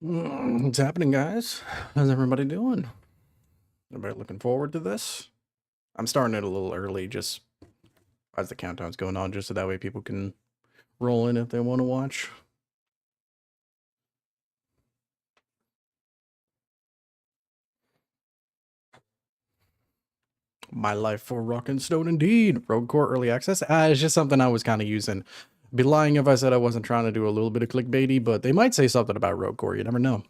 What's happening, guys? How's everybody doing? Everybody looking forward to this? I'm starting it a little early just as the countdown's going on, just so that way people can roll in if they want to watch. My life for rock and stone indeed. Rogue Core early access. It's just something I was kind of using. Be lying if I said I wasn't trying to do a little bit of clickbaity, but they might say something about Rogue Core. You never know.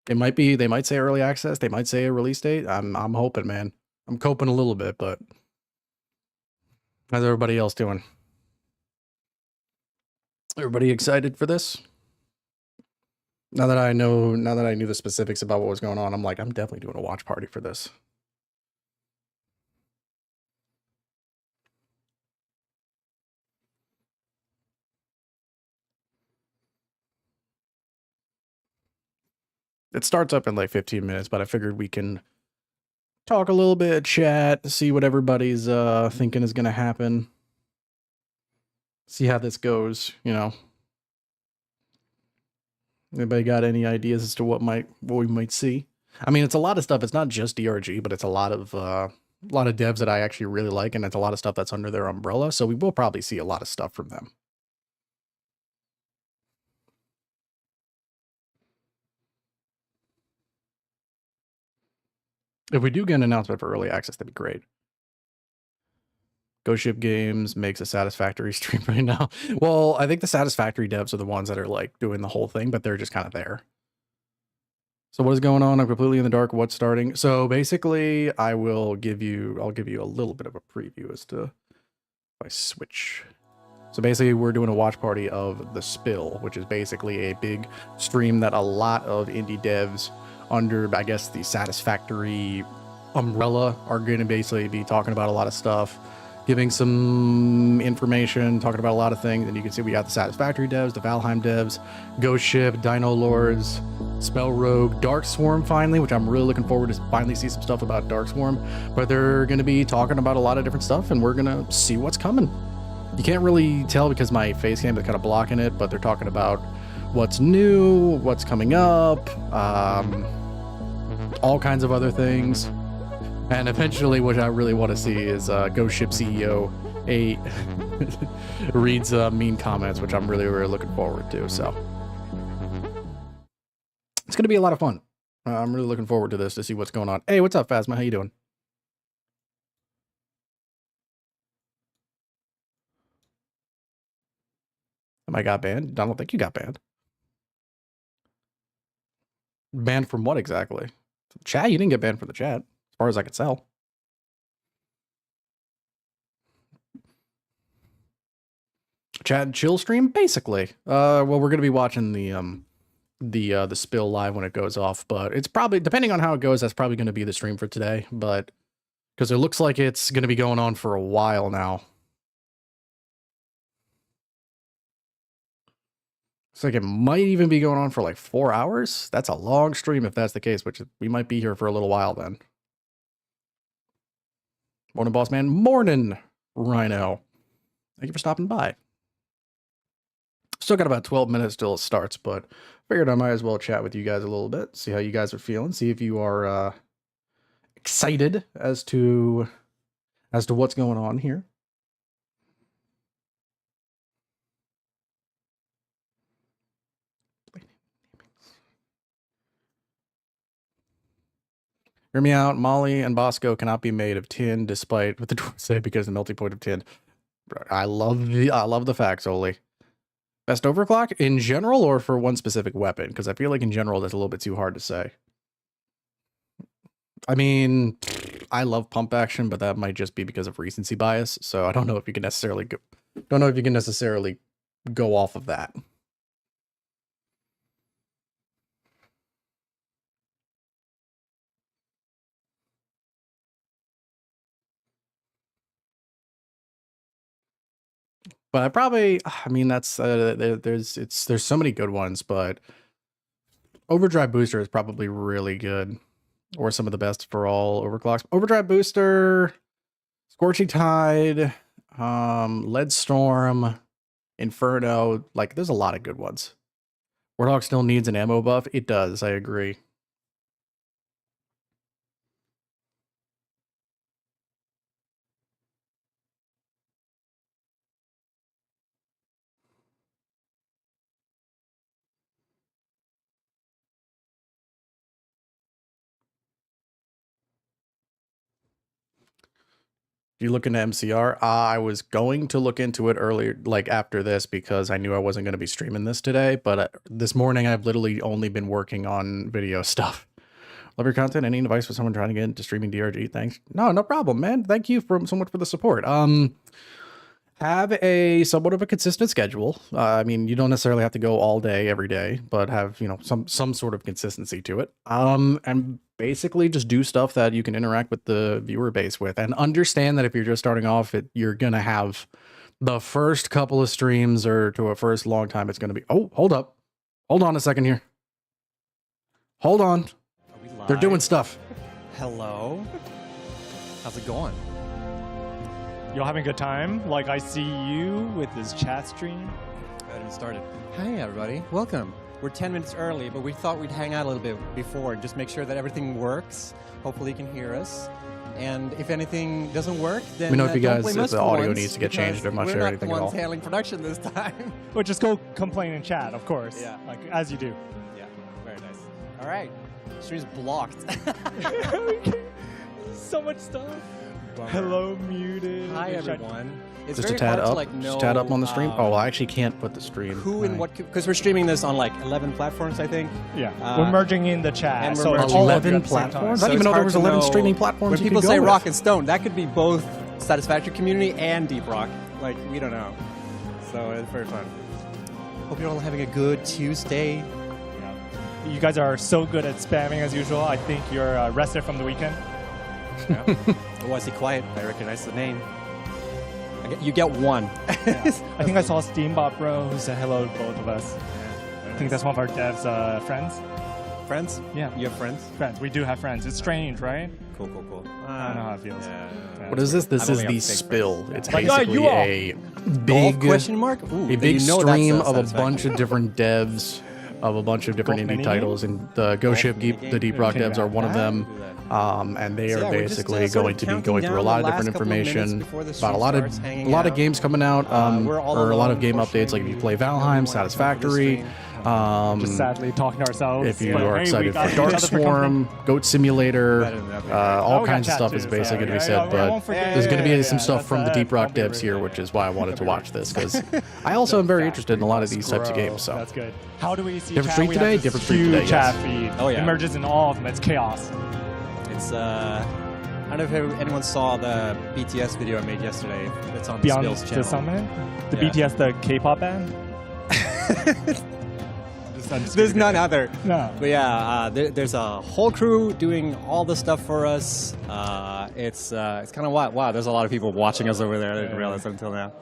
It might be. They might say early access. They might say a release date. I'm hoping, man. I'm coping a little bit, but how's everybody else doing? Everybody excited for this? Now that I knew the specifics about what was going on, I'm like, I'm definitely doing a watch party for this. It starts up in like 15 minutes, but I figured we can talk a little bit, chat, see what everybody's thinking is gonna happen. See how this goes, you know. Anybody got any ideas as to what we might see? I mean, it's a lot of stuff. It's not just DRG, but it's a lot of devs that I actually really like, and it's a lot of stuff that's under their umbrella. So we will probably see a lot of stuff from them. If we do get an announcement for early access, that'd be great. Ghost Ship Games makes a Satisfactory stream right now. Well, I think the Satisfactory devs are the ones that are like doing the whole thing, but they're just kind of there. So what is going on? I'm completely in the dark. What's starting? So basically, I'll give you a little bit of a preview as to if I switch. So basically, we're doing a watch party of The Spill, which is basically a big stream that a lot of indie devs under, I guess, the Satisfactory umbrella are going to basically be talking about a lot of stuff, giving some information, talking about a lot of things. And you can see we got the Satisfactory devs, the Valheim devs, Ghost Ship, Dino Lords, Spell Rogue, Dark Swarm finally, which I'm really looking forward to finally see some stuff about Dark Swarm. But they're going to be talking about a lot of different stuff, and we're going to see what's coming. You can't really tell because my face cam is kind of blocking it, but they're talking about what's new, what's coming up, all kinds of other things. And eventually, what I really want to see is Ghost Ship CEO reads mean comments, which I'm really, really looking forward to. So it's going to be a lot of fun. I'm really looking forward to this to see what's going on. Hey, what's up, Phasma? How you doing? Am I got banned? I don't think you got banned. Banned from what exactly? Chat? You didn't get banned from the chat, as far as I can tell. Chat chill stream, basically. Well, we're gonna be watching the spill live when it goes off, but it's probably, depending on how it goes, that's probably gonna be the stream for today. But because it looks like it's gonna be going on for a while now. It's like it might even be going on for like 4 hours. That's a long stream if that's the case, which we might be here for a little while then. Morning, boss man. Morning, Rhino. Thank you for stopping by. Still got about 12 minutes till it starts, but figured I might as well chat with you guys a little bit, see how you guys are feeling, see if you are excited as to what's going on here. Hear me out. Molly and Bosco cannot be made of tin, despite what the dwarves say, because the melting point of tin. I love the facts, Oli. Best overclock in general, or for one specific weapon? Because I feel like in general that's a little bit too hard to say. I mean, I love pump action, but that might just be because of recency bias. So I don't know if you can necessarily go off of that. But I mean, that's there's so many good ones, but Overdrive Booster is probably really good, or some of the best for all overclocks. Overdrive Booster, Scorching Tide, Lead Storm, Inferno. Like, there's a lot of good ones. Warthog still needs an ammo buff. It does. I agree. Do you look into MCR? I was going to look into it earlier, like after this, because I knew I wasn't going to be streaming this today. But this morning, I've literally only been working on video stuff. Love your content. Any advice for someone trying to get into streaming DRG? Thanks. No problem, man. Thank you so much for the support. Have a somewhat of a consistent schedule. I mean, you don't necessarily have to go all day every day, but have, you know, some sort of consistency to it. And basically just do stuff that you can interact with the viewer base with, and understand that if you're just starting off, you're gonna have the first couple of streams or to a first long time, it's gonna be, oh, hold on a second here. Hold on. They're doing stuff. Hello. How's it going? Y'all having a good time? Like, I see you with this chat stream. I haven't started. Hi, everybody. Welcome. We're 10 minutes early, but we thought we'd hang out a little bit before and just make sure that everything works. Hopefully you can hear us. And if anything doesn't work, then Let me know if you guys, if the audio needs to get changed or much or anything at all. We're not the ones handling production this time. Or just go complain in chat, of course. Yeah. Like, as you do. Yeah, very nice. All right. Stream's blocked. So much stuff. Bummer. Hello, muted. Hi, everyone. It's Just very a tad hard up. to, like, know, Just a tad up on the stream. Oh, well, I actually can't put the stream. who and what, because we're streaming this on like 11 platforms, I think. Yeah. We're merging in the chat. and we're so merging it's all of you 11 at the same time. platforms? So I didn't even it's know there hard was to 11 know streaming platforms When you people could say go Rock with. and Stone, that could be both Satisfactory Community and Deep Rock. Like, we don't know. So it's very fun. Hope you're all having a good Tuesday. Yeah. You guys are so good at spamming as usual. I think you're rested from the weekend. Yeah. Oh, I see Quiet. I recognize the name. You get one. Yeah. I think I saw Steambot Bro who said hello to both of us. I think that's one of our devs' friends. Friends? Yeah. You have friends? Friends. We do have friends. It's strange, right? Cool. I don't know how it feels. Yeah. What is this? This I've is only the got fake spill. friends. It's But yeah, basically you all- a Golf big question mark? Ooh, a then big you know that's stream of a Satisfactory. bunch of different devs of a bunch of different Golf indie mini titles, and the Ghost Ship minigame? the Deep Rock Okay, devs are one of yeah. them. And they So are yeah, we're just, basically sort going of to be counting going through a down lot the of different last couple of minutes information before the about a stream lot of starts, hanging a lot of out. games coming out, We're all or a lot of alone, game updates. Like if you play Valheim, Satisfactory, Just sadly talking to ourselves. if you but, are hey, we excited got for each other Dark for company. Swarm, Goat Simulator, Better than nothing. all we got kinds of chat stuff too, is so, basically going to be yeah, said. we But won't forget- there's going to be yeah, some stuff that's from the it. Deep Rock Don't be devs here, rude. which is why I wanted to watch this, because I also am very interested in a lot of these types of games. So That's good. How do we see Different chat? stream We today? have this Different stream huge today, chat yes. feed. Oh, yeah. It merges in all of them. It's chaos. It's I don't know if anyone saw the BTS video I made yesterday. It's on Beyond the Spills the channel. Summit? The Yeah. BTS, the K-pop band? I'm just There's kidding. none other. No. But yeah, there's a whole crew doing all the stuff for us. It's kind of wild. Wow, there's a lot of people watching us over there. I didn't Yeah. realize until now.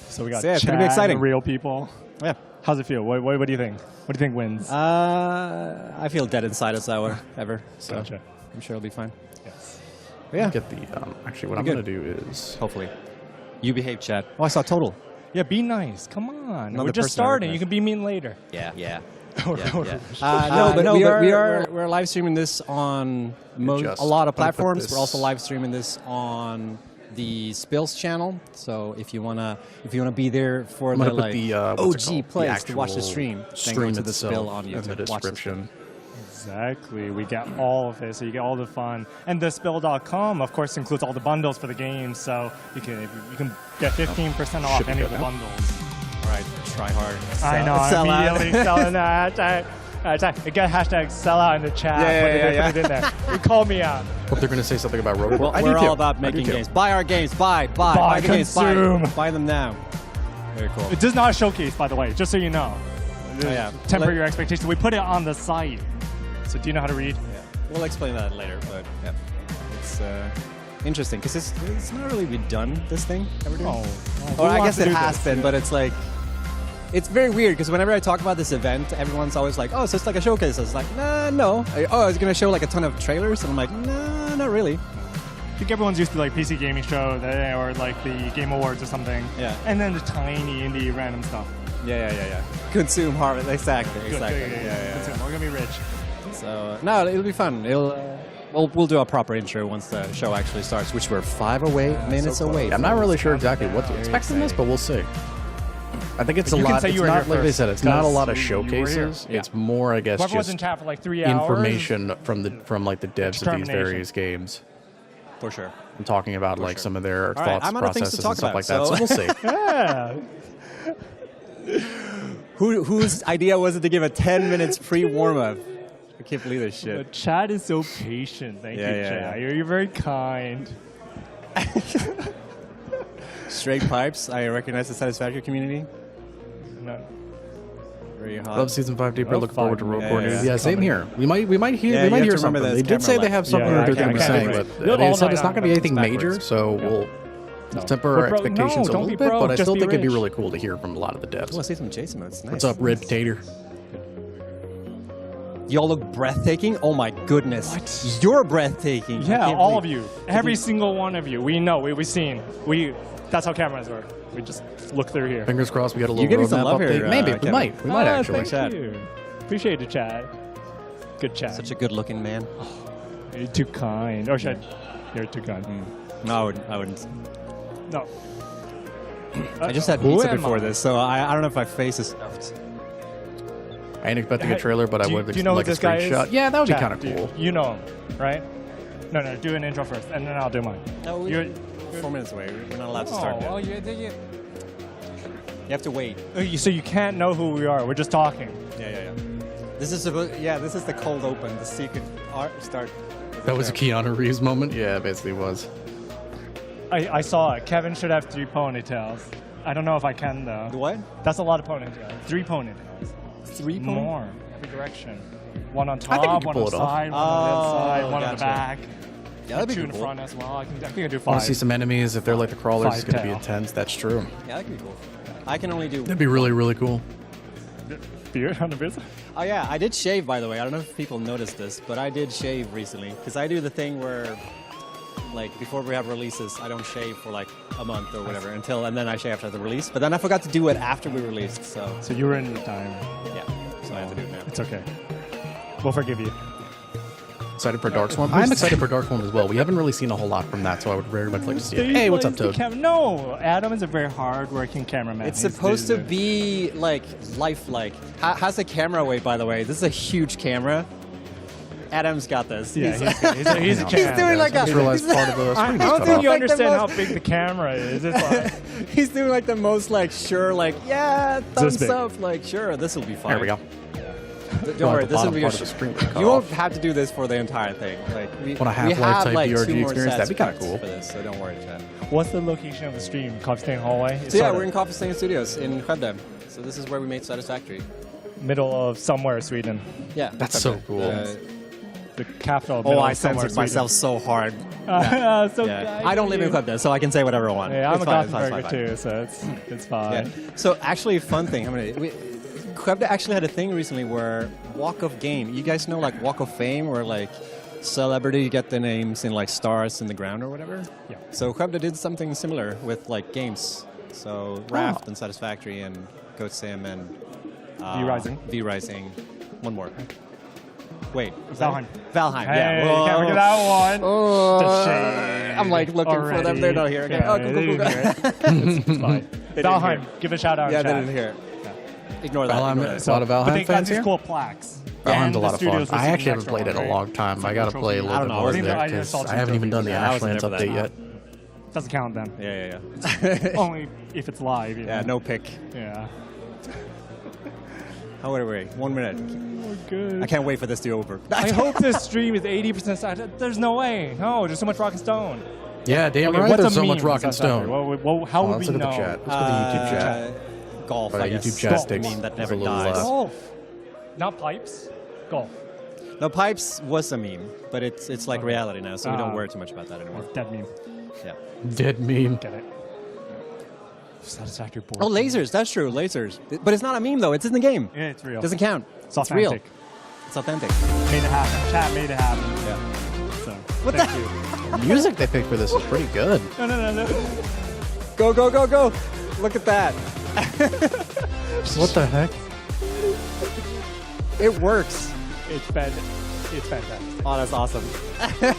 So we got So yeah, it's Chad, gonna be exciting. real people. Yeah. How's it feel? What do you think? What do you think wins? I feel dead inside us ever. So Gotcha. I'm sure it'll be fine. Yes. But yeah, get the actually what I'm Good. going to do is hopefully. You behave, Chad. Oh, I saw total. Yeah, be nice. Come on. Another We're just person I starting. recognize. You can be mean later. Yeah. Or- Yeah, or- yeah. No, but we we're- are live streaming this on Just- a lot of I'm gonna put platforms. this- We're also live streaming this on the Spills channel. So if you wanna be there for I'm the going to put like the what's it OG called? plays The to watch the actual stream, then go stream to the itself Spill on in YouTube. the Watch the Spill. description. Exactly. We get all of it, so you get all the fun. And thespill.com, of course, includes all the bundles for the games, so you can get 15% off Should be any of good the now. bundles. All right, try hard. I know, sell out. immediately selling that. Get hashtag sellout in the chat. Yeah. Put it in there. You call me out. Hope they're going to say something about Rogue. Well, I do we're too. all about I do making too. games. Buy our games. Buy the games. consume. Buy them now. Very cool. It does not showcase, by the way, just so you know. Oh, yeah. Temper Well, your expectations. We put it on the site. So do you know how to read? Yeah. We'll explain that later, but yeah, it's interesting because it's not really been done. This thing that we're doing. Or I guess it has been, but it's like it's very weird because whenever I talk about this event, everyone's always like, "Oh, so it's like a showcase." I was like, "Nah, no." Oh, I was gonna show like a ton of trailers, and I'm like, "Nah, not really." I think everyone's used to like PC gaming show or like the Game Awards or something. Yeah. And then the tiny indie random stuff. Yeah. Consume, harvest. Exactly. Good, Exactly. good, Yeah. We're gonna be rich. So no, it'll be fun. We'll do a proper intro once the show actually starts, which we're 5 minutes away. I'm not really sure exactly what to expect from this, but we'll see. I think it's But a you can lot. say It's you were not here like they first, said. It's not a because lot of you were here. showcases. Yeah. It's more, I guess, Whoever was in just chat for like 3 hours. information from like the devs of these Determination. various games. For sure. I'm talking about like sure. some of their right, thoughts, I'm out of things to processes, and talk stuff like about, that. So Yeah. we'll see. Whose idea was it to give a 10 minutes free warm up? I can't believe this The shit. chat is so patient. Thank you, chat. You're very kind. Straight pipes. I recognize the Satisfactory community. No. Very hot. Love season 5 deeper. Well, Looking forward to fine. Road Yeah, Core yeah, news. yeah. Yeah, same here. We might hear Yeah, you have hear to remember something. that They it's did say camera they have light. something Yeah, that they're I going to be can't saying, wait. but We'll they all said night it's not on going to be it. anything It's major. backwards. So we'll temper our But bro, expectations no, a don't little be bit. broke, But I just still be think it'd be rich. really cool to hear from a lot of the I want to devs. see some Jason modes. Nice. What's up, Red Potato? Y'all look breathtaking. Oh my goodness. What? You're breathtaking. I Yeah, can't all believe- of you. Every single one of you. We know. We've seen. That's how cameras work. We just look through here. Fingers crossed we got a You're little getting some roadmap love update. here, Maybe we Kevin. might. We might actually. Thank Chat. you. Appreciate it, Chad. Good chat. Such a good looking man. You're too kind. Or should you're too kind. No, I wouldn't. No. I just had Who pizza am before I? this, so I don't know if my face is stuffed. I ain't expecting a trailer, but I Do you- would do you know like who a this guy is? screenshot. Yeah, that would be Chat, kind of do you- cool. You know him, right? No, do an intro first, and then I'll do mine. No, You're- 4 minutes away. We're not allowed to start yet. well, You have to wait. so you can't know who we are. We're just talking. Yeah. This is this is the cold open, the secret art start. That was a Keanu Reeves moment. Yeah, it basically was. I saw it. Kevin should have 3 ponytails. I don't know if I can though. The what? That's a lot of ponytails. 3 ponytails. 3 More. Every direction. One on I think you top, can one pull on the it off. side, one on the inside, one on the gotcha. back. Yeah, that'd be 2 in cool. front as well. I think I do 5. Want to see some enemies? If they're like the crawlers, it's going to be Tail. intense. That's true. Yeah, that could be cool. I can only do. That'd be really, really cool. beard on the business. Oh yeah, I did shave by the way. I don't know if people noticed this, but I did shave recently because I do the thing where, like, before we have releases, I don't shave for like a month or whatever and then I shave after the release. But then I forgot to do it after we released, so So you were in the time. yeah, so I have to do it now. It's okay. We'll forgive you. Excited for Darkstorm? I'm excited for Darkstorm as well. We haven't really seen a whole lot from that, so I would very much like to see it. Hey, what's up, Toad? No, Adam is a very hard-working cameraman. It's supposed to be like lifelike. How's the camera weight, by the way? This is a huge camera. Adam's got this. Yeah, He's- he's a He's champ. doing like I just a. realized part of the I screen don't was cut think off. you Like the understand how most- big the camera is. It's like, He's doing like the most like sure like yeah thumbs big. up like sure this will be fine. There we go. Don't worry, The this will bottom be part a of the screen was cut You won't off. have to do this for the entire thing. Like we Want a we Half-Life have type like BRG 2 more experience? That'd be kinda sets cool. for this, so don't worry, Chad. what's the location of the stream? Copstain Hallway? So yeah, we're in Coffee Stain Studios in Skövde. So this is where we made Satisfactory. middle of somewhere, Sweden. Yeah, That's Skövde. so cool. The capital. Oh, middle I of somewhere, censored myself so hard. Sweden. So Yeah. kind I don't of live in you. Skövde, so I can say whatever I want. Yeah, I'm It's a fine, it's fine, Gothenburger it's fine. too, so it's fine. Yeah. So actually, fun thing. Skövde actually had a thing recently where Walk of Game. You guys know like Walk of Fame, where like celebrity get their names in like stars in the ground or whatever. Yeah. So Skövde did something similar with like games. So Raft and Satisfactory and Goat Sim and V-Rising. V-Rising. One more. Wait. was Valheim. that it? Valheim. Hey, yeah. you can't forget that one. Oh, It's a shame I'm like looking for them. They're not here. Okay. Yeah, Oh, they cool, cool, didn't cool. hear it. It's fine. They didn't Valheim, hear give a shout out. Yeah, in they chat. didn't hear it. Ignore that. Valheim, ignore a that. lot of But they Valheim got fans these here. cool plaques. Valheim's And a the lot of fun. studio's I receiving actually haven't extra played it in one, a right? long time. I got to Trophy. play a I little don't bit know. more I of think it I just because saw I some haven't even done the trophies. Yeah, I wasn't Ashlands there for that. update yet. Doesn't count then. Yeah. Only if it's live. You Yeah, know? no pick. Yeah. How would we? 1 minute. Oh, good. I can't wait for this to be over. I hope this stream is 80% side. There's no way. No, there's so much rock and stone. Yeah, damn Okay, right. what's There's a so meme much rock and that's out there? stone. How Oh, would let's we look at know? the chat. Let's go to the YouTube chat. Golf, But I YouTube guess. chat Golf sticks meme that is never a little, dies. Golf. Not pipes. Golf. No, Pipes was a meme, but it's like reality now, so we don't Ah. worry too much about that anymore. Dead meme. Yeah. Dead meme. Get it. Satisfactory board. Oh, lasers. That's true. Lasers. But it's not a meme though. It's in the game. Yeah, it's real. Doesn't count. It's It's real. authentic. It's authentic. Made it happen. Chat made it happen. Yeah. So, What thank the- you. The music they picked for this is pretty good. No. Go, go, go, go. Look at that. What the heck? It works. It's fantastic. Oh, that's awesome.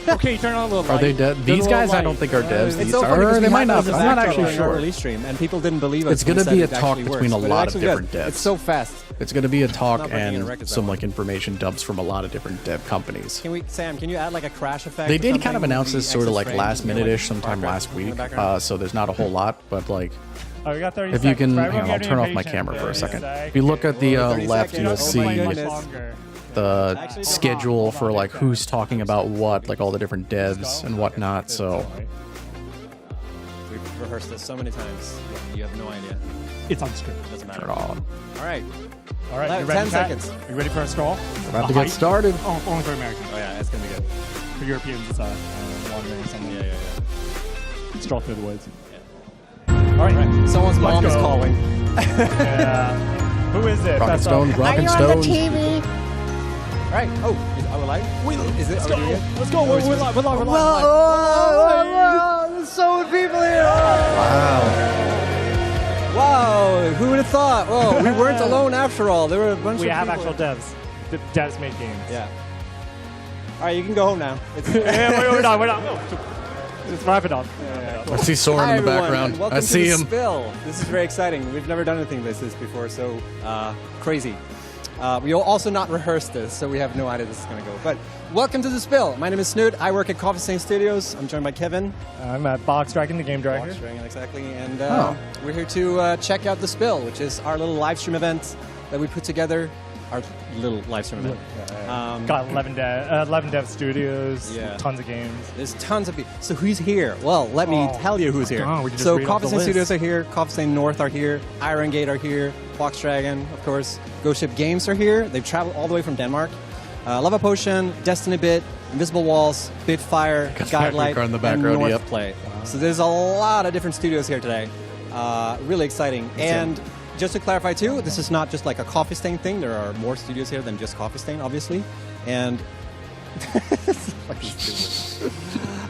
Okay, turn on a little Are light. they dead? These Little guys, I light. don't think are devs. It's These so funny are. because They we might had not. those I'm not backdrops actually during our sure. release stream, and people didn't believe us. It's when gonna we be said a it talk actually between works, a but it lot of actually different does. devs. It's so fast. It's going to be a talk Not bringing a and record some that like information dumps from a lot of different dev companies. Sam, can you add like a crash effect? They or did something kind of with announce the this sort of exit like frames, last you know, minute-ish like sometime bar last graphs in the week. background? So there's not a whole lot, but like Oh, we got 30 if you seconds. can, For hang on, everyone I'll getting turn off my impatient, camera for a 30 second. seconds. If you look at the 30 left, seconds. you'll Oh see my Much goodness. longer. the Actually, schedule for like who's talking about what, like all the different devs and whatnot. So We've rehearsed this so many times. You have no idea. It's unscripted. Doesn't turn matter. it on. All right. All right, you 10 ready, Kat? seconds. Are you ready for a scroll? We're about to get started. Oh, only for Americans. Oh yeah, it's gonna be good. For Europeans, it's wandering somewhere. Yeah. Stroll through the woods. All right. Someone's mom is go. calling. Yeah. Who is it? Rockin' That's Stones, Rockin' Stones. All right. Oh, are we live? Is it? Let's Are go. we doing it? Let's go. We're live. We're live. We're live. Whoa, there's so many people here. Wow, who would have thought? Whoa, we weren't alone after all. There were a bunch We of have people. actual devs. The devs make games. Yeah. All right, you can go home now. It's Yeah, we're not. We're not. Just wrap it up. I see Soren Hi, in the everyone, background. and welcome I see to the him. Spill. This is very exciting. We've never done anything like this before, so crazy. We will also not rehearse this, so we have no idea this is going to go. But welcome to the Spill. My name is Snoot. I work at Coffee Stain Studios. I'm joined by Kevin. I'm at Box Dragon, the game director. Box Dragon, exactly. And Oh. we're here to check out the Spill, which is our little live stream event that we put together. Our little live stream event. Got 11 dev studios. Yeah. Tons of games. There's tons of people. So who's here? Well, let me Oh, tell you who's here. God, we can just So read off Coffee the Stain list. Studios are here. Coffee Stain North are here. Iron Gate are here. Box Dragon, of course. Ghost Ship Games are here. They've traveled all the way from Denmark. Lava Potion, Destiny Bit, Invisible Walls, Bitfire, Got Factory Guidelight, Card in the and background, North yep. Play. So there's a lot of different studios here today. Really exciting. And just to clarify too, this is not just like a Coffee Stain thing. There are more studios here than just Coffee Stain, obviously. And fucking stupid.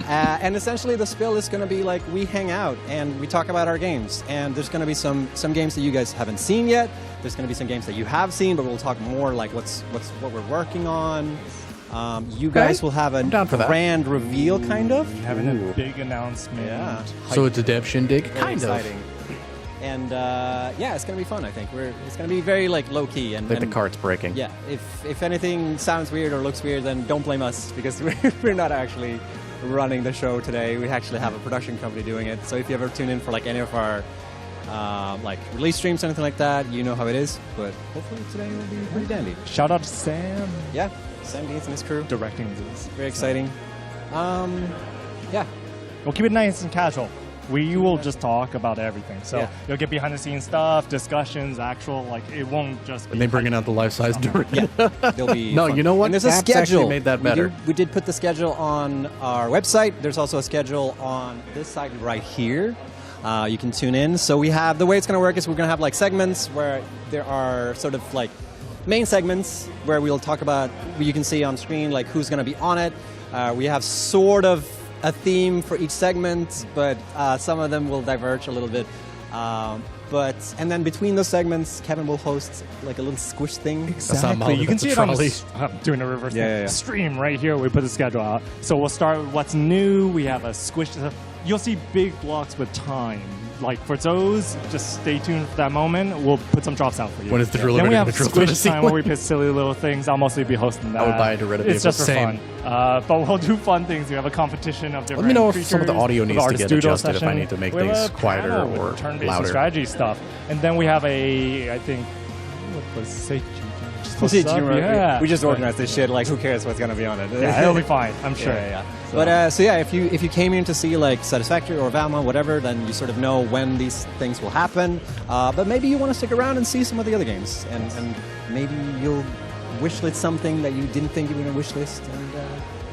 And essentially, the Spill is going to be like we hang out and we talk about our games. And there's going to be some games that you guys haven't seen yet. There's going to be some games that you have seen, but we'll talk more like what we're working on. You guys will have a down for that. grand reveal, kind of. Having a big announcement. Yeah. So it's a dev shindig, Very kind of. exciting. And yeah, it's gonna be fun. I think it's gonna be very like low key and, I think the and cart's breaking. yeah. If anything sounds weird or looks weird, then don't blame us because we're not actually running the show today. We actually have a production company doing it. So if you ever tune in for like any of our like release streams or anything like that, you know how it is. But hopefully today will be pretty dandy. Shout out to Sam Yeah, Sam Deans and his crew. directing this. Very exciting. Yeah. We'll keep it nice and casual. We will just talk about everything. So Yeah. you'll get behind the scenes stuff, discussions, actual, like, it won't just be. And they bringing out the life-size Dory. Yeah, they'll be. No, fun. you know what? And there's a Apps schedule. actually made that better. We did put the schedule on our website. There's also a schedule on this side right here. You can tune in. So we have the way it's going to work is we're going to have like segments where there are sort of like main segments where we'll talk about. You can see on screen like who's going to be on it. We have sort of a theme for each segment, but some of them will diverge a little bit. And then between those segments, Kevin will host like a little squish thing. Exactly. You can That's see a it on the trolley. I'm doing a reverse Yeah. stream right here. We put the schedule out. So we'll start with what's new. We have a squish. You'll see big blocks with time. Like for those, just stay tuned for that moment. We'll put some drops out for you. When is the driller Then we gonna have drill through the squish time where we ceiling? put silly little things. I'll mostly be hosting that. I would buy a derivative. It's just for Same. fun. But we'll do fun things. We have a competition of different Let me know if some of the creatures. audio With needs to artist get doodle adjusted if I session. need to make We have things a quieter panel with or turn-based and louder. strategy stuff. And then we have I think, what was Seichi? Yeah. We just But- organized this shit. Like, who cares what's gonna be on it? Yeah, it'll be fine. I'm sure. Yeah. So- But so yeah, if you came in to see like Satisfactory or Valma, whatever, then you sort of know when these things will happen. But maybe you want to stick around and see some of the other games, and maybe you'll wishlist something that you didn't think you were gonna wishlist, and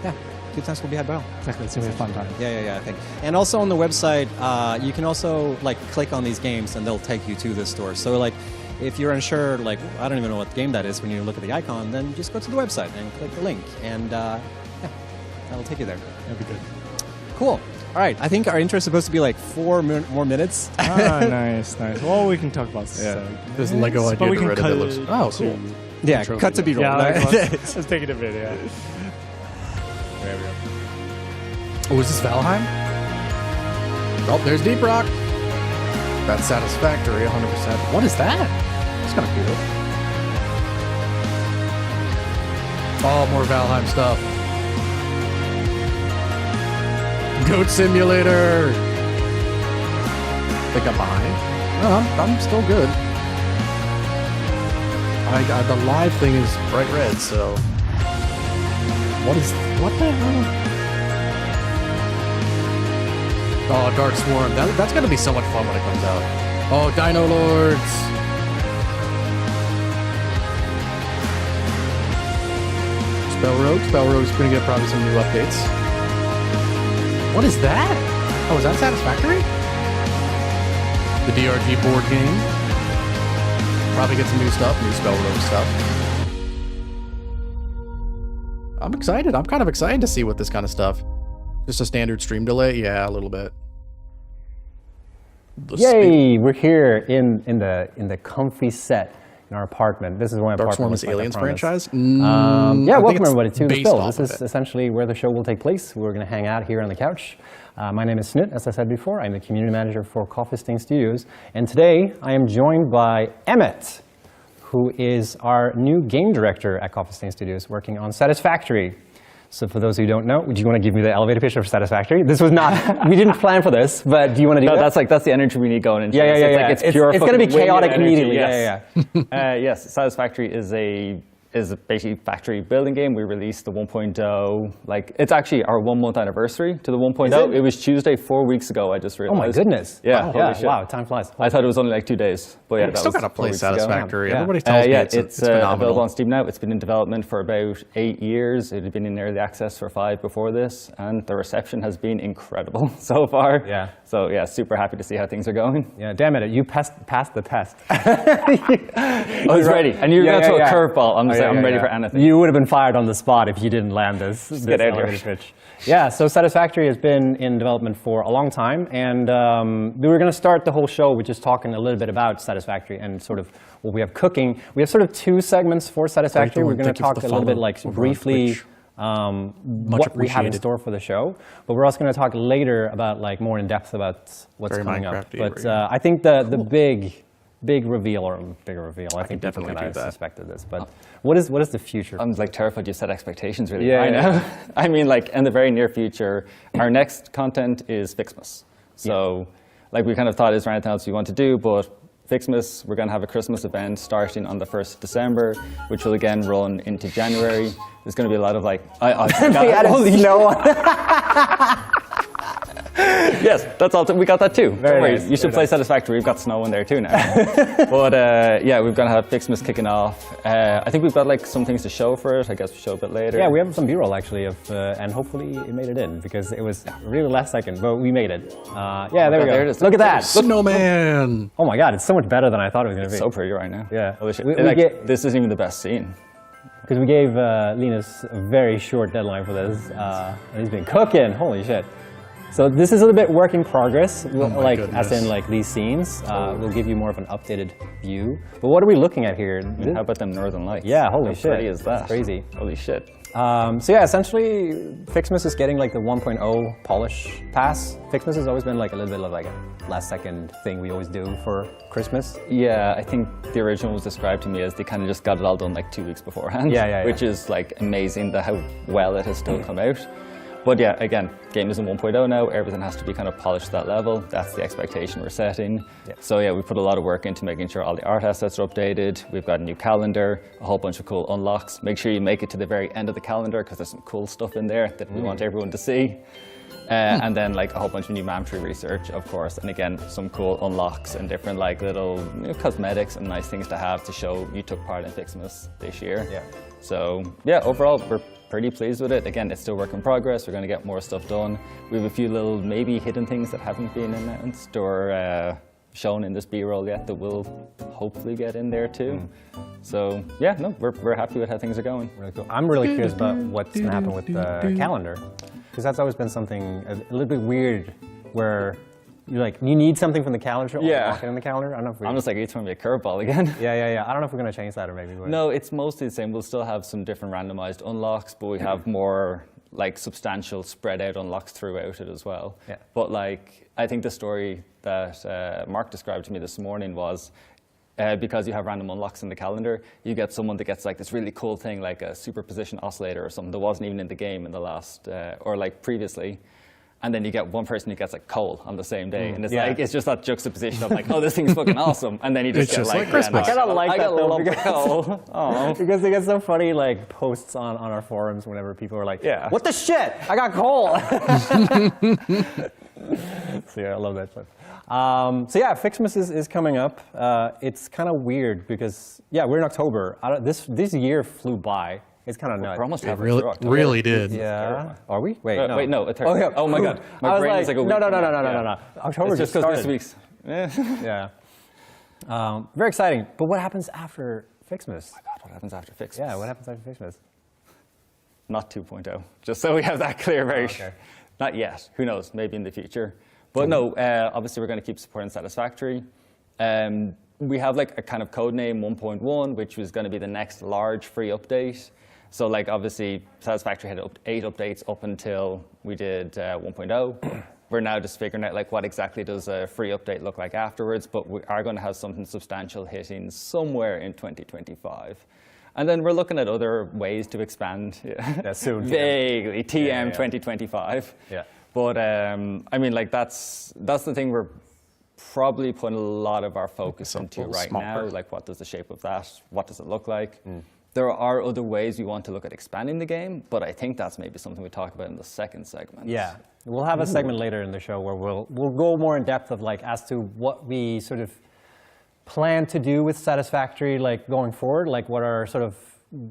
yeah, good times will be had by all. Exactly, it's gonna be a fun time. Yeah, I think. And also on the website, you can also like click on these games and they'll take you to the store. So like, if you're unsure, like I don't even know what game that is when you look at the icon, then just go to the website and click the link, and yeah, that'll take you there. That'd be good. Cool. All right, I think our intro is supposed to be like 4 more minutes. Nice. Well, we can talk about This Lego idea but we to can Reddit cut that looks. Oh, cool. Yeah, Intro cut to video. B-roll. Yeah, let's take it a bit, yeah. There we go. Oh, is this Valheim? Oh, there's Deep Rock. That's satisfactory, 100%. What is that? That's kind of cool. Oh, more Valheim stuff. Goat Simulator. Think I'm behind? No, I'm still good. The live thing is bright red, so. What the hell? Oh, Dark Swarm. That's gonna be so much fun when it comes out. Oh, Dino Lords. Spell Rogue's gonna get probably some new updates. What is that? Oh, is that Satisfactory? The DRG board game. Probably get some new stuff, new Spell Rogue stuff. I'm excited. I'm kind of excited to see what this kind of stuff. Just a standard stream delay? Yeah, a little bit. Yay! We're here in the comfy set in our apartment. This is one Dark Swarm apartment. is Aliens franchise? Yeah, welcome everybody to the based spill. off This of is it. essentially where the show will take place. We're going to hang out here on the couch. My name is Snit, as I said before. I'm the community manager for Coffee Stain Studios. And today I am joined by Emmett, who is our new game director at Coffee Stain Studios, working on Satisfactory. So for those who don't know, do you want to give me the elevator pitch for Satisfactory? This was not, we didn't plan for this, but do you want to do that? That's the energy we need going into Yeah, this. yeah, It's yeah. like it's pure It's going to be fucking wave chaotic energy, immediately. Yes. Yeah. Yes, Satisfactory is a basically factory building game. We released the 1.0, like it's actually our 1 month anniversary to the 1.0. Is it? It was Tuesday 4 weeks ago, I just Oh realized. my goodness. Yeah, Wow, holy shit. wow, time flies. I thought it was only like 2 days, but yeah, I that still was gotta 4 play weeks ago. Satisfactory. Yeah. Everybody tells me Yeah, it's phenomenal. available on Steam now. It's been in development for about 8 years. It had been in early access for 5 before this, and the reception has been incredible so far. Yeah. So yeah, super happy to see how things are going. Yeah, damn it, you passed the test. I was ready, and you were going to throw a curveball. I'm ready for anything. You would have been fired on the spot if you didn't land this get out elevator here. pitch. Yeah, so Satisfactory has been in development for a long time, and we were going to start the whole show with just talking a little bit about Satisfactory and sort of what we have cooking. We have sort of 2 segments for Satisfactory. We're going to talk a little bit like briefly what we have in appreciated. store for the show, but we're also going to talk later about like more in depth about what's Very coming up. Minecraft-y, But right? I think the big reveal, or bigger reveal, I think people definitely kind of do that. suspected this. But what is the future? I'm like terrified you set expectations really Yeah, high yeah. now. I mean, like in the very near future, our next content is Fixmas. So, like we kind of thought, is there anything else we want to do? But Fixmas, we're going to have a Christmas event starting on the 1st of December, which will again run into January. There's going to be a lot of like, Holy no! yes, that's all. We got that too. Very Don't worry, nice, you should very play nice. Satisfactory. We've got snow in there too now. But yeah, we're going to have Fixmas kicking off. I think we've got like some things to show for it. I guess we'll show a bit later. Yeah, we have some B-roll actually, and hopefully it made it in because it was really last second, but we made it. Yeah, there we go. there it is. Look at that! Snowman. Oh my God, it's so much better than I thought it was going to be. So pretty right now. Yeah. Holy shit. We Like, get- this isn't even the best scene. Because we gave Linus a very short deadline for this, and he's been cooking. Holy shit! So this is a little bit work in progress, like as goodness. in like these scenes. We'll give you more of an updated view. But what are we looking at here? How about them Northern Lights? Yeah, holy How shit. pretty is that? That's crazy. Holy shit. So yeah, essentially, Fixmas is getting like the 1.0 polish pass. Fixmas has always been like a little bit of like a last second thing we always do for Christmas. Yeah, I think the original was described to me as they kind of just got it all done like 2 weeks beforehand. Yeah. Which is like amazing how well it has still come out. But yeah, again, game is in 1.0 now. Everything has to be kind of polished to that level. That's the expectation we're setting. Yeah. So yeah, we put a lot of work into making sure all the art assets are updated. We've got a new calendar, a whole bunch of cool unlocks. Make sure you make it to the very end of the calendar because there's some cool stuff in there that we want everyone to see. And then like a whole bunch of new MAM tree research, of course. And again, some cool unlocks and different like little cosmetics and nice things to have to show you took part in Fixmas this year. Yeah. So yeah, overall, we're pretty pleased with it. Again, it's still work in progress. We're going to get more stuff done. We have a few little maybe hidden things that haven't been announced or shown in this B-roll yet that we'll hopefully get in there too. So yeah, no, we're happy with how things are going. Really cool. I'm really curious about what's going to happen with the calendar. Because that's always been something a little bit weird, where you need something from the calendar, or Yeah. lock it in the calendar. I don't know if we. I'm just like, you throwing me a curveball again. Yeah. I don't know if we're gonna change that or maybe. No, it's mostly the same. We'll still have some different randomized unlocks, but we have more like substantial spread out unlocks throughout it as well. Yeah. But like, I think the story that Mark described to me this morning was because you have random unlocks in the calendar, you get someone that gets like this really cool thing, like a superposition oscillator or something that wasn't even in the game in the last, or like previously. And then you get one person who gets like coal on the same day. And it's Yeah. like, it's just that juxtaposition of like, oh, this thing's fucking awesome. And then you just It's get just like yeah, Christmas. no, I kinda like I that got a though, lump of because- coal. Oh. Because they get some funny like posts on our forums whenever people are like, Yeah. "What the shit? I got coal." So yeah, I love that clip. So yeah, Fixmas is coming up. It's kind of weird because we're in October. This year flew by. It's kind of nuts. We're almost It halfway really, through October. really did. Yeah. Are we? Wait, no. Wait, no, a third. Oh, yeah. Oh my God. My I was brain is like a week no. from now. No. October It's just just because started. this week's. Yeah. Very exciting. But what happens after Fixmas? What happens after Fixmas? Yeah, what happens after Fixmas? Not 2.0. Just so we have that clear. Okay. Not yet. Who knows? Maybe in the future. But no, obviously we're going to keep supporting Satisfactory. We have like a kind of code name 1.1, which was going to be the next large free update. So like obviously Satisfactory had 8 updates up until we did 1.0. We're now just figuring out like what exactly does a free update look like afterwards, but we are going to have something substantial hitting somewhere in 2025. And then we're looking at other ways to expand. Yeah, soon. Vaguely, TM Yeah. 2025. Yeah. But I mean, like that's the thing we're probably putting a lot of our focus Something into a little right smaller. now. Like, what does the shape of that? What does it look like? There are other ways we want to look at expanding the game, but I think that's maybe something we talk about in the second segment. Yeah, we'll have a segment later in the show where we'll go more in depth of like as to what we sort of plan to do with Satisfactory, like going forward, like what our sort of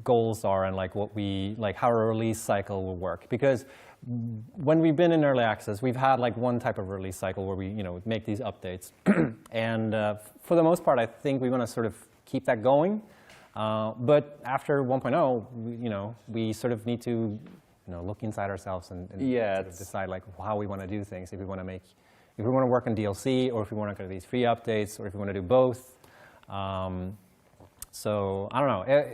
goals are and like what we like how our release cycle will work. Because when we've been in early access, we've had like one type of release cycle where we make these updates, and for the most part, I think we want to sort of keep that going. But after 1.0, we sort of need to look inside ourselves and sort of decide like how we want to do things. If we want to work on DLC, or if we want to do these free updates, or if we want to do both. So I don't know.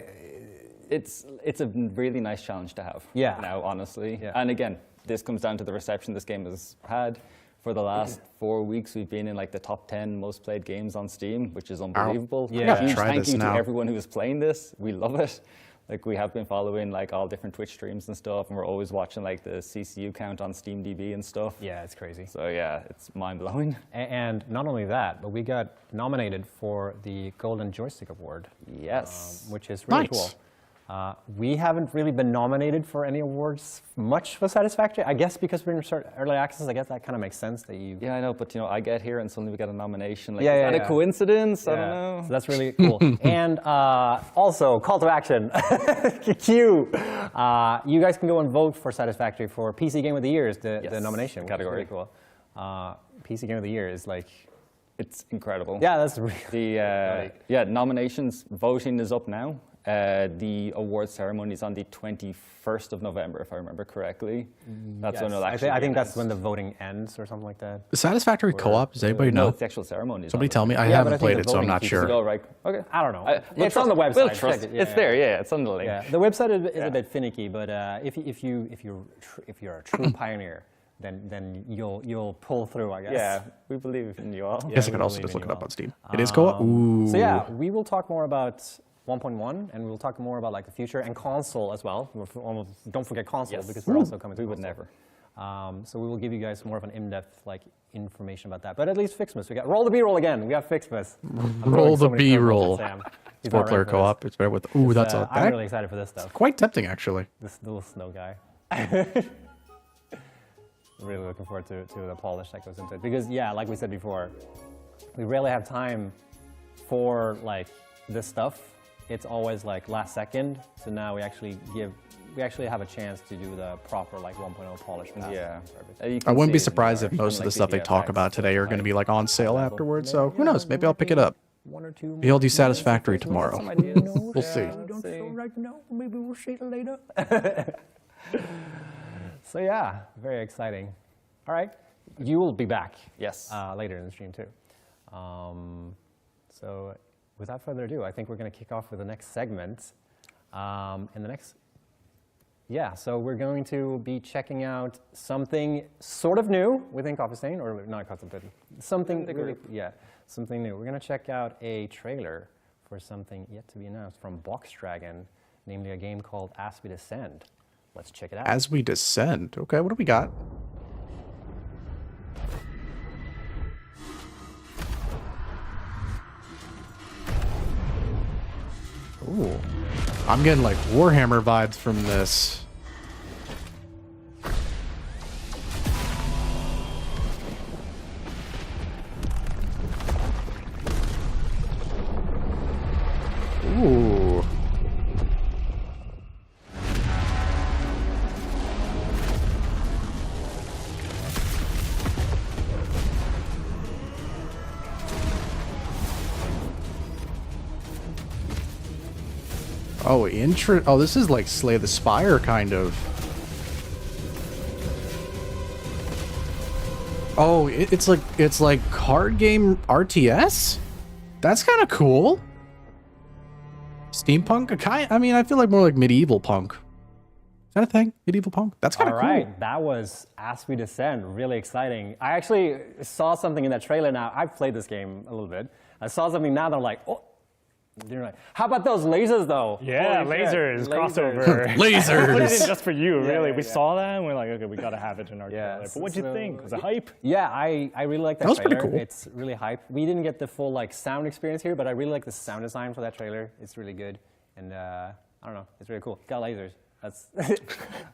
It's a really nice challenge to have. Yeah. Now, honestly. Yeah. And again, this comes down to the reception this game has had. For the last 4 weeks, we've been in like the top 10 most played games on Steam, which is unbelievable. Yeah. I gotta Huge try thank this you now. to everyone who is playing this. We love it. Like, we have been following like all different Twitch streams and stuff, and we're always watching like the CCU count on SteamDB and stuff. Yeah, it's crazy. So yeah, it's mind blowing. And not only that, but we got nominated for the Golden Joystick Award. Yes. Which is really Nice. cool. We haven't really been nominated for any awards much for Satisfactory. I guess because we're in early access, I guess that kind of makes sense that you. Yeah, I know, but I get here and suddenly we get a nomination. Like, Yeah, is yeah, that yeah. a coincidence? I Yeah. don't know. So that's really cool. And also, call to action. Q. You guys can go and vote for Satisfactory for PC Game of the Year is the Yes, nomination. the which is category. really cool. PC Game of the Year is like. It's incredible. Yeah, that's really. The nominations voting is up now. The award ceremony is on the 21st of November, if I remember correctly. That's when it'll actually. I be think that's when the announced. voting ends or something like that. Satisfactory co-op. Does anybody No, know? it's the actual ceremony. is Somebody on tell me. I Yeah, but I haven't think played the it, so I'm voting not keeps sure. Oh, right. Okay. I don't know. We'll It's on the trust- website. We'll trust Check it. It's there. Yeah, it's on the link. Yeah, the website is Yeah. a bit finicky, but if you're a true pioneer, then you'll pull through, I guess. Yeah, we believe in you all. I guess I we could also believe just in look you it up all. on Steam. It is co-op. Ooh. So yeah, we will talk more about 1.1, and we'll talk more about like the future and console as well. Don't forget console Yes. because we're also coming to We would console. never. So we will give you guys more of an in-depth like information about that. But at least Fixmas, we got roll the B-roll again. We got Fixmas. I'm throwing Roll so the many curveballs at B-roll. Sam. He's not Four-player ready for this. co-op. It's better with. Ooh, that's a. I'm That, really excited for this stuff. quite tempting, actually. This little snow guy. Really looking forward to the polish that goes into it. Because yeah, like we said before, we rarely have time for like this stuff. It's always like last second. So now we actually have a chance to do the proper like 1.0 polish pass. Yeah. for everything. You I can wouldn't be see it in surprised the if art. most of the like stuff they VFX, talk about today are going to be like on sale level. afterwards. So who Yeah, knows? Maybe I'll pick it up. One or two. BLD Satisfactory tomorrow. Some ideas. We'll see. Don't feel right now. Maybe we'll see it later. So yeah, very exciting. All right, you will be back. Yes. Later in the stream too. So without further ado, I think we're going to kick off with the next segment. So we're going to be checking out something sort of new within Coffee Stain, or not custom, but something something new. We're going to check out a trailer for something yet to be announced from Box Dragon, namely a game called As We Descend. Let's check it out. As We Descend. Okay, what do we got? Ooh. I'm getting like Warhammer vibes from this. Ooh. Oh, oh, this is like Slay the Spire, kind of. Oh, it's like card game RTS? That's kind of cool. Steampunk? I mean, I feel like more like medieval punk. Is that a thing? Medieval punk? That's kind of cool. All right, that was As We Descend. Really exciting. I actually saw something in that trailer now. I've played this game a little bit. I saw something now that I'm like, oh. You're right. How about those lasers, though? Yeah, Holy lasers, shit. crossover. Lasers. Put it in just for you, really. yeah, We yeah. saw that and we're like, okay, we gotta have it in our trailer. But what'd you so- think? Was it hype? Yeah, I really like that That was trailer. pretty cool. It's really hype. We didn't get the full like sound experience here, but I really like the sound design for that trailer. It's really good, and I don't know, it's really cool. Got lasers. That's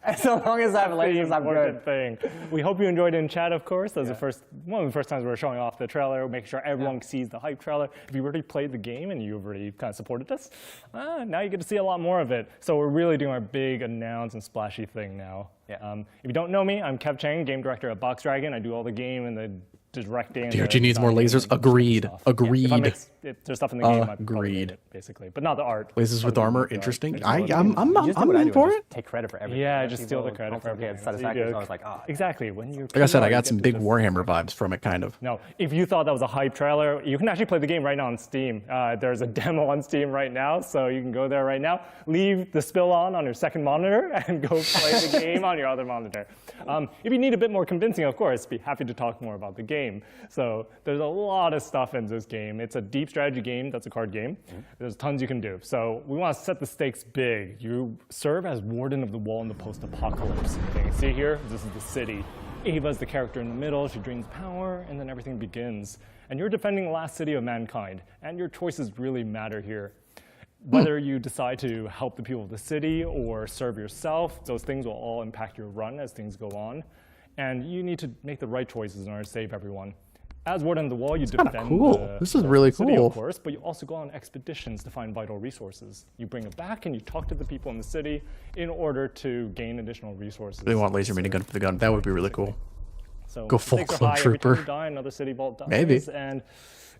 as long as I have lasers, I'm Important good. thing. We hope you enjoyed it in chat, of course. That was one of the first times we were showing off the trailer, making sure everyone sees the hype trailer. If you already played the game and you've already kind of supported us, now you get to see a lot more of it. So we're really doing our big announce and splashy thing now. Yeah. If you don't know me, I'm Kev Chang, game director at Box Dragon. I do all the game and the directing. DRG needs more lasers. Agreed. Agreed. If there's stuff in the game, I probably Agreed. made it, basically, but not the art. Lasers with armor, interesting. I'm You just do what I in do for and it. just take credit for everything. Yeah, Let just people steal the credit for constantly everything. get satisfaction. So I was like, oh. Exactly. When you Like I said, I you got get some to big just- Warhammer vibes from it, kind of. No, if you thought that was a hype trailer, you can actually play the game right now on Steam. There's a demo on Steam right now, so you can go there right now. Leave the spill on your second monitor and go play the game on your other monitor. If you need a bit more convincing, of course, be happy to talk more about the game. So there's a lot of stuff in this game. It's a deep strategy game that's a card game. There's tons you can do. So we want to set the stakes big. You serve as Warden of the Wall in the post-apocalypse. You can see here, this is the city. Ava's the character in the middle. She drains power, and then everything begins. And you're defending the last city of mankind, and your choices really matter here. Whether you decide to help the people of the city or serve yourself, those things will all impact your run as things go on. And you need to make the right choices in order to save everyone. As Warden of the Wall, you defend cool. This is really city, cool. of course, but you also go on expeditions to find vital resources. You bring it back and you talk to the people in the city in order to gain additional resources. They want laser minigun for the gun. That would be really cool. So Go full stakes are Clone high. Every time Trooper. you die, another city vault dies, Maybe. and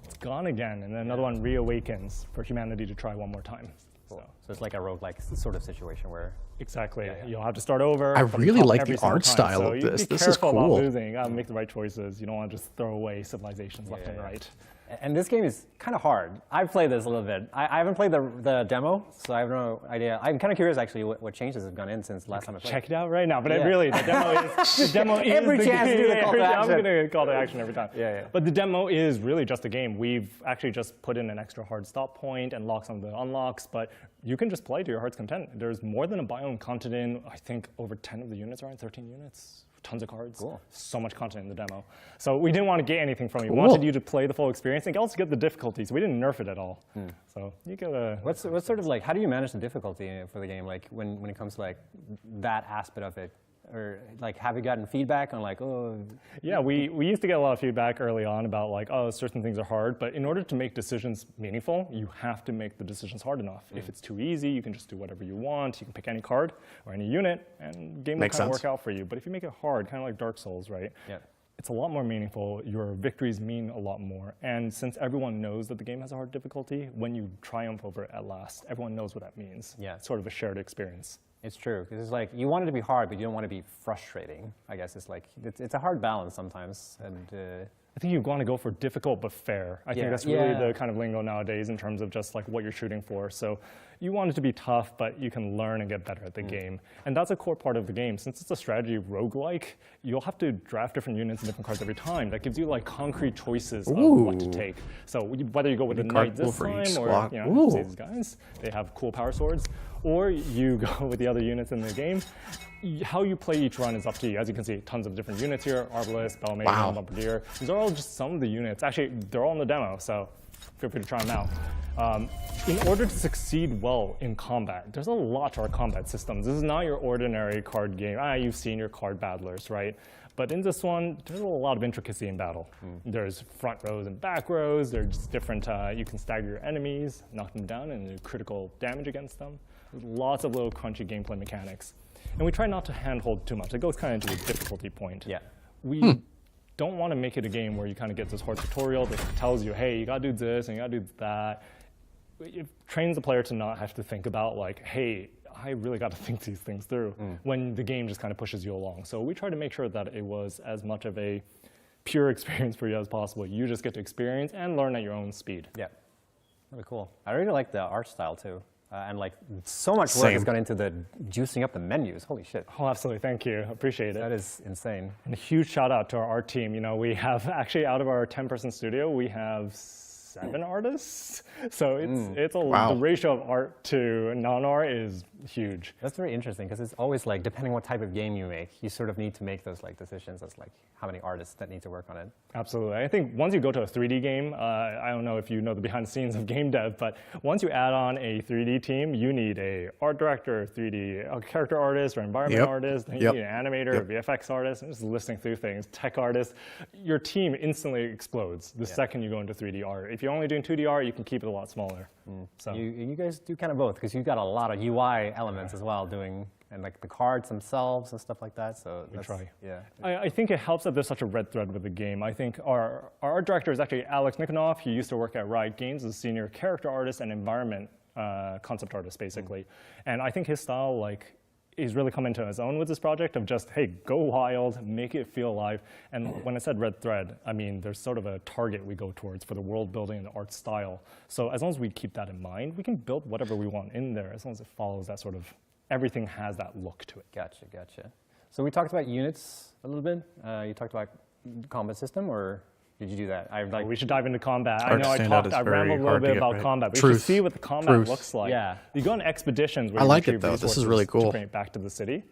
it's gone again, and then another one reawakens for humanity to try one more time. So it's like a roguelike sort of situation where Exactly. You'll have to start over. I from the really top like every the single art time. style So of you this. Be This is careful cool. about losing. You gotta make the right choices. You don't want to just throw away civilizations left and right. And this game is kind of hard. I've played this a little bit. I haven't played the demo, so I have no idea. I'm kind of curious, actually, what changes have gone in since last time I played. Check it out right now. But it Yeah. really, the demo is Every the chance to do the game. call to I'm action. gonna call to action every time. Yeah. But the demo is really just a game. We've actually just put in an extra hard stop point and locked some of the unlocks, but you can just play to your heart's content. There's more than a biome continent. I think over 10 of the units are in 13 units. Tons of cards. Cool. So much content in the demo. So we didn't want to get anything from you. We Cool. wanted you to play the full experience and also get the difficulties. We didn't nerf it at all. So you get a. What's sort of like, how do you manage the difficulty for the game, like when it comes to like that aspect of it? Or like, have you gotten feedback on like, oh, Yeah, we used to get a lot of feedback early on about like, oh, certain things are hard, but in order to make decisions meaningful, you have to make the decisions hard enough. If it's too easy, you can just do whatever you want. You can pick any card or any unit, and game will Makes kind of sense. work out for you. But if you make it hard, kind of like Dark Souls, right? Yeah. it's a lot more meaningful. Your victories mean a lot more. And since everyone knows that the game has a hard difficulty, when you triumph over it at last, everyone knows what that means. Yeah. It's sort of a shared experience. It's true, because it's like, you want it to be hard, but you don't want to be frustrating. I guess it's like, it's a hard balance sometimes. And I think you want to go for difficult but fair. I think that's really the kind of lingo nowadays in terms of just like what you're shooting for. So you want it to be tough, but you can learn and get better at the game. And that's a core part of the game. Since it's a strategy roguelike, you'll have to draft different units and different cards every time. That gives you like concrete choices of what to take. So whether you go with the knight this time, or see these guys, they have cool power swords, or you go with the other units in the game. How you play each run is up to you. As you can see, tons of different units here: Arbalest, Bellmaiden, Bombardier. These are all just some of the units. Actually, they're all in the demo, so feel free to try them out. In order to succeed well in combat, there's a lot to our combat systems. This is not your ordinary card game. You've seen your card battlers, right? But in this one, there's a lot of intricacy in battle. There's front rows and back rows. There's just different, you can stagger your enemies, knock them down, and do critical damage against them. There's lots of little crunchy gameplay mechanics. And we try not to handhold too much. It goes kind of into a difficulty point. Yeah. We don't want to make it a game where you kind of get this hard tutorial that tells you, hey, you got to do this and you got to do that. It trains the player to not have to think about like, hey, I really got to think these things through when the game just kind of pushes you along. So we try to make sure that it was as much of a pure experience for you as possible. You just get to experience and learn at your own speed. Yeah, really cool. I really like the art style too. And like so much work has gone into the juicing up the menus. Holy shit. Oh, absolutely. Thank you. Appreciate it. That is insane. And a huge shout out to our art team. You know, we have actually out of our 10-person studio, we have 7 artists. So it's the ratio of art to non-art is huge. That's very interesting because it's always like, depending what type of game you make, you sort of need to make those like decisions as like how many artists that need to work on it. Absolutely. I think once you go to a 3D game, I don't know if you know the behind the scenes of game dev, but once you add on a 3D team, you need a art director, 3D character artist or environment artist, then you need an animator, a VFX artist, and just listing through things, tech artist. Your team instantly explodes the second you go into 3D art. If you're only doing 2D art, you can keep it a lot smaller. So You guys do kind of both because you've got a lot of UI elements as well and like the cards themselves and stuff like that. So we try. Yeah. I think it helps that there's such a red thread with the game. I think our art director is actually Alex Nikonov. He used to work at Riot Games as a senior character artist and environment concept artist, basically. And I think his style, like, he's really come into his own with this project of just, hey, go wild, make it feel alive. And when I said red thread, I mean, there's sort of a target we go towards for the world building and the art style. So as long as we keep that in mind, we can build whatever we want in there, as long as it follows that sort of, everything has that look to it. Gotcha, gotcha. So we talked about units a little bit. You talked about combat system, or did you do that? We should dive into combat. I know I rambled a little bit about combat. But we should see what the combat looks like. Yeah. You go on expeditions where I you like it retrieve though. This is resources really cool. to bring it back to the city.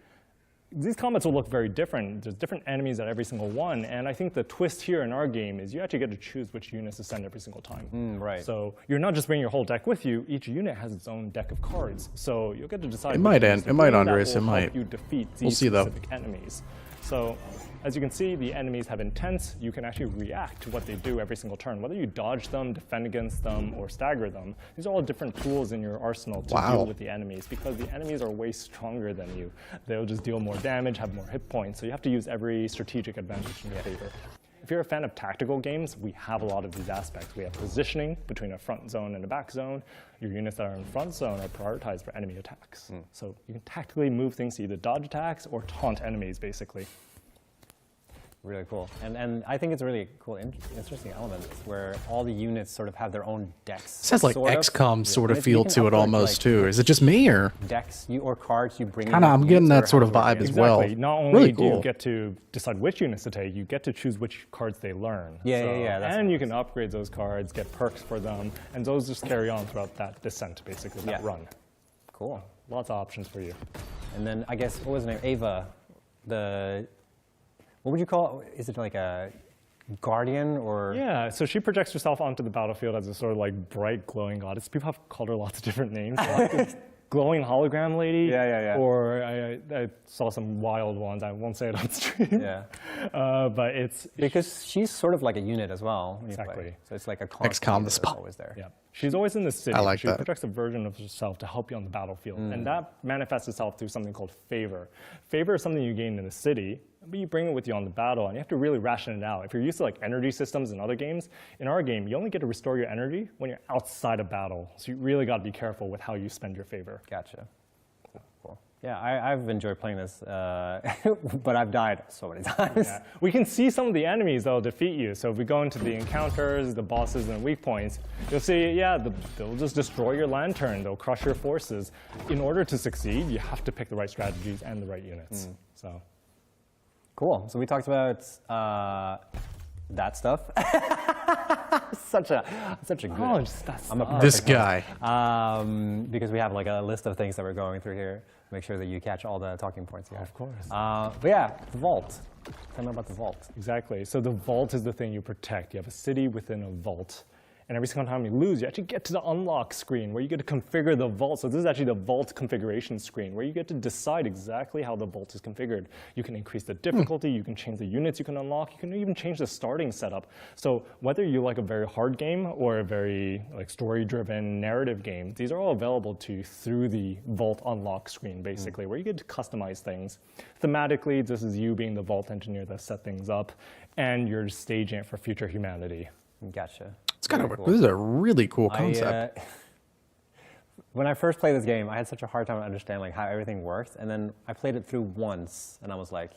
These combats will look very different. There's different enemies at every single one. And I think the twist here in our game is you actually get to choose which units to send every single time. Right. So you're not just bringing your whole deck with you. Each unit has its own deck of cards. So you'll get to decide. It might, Andres. It might. help you defeat We'll these see, though. specific enemies. So as you can see, the enemies have intents. You can actually react to what they do every single turn. Whether you dodge them, defend against them, or stagger them, these are all different tools in your arsenal to deal with the enemies, because the enemies are way stronger than you. They'll just deal more damage, have more hit points, so you have to use every strategic advantage in your favor. If you're a fan of tactical games, we have a lot of these aspects. We have positioning between a front zone and a back zone. Your units that are in front zone are prioritized for enemy attacks. So you can tactically move things to either dodge attacks or taunt enemies, basically. Really cool. And I think it's a really cool, interesting element where all the units sort of have their own decks. It has like XCOM sort of feel to it almost too. Is it just me or? Decks or cards you bring in. Kind of, I'm getting that sort of vibe as well. Not only do you get to decide which units to take, you get to choose which cards they learn. And you can upgrade those cards, get perks for them, and those just carry on throughout that descent, basically, that run. Cool. Lots of options for you. And then I guess, what was her name? Ava, what would you call it? Is it like a guardian or? Yeah, so she projects herself onto the battlefield as a sort of like bright, glowing goddess. People have called her lots of different names. Glowing hologram lady. Yeah. Or I saw some wild ones. I won't say it on stream. Yeah. But it's because she's sort of like a unit as well. Exactly. So it's like a XCOM the spot. always there. Yeah. She's always in the city. I like she that. projects a version of herself to help you on the battlefield. And that manifests itself through something called favor. Favor is something you gain in the city, but you bring it with you on the battle, and you have to really ration it out. If you're used to like energy systems in other games, in our game, you only get to restore your energy when you're outside of battle. So you really got to be careful with how you spend your favor. Gotcha. Cool. Yeah, I've enjoyed playing this, but I've died so many times. Yeah. We can see some of the enemies that will defeat you. So if we go into the encounters, the bosses, and weak points, you'll see, yeah, they'll just destroy your lantern. They'll crush your forces. In order to succeed, you have to pick the right strategies and the right units. So. Cool. So we talked about that stuff. such a good. Oh, just that I'm a stuff. This perfect guy. host. Because we have like a list of things that we're going through here. Make sure that you catch all the talking points here. Of course. But yeah, the vault. Tell me about the vault. Exactly. So the vault is the thing you protect. You have a city within a vault. And every single time you lose, you actually get to the unlock screen where you get to configure the vault. So this is actually the vault configuration screen where you get to decide exactly how the vault is configured. You can increase the difficulty, you can change the units you can unlock, you can even change the starting setup. So whether you like a very hard game or a very like story-driven narrative game, these are all available to you through the vault unlock screen, basically, where you get to customize things. Thematically, this is you being the vault engineer that set things up, and you're staging it for future humanity. Gotcha. It's kind of Very cool. this is a really cool concept. When I first played this game, I had such a hard time understanding like how everything worked, and then I played it through once, and I was like,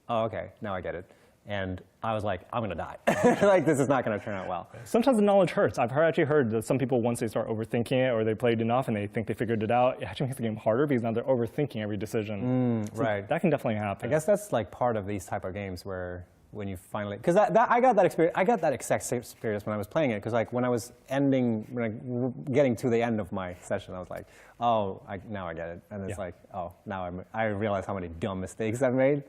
"Oh, okay, now I get it." And I was like, "I'm gonna die. Like this is not gonna turn out well." Sometimes the knowledge hurts. I've actually heard that some people, once they start overthinking it or they played enough and they think they figured it out, it actually makes the game harder because now they're overthinking every decision. So right. that can definitely happen. I guess that's like part of these type of games where when you finally, because I got that experience. I got that exact same experience when I was playing it. Because like when I was getting to the end of my session, I was like, "Oh, now I get it." And it's like, "Oh, now I realize how many dumb mistakes I've made."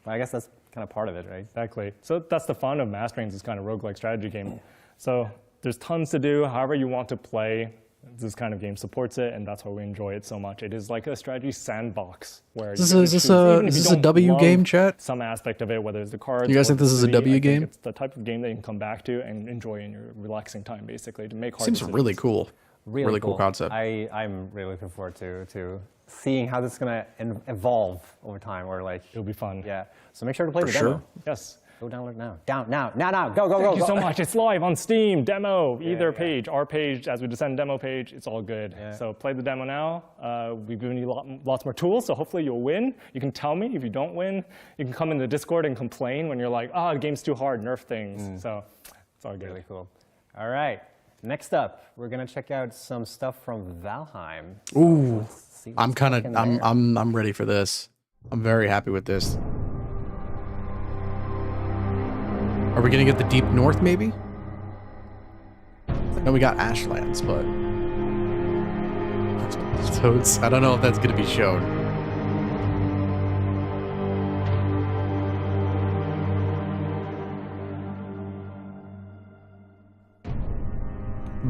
But I guess that's kind of part of it, right? Exactly. So that's the fun of mastering this kind of roguelike strategy game. So there's tons to do. However you want to play, this kind of game supports it, and that's why we enjoy it so much. It is like a strategy sandbox where Is you this can choose, even if is you this a don't W love game, chat? some aspect of it, whether it's the cards. You guys or think this the is a city, W I think game? It's the type of game that you can come back to and enjoy in your relaxing time, basically, to make hard Seems decisions. really cool. Really cool concept. I'm really looking forward to seeing how this is gonna evolve over time, or like It'll be fun. yeah. So make sure to play For the sure. demo. Yes. Go download now. Now. Go. Thank you so much. It's live on Steam, demo, either page, our page, as we descend demo page, it's all good. Yeah. So play the demo now. We've given you lots more tools, so hopefully you'll win. You can tell me if you don't win. You can come in the Discord and complain when you're like, oh, the game's too hard, nerf things. So it's all good. Really cool. All right. Next up, we're gonna check out some stuff from Valheim. So Ooh, let's see what's I'm kind of cooking there. I'm ready for this. I'm very happy with this. Are we gonna get the deep north maybe? No, we got Ashlands, but so I don't know if that's gonna be shown.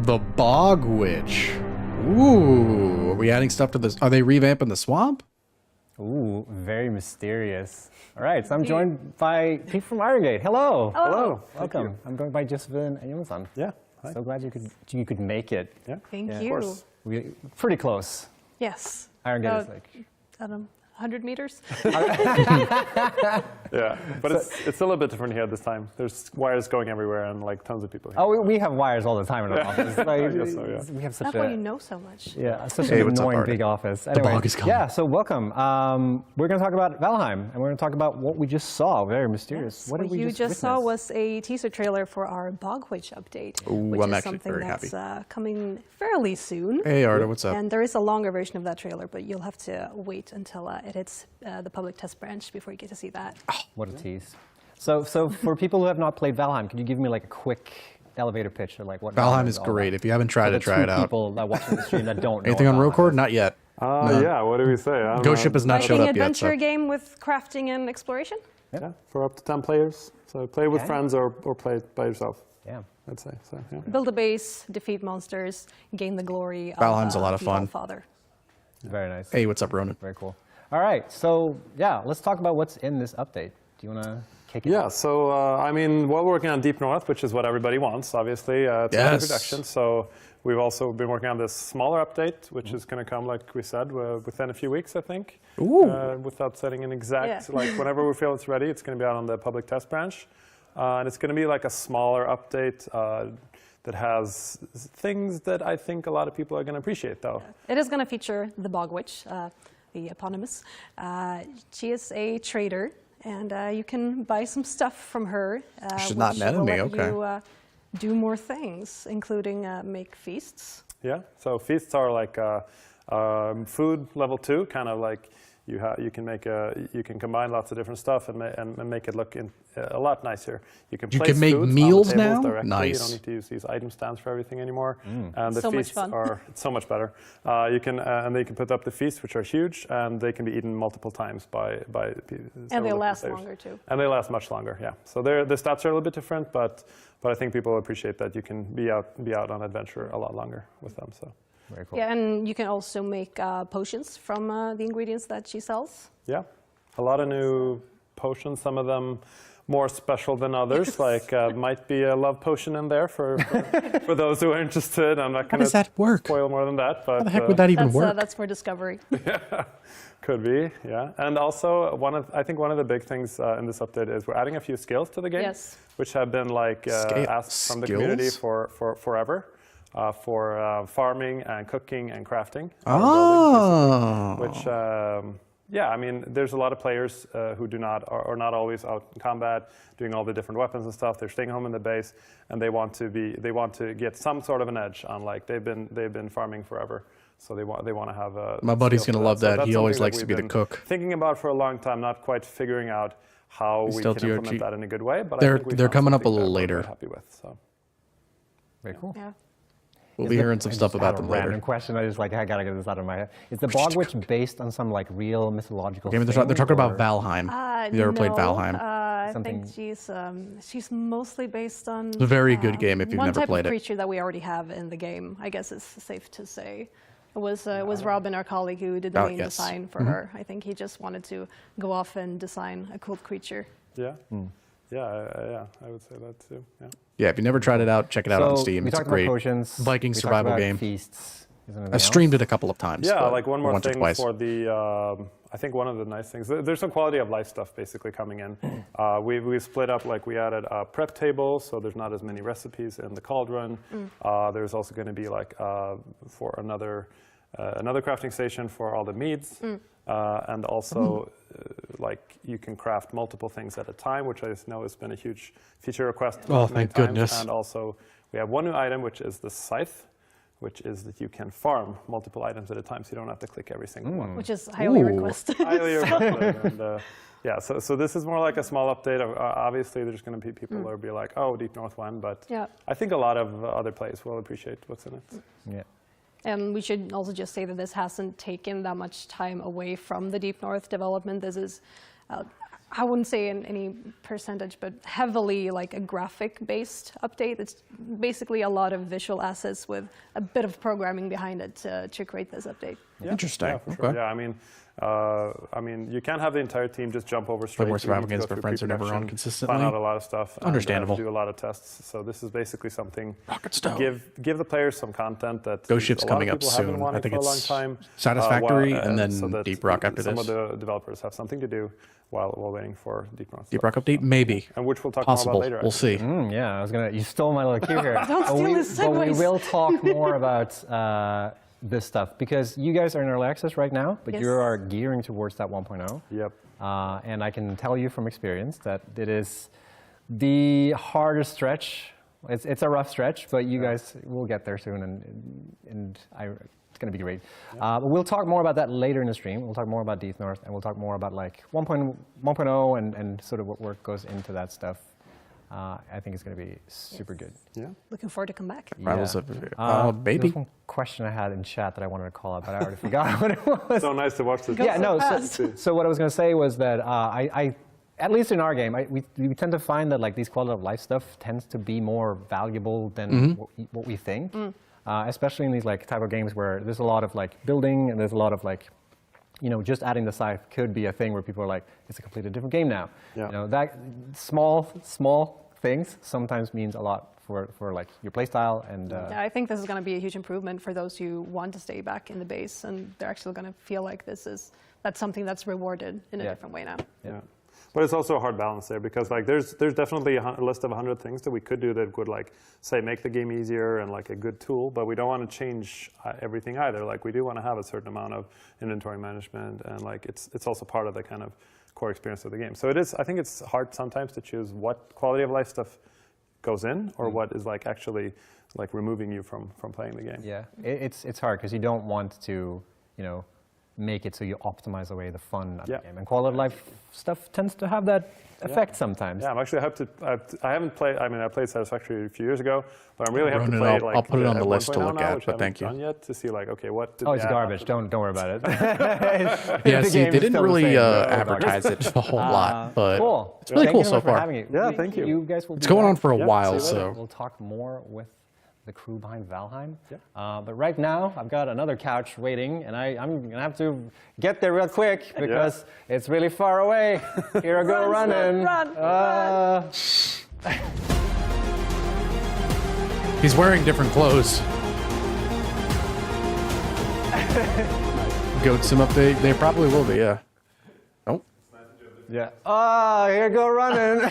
The Bog Witch. Ooh, are we adding stuff to this? Are they revamping the swamp? Ooh, very mysterious. All right, so I'm joined by Pete from Iron Hello. Hello. Welcome. I'm joined by Josephine and Yunsan. Yeah. Hi. So glad you could make it. Yeah. Thank Yeah, of you. course. We pretty close. Yes. Iron is like I don't know, 100 meters? Yeah. But it's a little bit different here this time. There's wires going everywhere and like tons of people here. oh, we have wires all the time in our office. Like, I guess so, yeah. We have such That's why you a know so much. such Hey, an what's up, annoying Artie? big office. Anyway, bog is coming. Yeah, so welcome. We're going to talk about Valheim, and we're going to talk about what we just saw. Very mysterious. What did we you just saw witness? was a teaser trailer for our Bog Witch update, Ooh, which I'm is actually something very that's coming fairly soon. Hey, Arda, what's up? And there is a longer version of that trailer, but you'll have to wait until it hits the public test branch before you get to see that. What a tease. So for people who have not played Valheim, could you give me like a quick elevator pitch or like what Valheim is all great. about? If you haven't tried For it, the try two it out. people that watching the stream that don't know Anything on what Valheim Rocord? is. Not yet. Yeah, what do we say? I don't Ghost know. Ship is not showed Fighting up yet. adventure So. game with crafting and exploration? Yeah, for up to 10 players. So play with Okay. friends or play it by yourself, Yeah. I'd say. So, yeah. Build a base, defeat monsters, gain the glory of Valheim's a lot of the fun. Allfather. Very nice. Hey, what's up, Ronan? Very cool. All right, so yeah, let's talk about what's in this update. Do you want to kick it off? Yeah, so I mean, while we're working on Deep North, which is what everybody wants, obviously, it's in production. So we've also been working on this smaller update, which is going to come, like we said, within a few weeks, I think. Without setting an exact, like whenever we feel it's ready, it's going to be out on the public test branch. And it's going to be like a smaller update that has things that I think a lot of people are going to appreciate, though. It is going to feature the Bog Witch, the eponymous. She is a trader, and you can buy some stuff from her. She's not an enemy, will let okay. you do more things, including make feasts. Yeah, so feasts are like food level 2, kind of like you can combine lots of different stuff and make it look a lot nicer. You can make foods meals on the tables now? directly. Nice. You don't need to use these item stands for everything anymore. And the So much feasts fun. are so much better. You can and they can put up the feasts, which are huge, and they can be eaten multiple times by And they several last players. longer, too. And they last much longer. Yeah. So the stats are a little bit different, but I think people appreciate that you can be out on adventure a lot longer with them. So. Very cool. Yeah, and you can also make potions from the ingredients that she sells. Yeah, a lot of new potions, some of them more special than others, like might be a love potion in there for those who are interested. I'm not going does that work? spoil more than that. But How the heck would that even work? That's for discovery. Could be, yeah. And also, I think one of the big things in this update is we're adding a few skills to the game, Yes. which have been like asked from the community Skills? for forever. For farming and cooking and crafting. Oh. Which, yeah, I mean, there's a lot of players who do not are not always out in combat, doing all the different weapons and stuff. They're staying home in the base, and they want to get some sort of an edge on, like they've been farming forever, so they want to have a. My buddy's skill gonna for love that. So He that's always something likes to we've be the been cook. Thinking about for a long time, not quite figuring out how we still can TRG. implement that in a good way. But They're- I think we they're found coming up a something little that we're later. very happy with. So. Very cool. Yeah. We'll be hearing some I stuff just about had them a random later. question. I gotta get this out of my head. Is the Bog Witch based on some like real mythological? Okay, they're thing, talking about or- Valheim. You ever played No, Valheim? I Something- think she's mostly based on. It's a very good game if you've one never type played of it. creature that we already have in the game. I guess it's safe to say. It was Robin, our colleague, who did the Oh, main yes. design for her. I think he just wanted to go off and design a cool creature. Yeah. Yeah, I would say that too. Yeah. Yeah, if you never tried it out, check it out on So, Steam. we It's a talked great about potions. Viking we talked survival about game. Feasts. Is there anything I've streamed else? it a couple of times. Yeah, but like one more once or thing twice. for the. I think one of the nice things. There's some quality of life stuff basically coming in. We split up, like we added a prep table, so there's not as many recipes in the cauldron. There's also going to be like for another crafting station for all the meads, and also like you can craft multiple things at a time, which I know has been a huge feature request. Oh, many thank times. goodness. And also we have one new item, which is the scythe, which is that you can farm multiple items at a time, so you don't have to click every single one. Which is highly Ooh. requested. Highly requested. And, yeah, so this is more like a small update. Obviously, there's going to be people who will be like, oh, Deep North one, but Yeah. I think a lot of other players will appreciate what's in it. Yeah. And we should also just say that this hasn't taken that much time away from the Deep North development. This is, I wouldn't say in any percentage, but heavily like a graphic-based update. It's basically a lot of visual assets with a bit of programming behind it to create this update. Yeah, Interesting. Yeah, for sure. Okay. Yeah, I mean, you can't have the entire team just jump over straight. more You survival need to games go for through friends who never run pre-production, consistently. Find out a lot of stuff. and, Understandable. do a lot of tests. So this is basically something Rocket to Stone. give the players some content that Ghost Ship's a lot of coming up people have been soon. wanting I think for a long it's time. Satisfactory and then so that Deep Rock after some this. of the developers have something to do while waiting for Deep North. Deep stuff. Rock update? Maybe. And which we'll talk Possible. more about later. We'll see. Yeah, you stole my little cue here. Don't But steal we- his But we segues. will talk more about this stuff because you guys are in early access right now, but Yes. you are gearing towards that 1.0. Yep. And I can tell you from experience that it is the hardest stretch. It's a rough stretch, but you guys will get there soon, and it's going to be great. But we'll talk more about that later in the stream. We'll talk more about Deep North, and we'll talk more about like 1.0 and sort of what work goes into that stuff. I think it's going to be super good. Yeah. Looking forward to come back. Rivals Yeah. of baby. There's one question I had in chat that I wanted to call out, but I already forgot what it was. So nice to watch this. Go Yeah, so no. fast. So what I was going to say was that I, at least in our game, we tend to find that like these quality of life stuff tends to be more valuable than what we think, especially in these like type of games where there's a lot of like building and there's a lot of like just adding the scythe could be a thing where people are like, it's a completely different game now. Yeah. That small things sometimes means a lot for like your playstyle and. Yeah, I think this is going to be a huge improvement for those who want to stay back in the base, and they're actually going to feel like that's something that's rewarded in a different way now. Yeah. But it's also a hard balance there because like there's definitely a list of 100 things that we could do that would like say make the game easier and like a good tool, but we don't want to change everything either. Like we do want to have a certain amount of inventory management, and like it's also part of the kind of core experience of the game. So I think it's hard sometimes to choose what quality of life stuff goes in or what is like actually like removing you from playing the game. Yeah, it's hard because you don't want to make it so you optimize away the fun of the game. And quality of life stuff tends to have that effect sometimes. Yeah, I'm actually I haven't played. I mean, I played Satisfactory a few years ago, but I'm really happy to play it. Like, I'll put it on the list to look at. But thank you. Done yet to see like okay what. Oh, it's garbage. Don't worry about it. Yeah, see, they didn't really advertise it a whole lot, but cool. it's really Thank cool you so for far. having it. Yeah, thank you. You guys will It's be going on back. for a while, see you later. so We'll talk more with the crew behind Valheim. But right now, I've got another couch waiting, and I'm going to have to get there real quick because it's really far away. Here I go running. Run. he's wearing different clothes. Goat Sim update? They probably will be, yeah. Oh. Yeah. Oh, here I go running.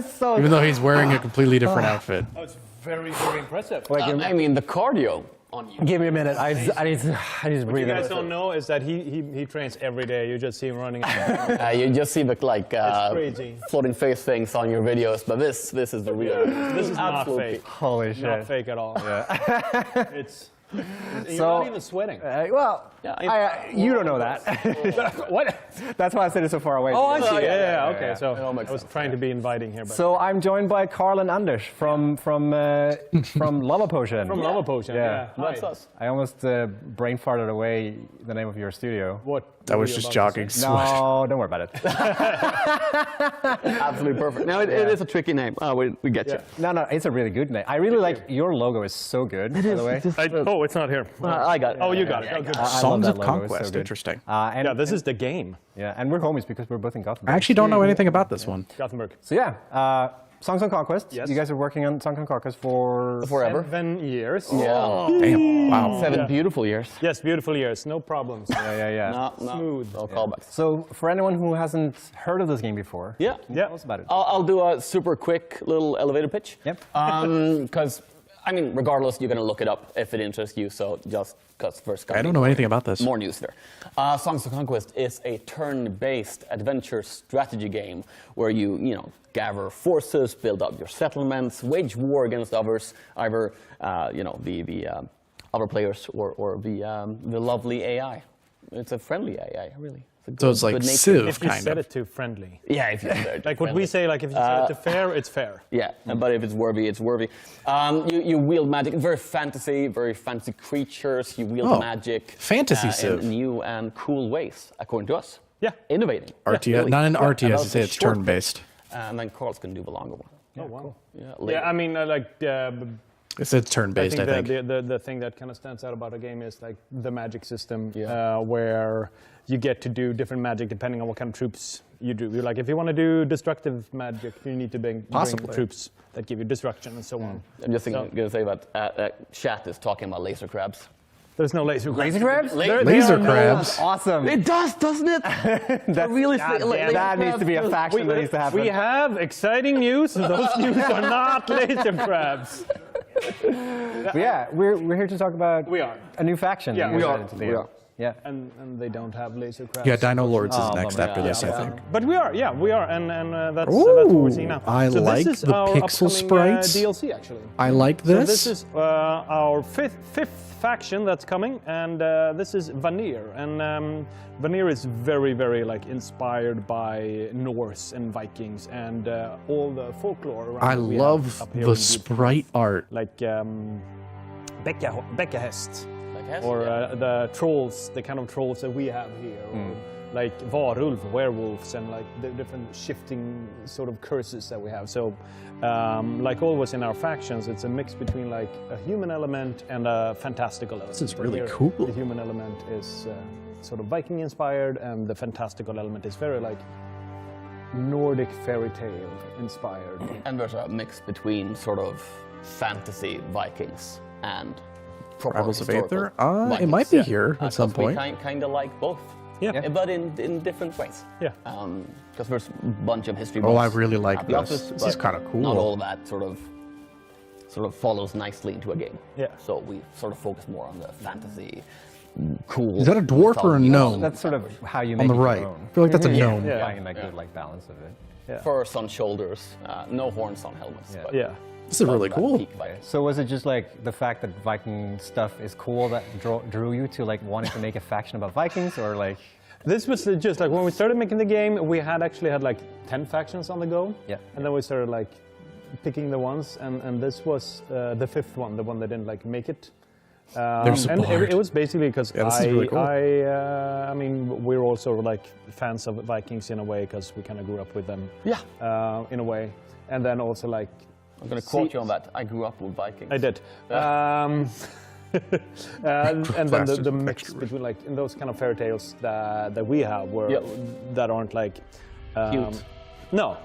So Even though he's wearing a completely different outfit. That's very, very impressive. I mean, the cardio on you. give me a minute. I need to What breathe. you guys don't know is that he trains every day. You just see him running. You just see the crazy. floating face things on your videos, but this is the real. This is not absolutely fake. Holy shit. Not fake at all. Yeah. You're not even sweating. You don't know that. What? That's why I said it so far away. Oh, I see. yeah, Okay, yeah. so It all makes I was sense. trying to be inviting here, but So I'm joined by Carl and Anders from Lava Potion. from Lava Potion. Yeah. Yeah. That's Hi. us. I almost brain farted away the name of your studio. What? That were was you just about to jogging. say? No, don't worry about it. Absolutely perfect. No, it is a tricky name. Oh, we get you. No, it's a really good name. I really like your logo. Is so good. By the way, Oh, it's not here. I got it. Oh, you got it. Oh, good. I love Songs that of logo. It's so Conquest, good. interesting. And Yeah, this is the game. yeah, and we're homies because we're both in Gothenburg. I actually don't know anything about this one. Gothenburg. So yeah, Songs on Conquest. Yes. You guys are working on Songs on Conquest for Forever. 7 years. Yeah. Damn. Wow. 7 beautiful years. Yes, beautiful years. No problems. Yeah. No. Smooth. No callbacks. So for anyone who hasn't heard of this game before, Yeah. tell us about it. I'll do a super quick little elevator pitch. Yep. Because, I mean, regardless, you're going to look it up if it interests you. So just because first. I don't know anything about this. More news there. Songs of Conquest is a turn-based adventure strategy game where you gather forces, build up your settlements, wage war against others, either the other players or the lovely AI. It's a friendly AI, really. So it's like good-natured- Civ, If you kind set of. it to friendly. Yeah, if you set it Like what we say, like if you set it to fair, it's fair. Yeah, but if it's worthy, it's worthy. You wield magic, very fantasy creatures. You wield magic. Fantasy Civ. In new and cool ways, according to us. Yeah. Innovating. RTS, really. not an Yeah, RTS, and you that's say a it's short turn-based. And then Carl's going to do the longer one. Oh, wow. Yeah, Yeah, I mean, It says turn-based, I think. The thing that kind of stands out about a game is like the magic system, where you get to do different magic depending on what kind of troops you do. You're like, if you want to do destructive magic, you need to bring troops that give you destruction and so on. I'm just going to say that chat is talking about laser crabs. There's no laser crabs. Laser crabs? Laser crabs. Awesome. It does, doesn't it? Really, that needs to be a faction that needs to happen. We have exciting news, and those news are not laser crabs. But yeah, we're here to talk about We are. a new faction. Yeah, that you we guys are. added to the game. Yeah. And they don't have laser crabs. Yeah, Dino Lords is Oh, next bummer. after this, I think. But we are, and that's what we're seeing now. I so like this is the our pixel upcoming, sprites. DLC, actually. I like So this. this is our fifth faction that's coming, and this is Vanir. And Vanir is very, very like inspired by Norse and Vikings and all the folklore around. I that we have love up here the in sprite art. like Bekkahest. Yes, Or yeah. the trolls, the kind of trolls that we have here, or like varulv, werewolves, and like the different shifting sort of curses that we have. So, like always in our factions, it's a mix between like a human element and a fantastical element. This is really Here, cool. The human element is sort of Viking inspired, and the fantastical element is very like Nordic fairy tale inspired. And there's a mix between sort of fantasy Vikings and proper Rivals of historical Aether? It Vikings. might be here at some 'cause we point. kind of like both. Yeah. But in different ways. Yeah. Because there's a bunch of history Oh, books I really like at the this. office, This is but kinda cool. Not all of that sort of follows nicely into a game. Yeah. So we sort of focus more on the fantasy, cool. Is that a dwarf or a mythology. gnome? That's sort of how you On make the it your right. own. I feel like that's a gnome. Yeah. Finding that good like balance of it. Furs on shoulders, no horns on helmets. Yeah. But Yeah. This is really that cool. peak Viking. So was it just like the fact that Viking stuff is cool that drew you to like wanting to make a faction about Vikings, or like? This was just like when we started making the game, we actually had like 10 factions on the go. Yeah. And then we started like picking the ones, and this was the fifth one, the one that didn't like make it. There's and support. it was basically because Yeah, this is really cool. I mean, we're also like fans of Vikings in a way because we kind of grew up with them. Yeah. In a way, and then also like. I'm going to quote you on that. I grew up with Vikings. I did. And then Bastard the mix extra. between like in those kind of fairy tales that we have, where Yep. that aren't like Cute. No,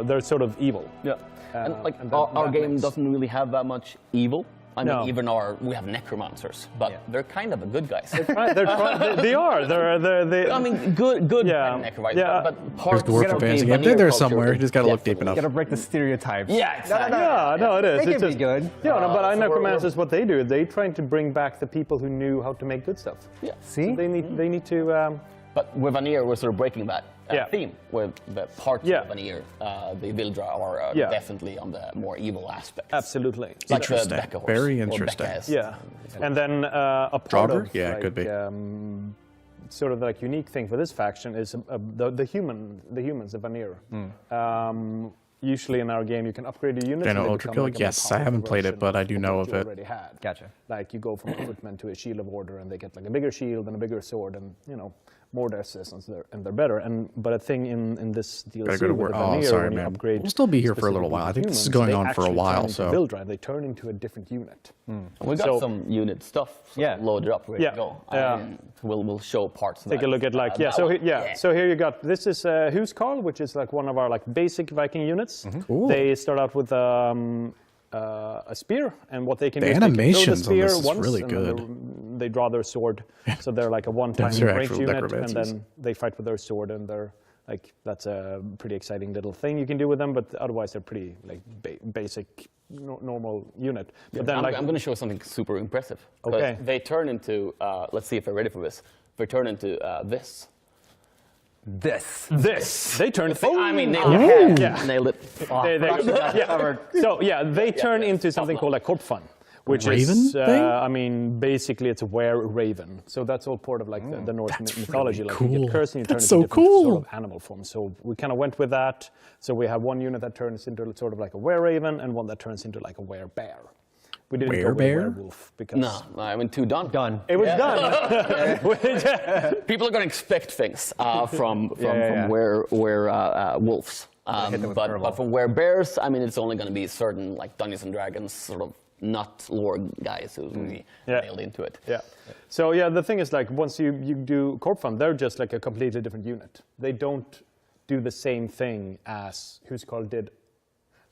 they're sort of evil. Yeah. And like and our that game mix. doesn't really have that much evil. I mean, No. even we have necromancers, but they're kind of the good guys. Right, they are. They're I mean, good Yeah. kind of necromancers, Yeah. but There's parts dwarf of the fantasy game. vanilla They're culture somewhere. You just gotta look deep definitely- enough. Gotta break the stereotypes. Yeah, exactly. no, it is. They It's can be good. Yeah, no, but I so we're- necromancers, what they do, they trying to bring back the people who knew how to make good stuff. Yeah. See? They need to. But with Vanir, we're sort of breaking that Yeah. theme, where the parts Yeah. of Vanir, the Vildra, are Yeah. definitely on the more evil aspects. Absolutely. Like the Interesting. Becca horse, Very or interesting. Becca-esque. Yeah, and then a part Draugr? of Yeah, it like, could be. Sort of like unique thing for this faction is the humans, the Vanir. Usually in our game, you can upgrade your units. Dano and they Ultra become Kill? like a more Yes, I haven't powerful played it, version but I do of know what of you it. already had. Gotcha. Like you go from a footman to a shield of order, and they get like a bigger shield and a bigger sword, and more resistance, and they're better. But a thing in this DLC Gotta go to with work. the Oh, Vanir, sorry, when you man. upgrade We'll still be here for a little specifically while. I think this is humans, going they on for a actually while, turn into so- Vildra, they turn into a different unit. We got So- some unit stuff Yeah. loaded up, ready Yeah. to go. Yeah. We'll show parts of Take that. a look at like that so one. so here you got this is Huskarl, which is like one of our like basic Viking units. Cool. They start out with a spear, and what they can The do is they can throw animations the on spear this is once, really and then good. they draw their sword, so they're like a one-time Those are ranged actual unit, and necromancers. then they fight with their sword, and they're like that's a pretty exciting little thing you can do with them. But otherwise, they're pretty like basic normal unit. But then I'm going to show something super impressive. 'Cause Okay. They turn into, let's see if they're ready for this. They turn into this. they turn. I mean, nailed Oh, it. yeah. Nailed it. So yeah, they turn into like Korpfan, which Raven is thing? I mean, basically it's a were-raven. So that's all part of like the Norse mythology. really Like you cool. get cursed and you turn That's into so different cool. sort of animal forms. So we kind of went with that. So we have one unit that turns into sort of like a were-raven and one that turns into like a were-bear. We didn't go with Were-bear? werewolf because No, I mean, too done. Done. it was done. People are going to expect things from yeah. where wolves. hit them with curveball. But from where bears, I mean, it's only going to be certain like Dungeons and Dragons sort of not lore guys who really Yeah. nailed into it. Yeah. So yeah, the thing is like once you do Korpfan, they're just like a completely different unit. They don't do the same thing as Huskarl did.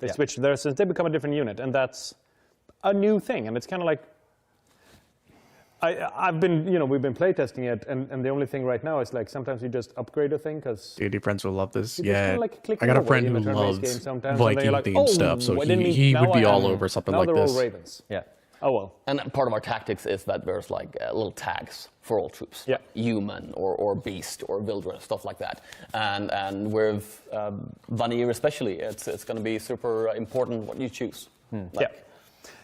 They switch there since they become a different unit, and that's a new thing. And it's kind of like I've been we've been playtesting it, and the only thing right now is like sometimes you just upgrade a thing because Dude, your friends will love this. You just Yeah. kinda, like, click I got a over friend in who a turn-based loves game sometimes, and then Viking you're like, themed oh, stuff, so I didn't mean- he now would be I all am- over something now like they're this. all ravens. Yeah. Oh well. And part of our tactics is that there's like little tags for all troops, Yeah. human or beast or Vildra, stuff like that. And with Vanir especially, it's going to be super important what you choose. Like,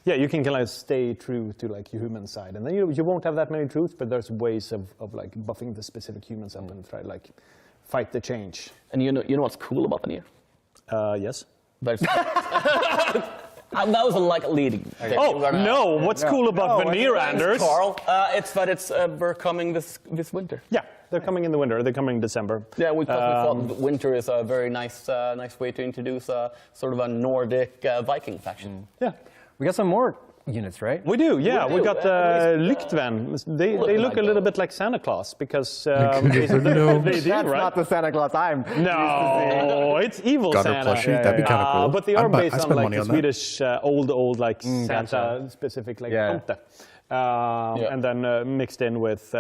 Yeah, you can kind of stay true to like your human side, and then you won't have that many troops, but there's ways of like buffing the specific humans up and try like fight the change. And you know what's cool about Vanir? Yes. There's that was like a leading. Oh no! What's cool about Vanir, Anders? Carl, it's that we're coming this winter. Yeah, they're coming in the winter. They're coming in December. Yeah, we thought winter is a very nice way to introduce a sort of a Nordic Viking faction. Yeah. We got some more units, right? We do, yeah. We do, got Lichtven. They look a little bit like Santa Claus because they do, That's right? not the Santa Claus I'm No, it's evil Got her Santa. plushie. That'd be kind of cool. But they are based I on spend like money the on that. Swedish old like gotcha. Santa specific like Yeah. tomte. And then mixed in with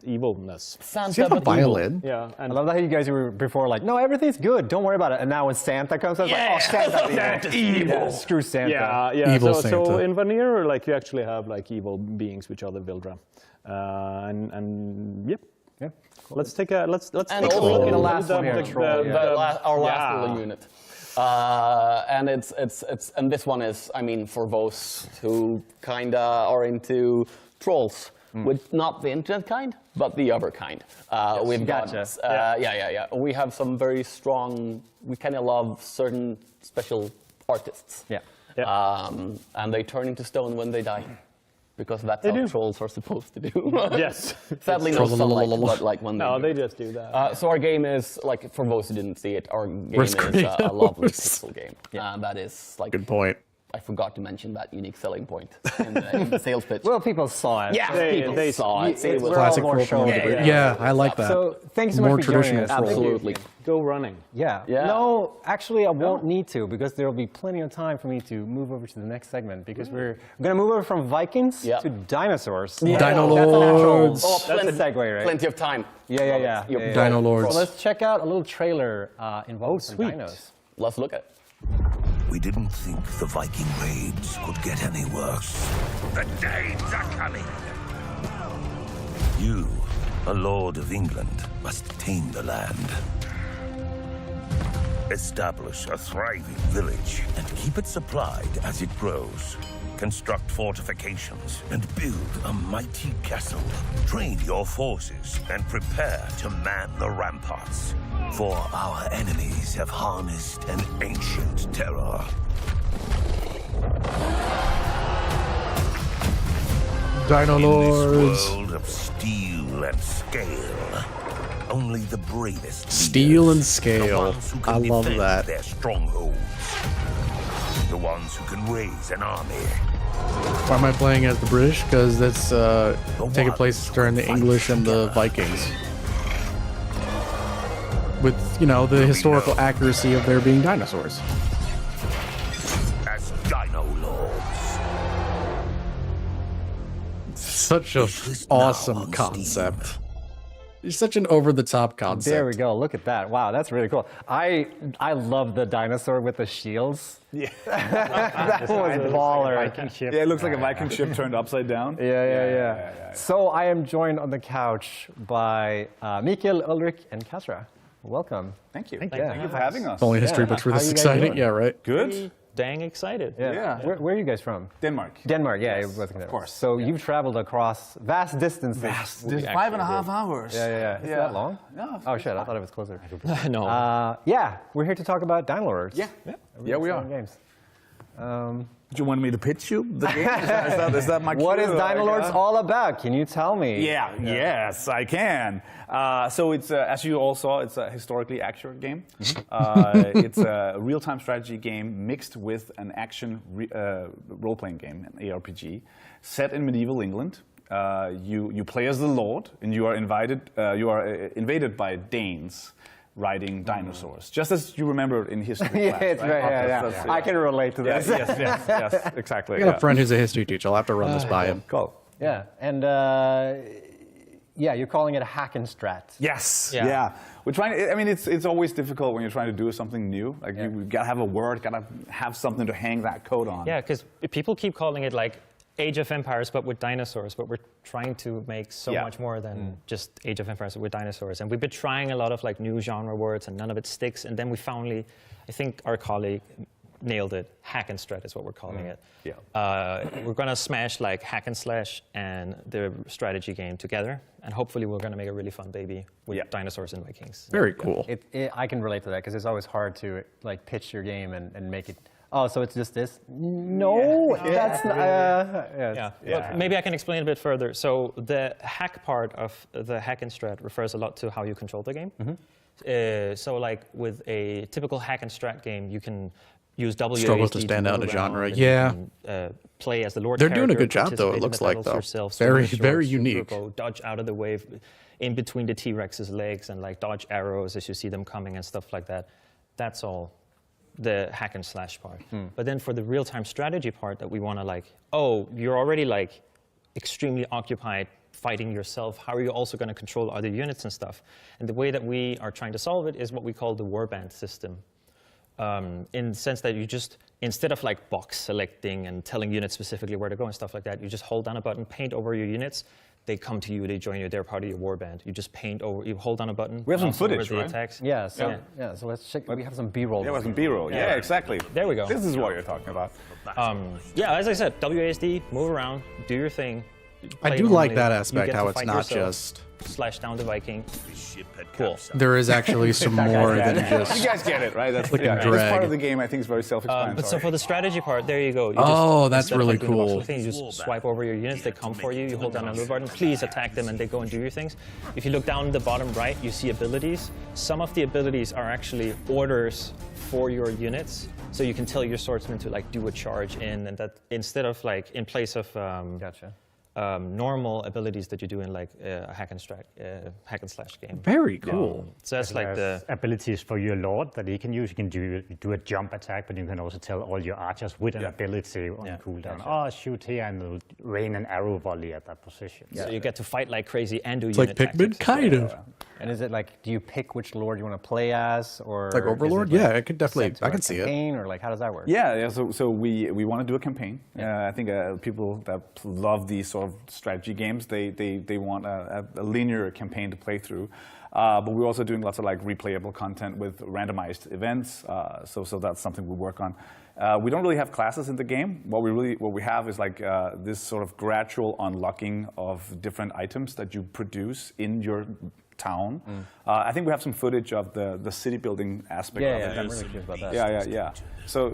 evilness. Santa, Does he have a but evil. violin? Yeah, I and love that you guys were before like, no, everything's good, don't worry about it. And now when Santa comes, I was like, oh, Santa's evil. Yeah, screw Santa. yeah. Evil so Santa. in Vanir, like you actually have like evil beings which are the Vildra, and yep. Yeah. Let's take a let's And take a also look at the last one here, Troll, our last yeah. little unit. And it's and this one is, I mean, for those who kinda are into trolls, with not the internet kind, but the other kind. We've got Gotcha. We have some very strong. We kind of love certain special artists. Yeah. And they turn into stone when they die. Because that's how trolls are supposed to do. Yes. Sadly, no sunlight, but like when No, they they just do that. so our game is, like, for those who didn't see it, our game Where's is a lovely Kratos? pixel game. That is, like, Good point. I forgot to mention that unique selling point in the sales pitch. Well, people saw it. Yeah, They saw it. It's was Classic more role show. playing. Yeah, I like that. So thanks so More much for joining traditional us. troll. Absolutely. Go running. Yeah. Yeah. No, actually, I won't need to because there will be plenty of time for me to move over to the next segment because we're going to move over from Vikings Yeah. to dinosaurs. Dino That's a natural Lords. that's a segue, right? Plenty of time. Yeah. You're Dino Lords. So let's check out a little trailer involving some sweet. dinos. Let's look at it. We didn't think the Viking raids could get any worse. The Danes are coming! You, a lord of England, must tame the land. Establish a thriving village and keep it supplied as it grows. Construct fortifications and build a mighty castle. Train your forces and prepare to man the ramparts. For our enemies have harnessed an ancient terror. Dino In Lords. this world of steel and scale, only the bravest Steel leaders, and scale. the ones who can I love defend that. their strongholds, the ones who can raise an army. Why am I playing as the British? Because that's taking place during the English and the Vikings. With, you know, the historical accuracy of there being dinosaurs. As Dino Lords. Such an This is now awesome on concept. Steam. It's such an over-the-top concept. There we go. Look at that. Wow, that's really cool. I love the dinosaur with the shields. Yeah. That was baller. Yeah, it looks like a Viking ship turned upside down. Yeah. So I am joined on the couch by Mikael, Ulrich, and Katra. Welcome. Thank you. you. Thank you for having us. It's only history books for How this you guys exciting. doing? Yeah, right? Good. Dang excited. Yeah. Where are you guys from? Denmark. Denmark, yeah. Of course. So you've traveled across vast distances. There's 5.5 hours. Yeah. Is that long? No. Oh, shit. I thought it was closer. No. Yeah, we're here to talk about Dino Lords. Yeah, we are. Games. Do you want me to pitch you the game? Is that my What cue? is Dino Lords all about? Can you tell me? Yeah, yes, I can. So it's, as you all saw, it's a historically accurate game. It's a real-time strategy game mixed with an action role-playing game, an ARPG, set in medieval England. You play as the Lord, and you are invaded by Danes riding dinosaurs, just as you remember in history. Yeah, it's right. Yeah. I can relate to this. Yes, exactly. I got a friend who's a history teacher. I'll have to run this by him. Cool. Yeah, and you're calling it a hack and strat. Yes. Yeah. Yeah. We're trying. I mean, it's always difficult when you're trying to do something new. Like you gotta have a word, gotta have something to hang that code on. Yeah, because people keep calling it like Age of Empires, but with dinosaurs. But we're trying to make so much more than just Age of Empires with dinosaurs. And we've been trying a lot of like new genre words, and none of it sticks. And then we finally, I think our colleague nailed it. Hack and strat is what we're calling it. Yeah. We're gonna smash like hack and slash and the strategy game together, and hopefully we're gonna make a really fun baby with dinosaurs and Vikings. Very cool. I can relate to that because it's always hard to like pitch your game and make it. Oh, so it's just this? No, that's not. But maybe I can explain a bit further. So the hack part of the hack and strat refers a lot to how you control the game. So like with a typical hack and strat game, use WASD struggles to stand out in a move genre. around and Yeah. you can, play as the Lord. They're doing a character, good job, though, it participate in looks the like, battles though. yourself, Very, sword, very super unique. bow, dodge out of the way in between the T-Rex's legs and like dodge arrows as you see them coming and stuff like that. That's all the hack and slash part. But then for the real-time strategy part that we want to like, oh, you're already like extremely occupied fighting yourself. How are you also going to control other units and stuff? And the way that we are trying to solve it is what we call the warband system. In the sense that you just, instead of like box selecting and telling units specifically where to go and stuff like that, you just hold down a button, paint over your units, they come to you, they join you, they're part of your warband. You just paint over, you hold down a button. We have some mouse over footage, the right? attacks. Yeah, so let's check. We have some B-roll. Yeah, with some B-roll. Yeah, exactly. There we go. This is what you're talking about. Yeah, as I said, WASD, move around, do your thing. I play do like normally. that You aspect, get how to it's fight not yourself, just... slash down the Viking. Cool. There is actually some more than just... You guys get it, right? That's Click and This part drag. of the game, I think, is very self-explanatory. But so for the strategy part, there you go. You Oh, just, that's instead of, really like, doing the box cool. thing, you just swipe over your units, they come for you, you hold down a move button, please attack them, and they go and do your things. If you look down in the bottom right, you see abilities. Some of the abilities are actually orders for your units, so you can tell your swordsman to like do a charge in, and that instead of like in place of normal abilities that you do in like a hack and slash game. Very cool. So that's like the abilities for your lord that he can use. You can do a jump attack, but you can also tell all your archers with an ability on cooldown. Oh, shoot here and it'll rain an arrow volley at that position. So you get to fight like crazy and do It's unit like Pikmin, tactics. kind of. And is it like, do you pick which lord you want to play as, or Like Overlord? is it, like, Yeah, I could definitely- set to I a can see it. campaign, or like how does that work? Yeah. So we want to do a campaign. I think people that love these sort of strategy games, they want a linear campaign to play through. But we're also doing lots of like replayable content with randomized events. So that's something we work on. We don't really have classes in the game. What we have is like this sort of gradual unlocking of different items that you produce in your town. I think we have some footage of the city building aspect of it. I'm really curious about that. Yeah. So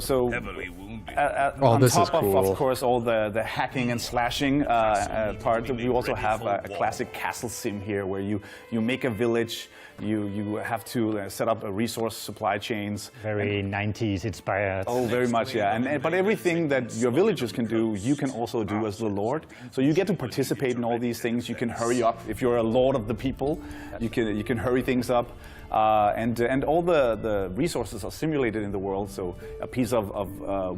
on this top is of cool. course, all the hacking and slashing part, we also have a classic castle sim here, where you make a village, you have to set up a resource supply chains. Very 90s inspired. Oh, very much, yeah. But everything that your villagers can do, you can also do as the lord. So you get to participate in all these things. You can hurry up if you're a lord of the people. You can hurry things up. And all the resources are simulated in the world. So a piece of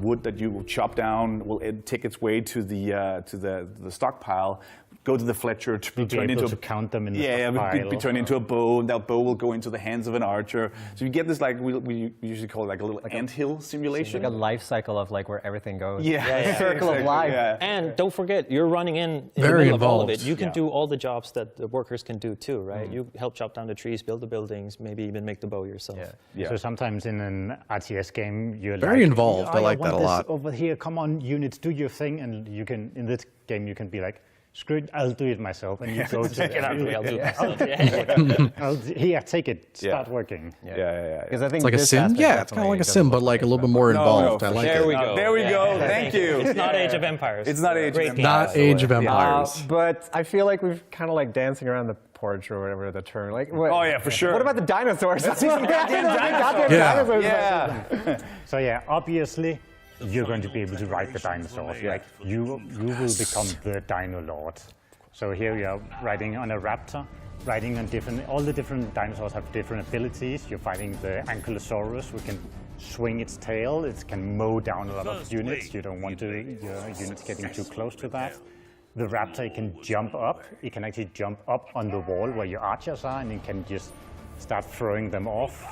wood that you chop down will take its way to the stockpile, go to the Fletcher to be turned into count them in the be turned into a bow, and that bow will go into the hands of an archer. So you get this, like we usually call it like a little anthill simulation. Like a life cycle of like where everything goes. Yeah. Circle of life. Yeah. And don't forget, you're running in the Very middle of all of involved. it. You can do all the jobs that the workers can do too, right? You help chop down the trees, build the buildings, maybe even make the bow yourself. Yeah. So sometimes in an RTS game, you're Very like, involved. I like want that a this lot. Over here, come on, units, do your thing, and you can. In this game, you can be like, screw it, I'll do it myself, and you go to Check it out, I'll do it myself. Here, take it, start working. Yeah. Because I think It's like a this sim? aspect Yeah, it's kind of definitely like a doesn't sim, but look like a this, little bit more involved. No, I like there it. we go. There we go. Yeah. Thank you. It's not Age of Empires. It's not Age of Great Empires. game. Not Age of Empires. But I feel like we've kind of like dancing around the porch or whatever the term. Like, what, Oh yeah, for sure. What about the dinosaurs? Goddamn dinosaurs. Yeah. So yeah, obviously, you're going to be able to ride the dinosaurs. Like you will become the Dino Lord. So here we are riding on a raptor, riding on all the different dinosaurs have different abilities. You're fighting the Ankylosaurus, who can swing its tail. It can mow down a lot of units. You don't want your units getting too close to that. The raptor can jump up. It can actually jump up on the wall where your archers are, and it can just start throwing them off.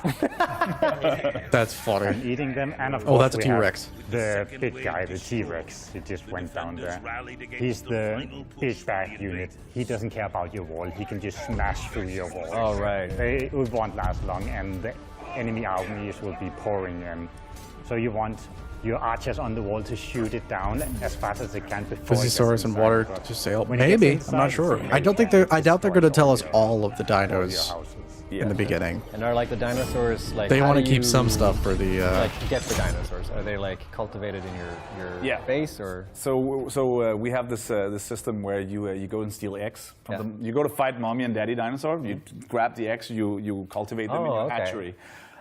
That's funny. And eating them, and of Oh, course that's a we have T-Rex. the big guy, the T-Rex. He just went down there. He's the big bad unit. He doesn't care about your wall. He can just smash through your wall. Oh, right. It won't last long, and the enemy armies will be pouring in. So you want your archers on the wall to shoot it down as fast as they can before it gets Physiosaurus and inside. water But to sail. when it gets Maybe. I'm inside, not sure. it's I don't think I doubt they're going to tell us all of the all your dinos houses. in the beginning. And are like the dinosaurs like? They how want to do keep some you, stuff for the. Like get the dinosaurs. Are they like cultivated in your base or? So we have this system where you go and steal eggs. You go to fight mommy and daddy dinosaur. You grab the eggs. You cultivate them in your hatchery.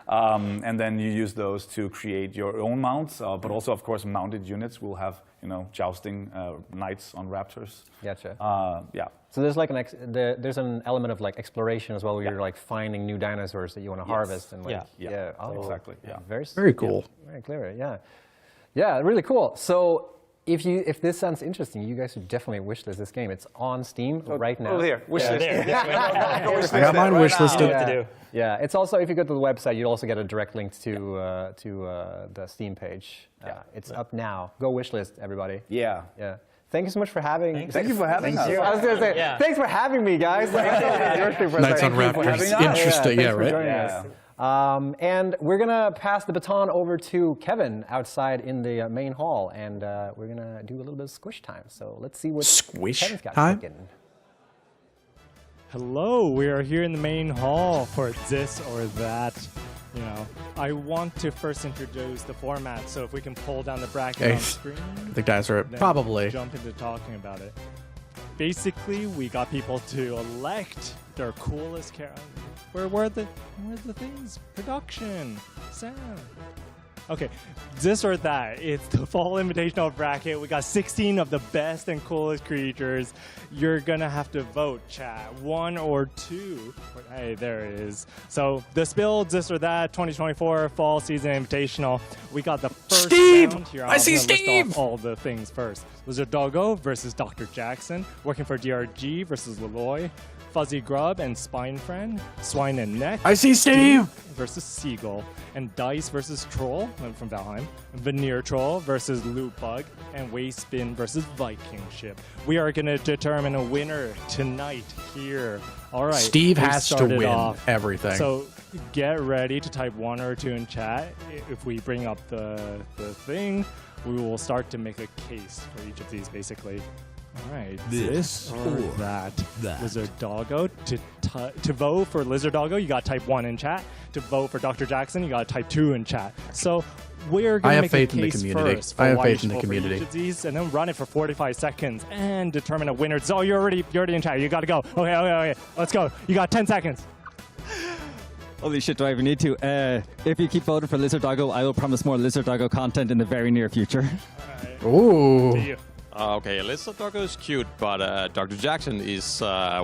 And then you use those to create your own mounts, but also, of course, mounted units will have, jousting knights on raptors. Gotcha. Yeah. So there's like there's an element of like exploration as well, where you're like finding new dinosaurs that you want to harvest and like exactly. Yeah. Very cool. Yeah, very clever. Yeah. Yeah, really cool. So if this sounds interesting, you guys should definitely wishlist this game. It's on Steam right now. Oh, here, wishlist. I got mine wishlisted. Yeah, it's also, if you go to the website, you'll also get a direct link to the Steam page. It's up now. Go wishlist, everybody. Yeah. Yeah. Thank you so much for having. Thank you for having us. I was going to say, thanks for having me, guys. Nights on Raptors. Interesting, right? And we're going to pass the baton over to Kevin outside in the main hall, and we're going to do a little bit of squish time. So let's see what Kevin's got cooking. Hello, we are here in the main hall for this or that. I want to first introduce the format, so if we can pull down the bracket on screen. The guys are probably jump into talking about it. Basically, we got people to elect their coolest character. Where the things? Production, sound. Okay, this or that. It's the Fall Invitational bracket. We got 16 of the best and coolest creatures. You're gonna have to vote, chat. 1 or 2. Hey, there it is. So this build, this or that, 2024 Fall Season Invitational. We got the first round here. I see Steve! List off all the things first. Lizard Doggo versus Dr. Jackson. Working for DRG versus Leloy. Fuzzy Grub and Spine Friend, Swine and Neck. I see Steve! Versus Seagull, and Dice versus Troll from Valheim, Veneer Troll versus Loot Bug, and Wastespin versus Viking Ship. We are going to determine a winner tonight here. All right. Steve has to win everything. So get ready to type 1 or 2 in chat. If we bring up the thing, we will start to make a case for each of these, basically. All right, this or that. Lizard Doggo. To vote for Lizard Doggo, you got to type 1 in chat. To vote for Dr. Jackson, you got to type 2 in chat. So we're going to make a case first. I have faith in the community. Each of these, and then run it for 45 seconds and determine a winner. Oh, you're already in chat. You got to go. Okay. Let's go. You got 10 seconds. Holy shit, do I even need to? If you keep voting for Lizard Doggo, I will promise more Lizard Doggo content in the very near future. Right. Ooh. See you. Okay, Lizard Doggo is cute, but Dr. Jackson is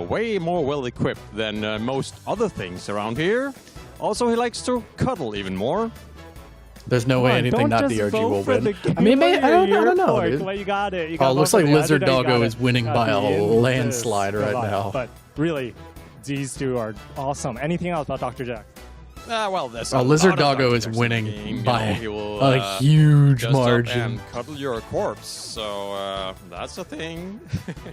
way more well-equipped than most other things around here. Also, he likes to cuddle even more. There's no way anything not DRG will win. I mean, I don't know, dude. Well, you got it. Oh, it looks like Lizard Doggo is winning by a landslide right now. But really, these two are awesome. Anything else about Dr. Jackson? Well, there's Lizard Doggo is winning by a huge margin. And cuddle your corpse, so that's a thing.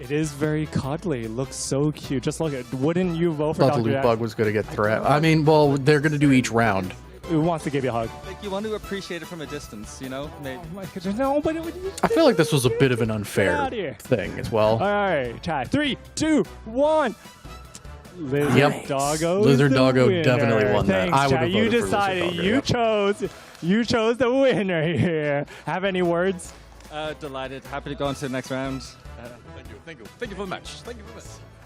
It is very cuddly. It looks so cute. Just look at. Wouldn't you vote for Dr. Dr. Loot Jackson? Bug was going to get threat. I mean, well, they're going to do each round. Who wants to give you a hug? Like, you want to appreciate it from a distance, Maybe. Oh my goodness, no, but I feel like this was a bit of an unfair thing as well. All right, chat. 3, 2, 1. Lizard Doggo. Lizard Doggo definitely won Thanks, that. I would chat. have You voted decided. for Lizard Doggo. You chose the winner here. Have any words? Delighted. Happy to go on to the next round. Thank you for the match.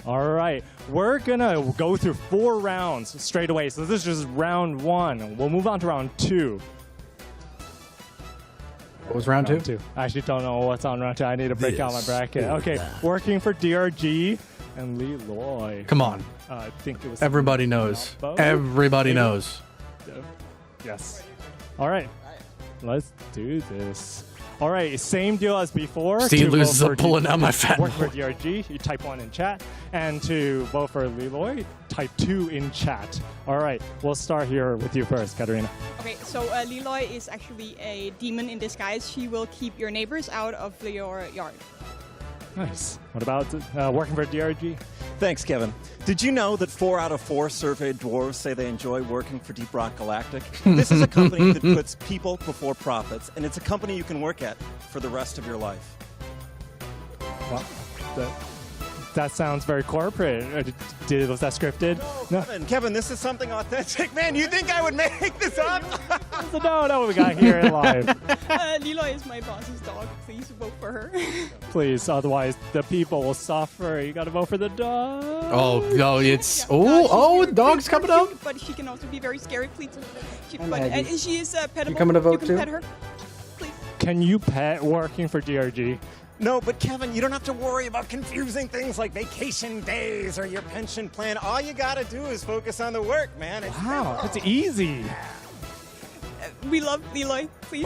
All right, we're gonna go through 4 rounds straight away. So this is just round 1. We'll move on to round 2. What was round 2? I actually don't know what's on round 2. I need to break out my bracket. Okay, working for DRG and Leloy. Come on. I think it was. Everybody knows. Everybody knows. Yes. All right. Let's do this. All right, same deal as before. Steve loses a pulling out my fat Work for DRG, you type 1 in chat. And to vote for Leloy, type 2 in chat. All right, we'll start here with you first, Katarina. Okay, so Leloy is actually a demon in disguise. She will keep your neighbors out of your yard. Nice. What about working for DRG? Thanks, Kevin. Did you know that 4 out of 4 surveyed dwarves say they enjoy working for Deep Rock Galactic? This is a company that puts people before profits, and it's a company you can work at for the rest of your life. Well, That sounds very corporate. Was that scripted? No. Kevin, this is something authentic. Man, you think I would make this up? No, we got here live. Leroy is my boss's dog. Please vote for her. Please, otherwise the people will suffer. You gotta vote for the dog. Oh, no, it's... Oh, the dog's coming up. But she can also be very scary. Please. Maggie. And she is pettable. You coming to vote can too? Pet her. Can you pet working for DRG? No, but Kevin, you don't have to worry about confusing things like vacation days or your pension plan. All you gotta do is focus on the work, man. Wow, it's easy. We love Leroy. Please.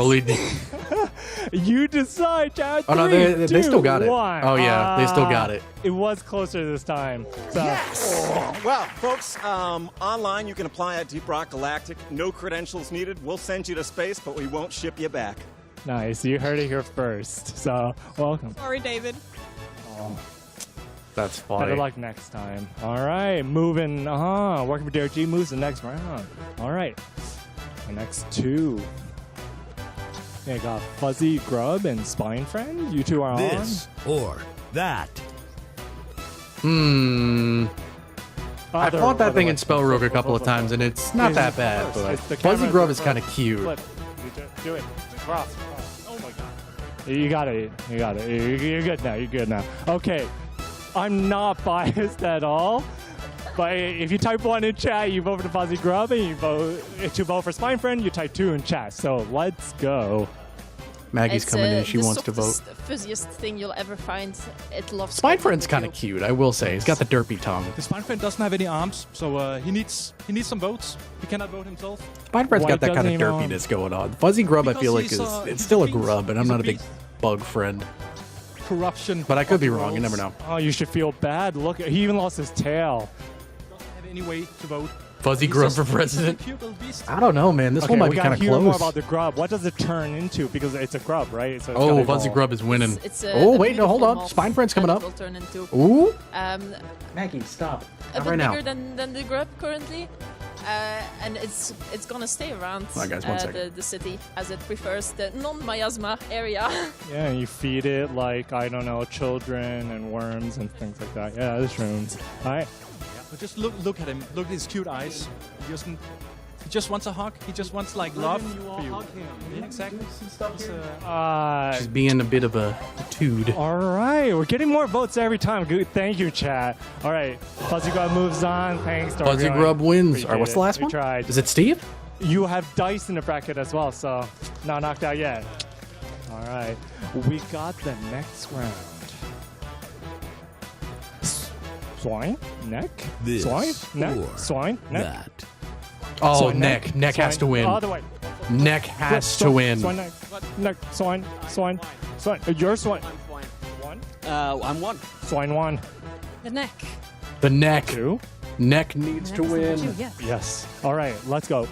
You decide, Chad. Oh, no, they still got it. Oh, yeah, they still got it. It was closer this time. So. Yes! Well, folks, online you can apply at Deep Rock Galactic. No credentials needed. We'll send you to space, but we won't ship you back. Nice. You heard it here first. So, welcome. Sorry, David. That's funny. Better luck next time. All right, moving. Working for DRG moves the next round. All right. The next two. They got Fuzzy Grub and Spine Friend. You two are on. This or that. I fought that thing in Spell Rogue a couple of times, and it's not that bad, but Fuzzy Grub is kind of cute. Flip. Do it. Cross. Oh my god. You got it. You're good now. You're good now. Okay. I'm not biased at all. But if you type 1 in chat, you vote for the Fuzzy Grub, and you vote for Spine Friend, you type 2 in chat. So let's go. Maggie's coming in. She wants to vote. The fuzziest thing you'll ever find. It loves. Spine Friend's kind of cute, I will say. He's got the derpy tongue. The Spine Friend doesn't have any arms, so he needs some votes. He cannot vote himself. Spine Friend's got that kind of derpiness going on. Fuzzy Grub, I feel like, it's still a grub, and I'm not a big bug friend. Corruption. But I could be wrong. You never know. Oh, you should feel bad. Look, he even lost his tail. Doesn't have any way to vote. Fuzzy Grub for president? I don't know, man. This one might be kind of close. More about the grub. What does it turn into? Because it's a grub, right? So oh, Fuzzy Grub is winning. Oh, wait, no, hold on. Spine Friend's coming up. Will turn into, Ooh. Maggie, stop. A Not bit right now. bigger than the grub currently. And it's gonna stay around Guys, 1 second. the city as it prefers the non-miasma area. Yeah, you feed it like, I don't know, children and worms and things like that. Yeah, this ruins. All right. But just look at him. Look at his cute eyes. He just wants a hug. He just wants like love for you. Yeah, exactly. She's being a bit of a dude. All right, we're getting more votes every time. Good, thank you, chat. All right, Fuzzy Grub moves on. Thanks, to Fuzzy everyone. Grub wins. All right, Appreciate what's the last We one? Tried. Is it Steve? You have dice in the bracket as well, so not knocked out yet. All right, we got the next round. Swine, neck, This swine, neck, or swine, neck. that. Oh, Swine, neck. Neck has swine. to win. Other way. Neck has Flip, to swine, win. Swine, neck, swine, swine. You're swine. One. I'm 1. Swine 1. The neck. The neck. 2. Neck needs to win. Yes. All right, let's go.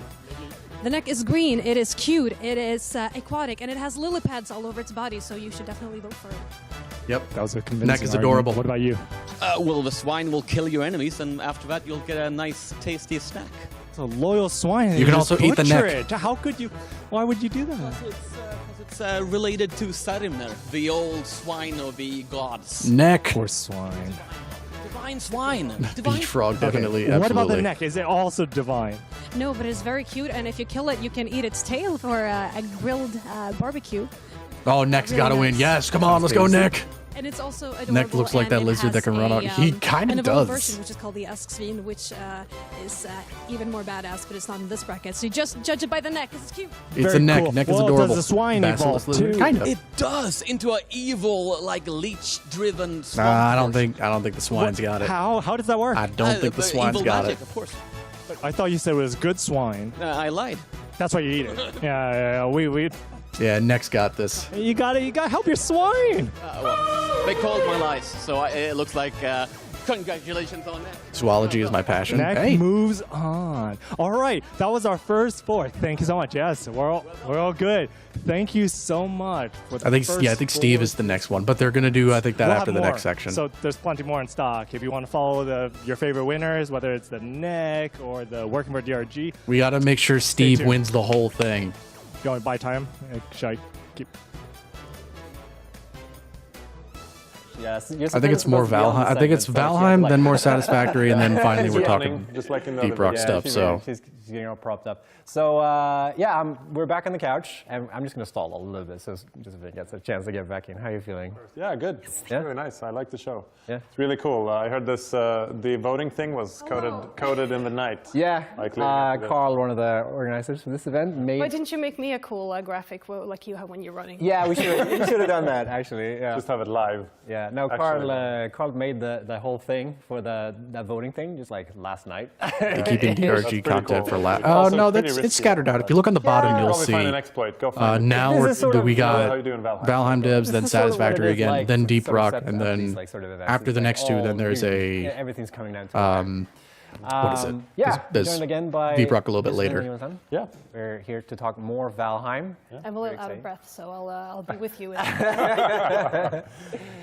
The neck is green, it is cute, it is aquatic, and it has lily pads all over its body, so you should definitely vote for it. Yep. That was a convincing Neck is argument. adorable. What about you? Well, the swine will kill your enemies, and after that, you'll get a nice, tasty snack. It's a loyal swine. You can also eat the butcher neck. It. How could you? Why would you do that? It's related to Sarimner, the old swine of the gods. Neck. Poor swine. Divine swine. Divine. Beach frog, definitely. What about the absolutely. neck? Is it also divine? No, but it's very cute, and if you kill it, you can eat its tail for a grilled barbecue. Oh, Neck's Really got to win. nice. Yes, come on, let's go, Neck. And it's also adorable. Neck looks like and that it lizard that has can run out. He kind an of evolved does. version, which is called the Asksveen, which is even more badass, but it's not in this bracket. So you just judge it by the neck, because it's cute. It's a neck. Neck is Well, adorable. does the swine Basilisk evolve lizard? too? Kind of. It does into an evil, like leech-driven. Nah, I don't think the swine's got it. How does that work? I don't think the swine's evil got magic, it. Of course. I thought you said it was good swine. I lied. That's why you eat it. Yeah. We. Yeah, Neck's got this. You gotta help your swine. Well, they called my lies, so it looks like congratulations on that. Zoology is my passion. Neck Hey. moves on. All right, that was our first 4. Thank you so much. Yes, we're all good. Thank you so much for the I think first Steve 4. is the next one, but they're gonna do that We'll after have the more. next section. So there's plenty more in stock. If you want to follow your favorite winners, whether it's the neck or the working for DRG, We got to make sure Steve tuned. wins the whole thing. going by time. Should I keep? Yes. I think it's more Valheim. I think it's Valheim, then more Satisfactory, and then finally we're talking just like in the Deep Rock stuff. So she's getting all propped up. So yeah, we're back on the couch, and I'm just going to stall a little bit, so Josephine gets a chance to get back in. How are you feeling? Yeah, good. It's really nice. I like the show. Yeah, it's really cool. I heard this. The voting thing was coded in the night. Yeah, Carl, one of the organizers for this event, made. Why didn't you make me a cool graphic like you have when you're running? Yeah, we should have done that actually. Yeah. Just have it live. Yeah, no, Carl made the whole thing for that voting thing just like last night. Keeping DRG content for last. Oh no, it's scattered out. If you look on the bottom, you'll see. Find an exploit. Go find it. Now we got Valheim Devs, then Satisfactory again, like, then Deep Rock, and then after the next two, then there's a everything's coming down to what is it? Yeah, there's joined again by Deep Rock a little bit later. Yeah, we're here to talk more Valheim. Yeah. I'm a little out of breath, so I'll be with you. Yeah.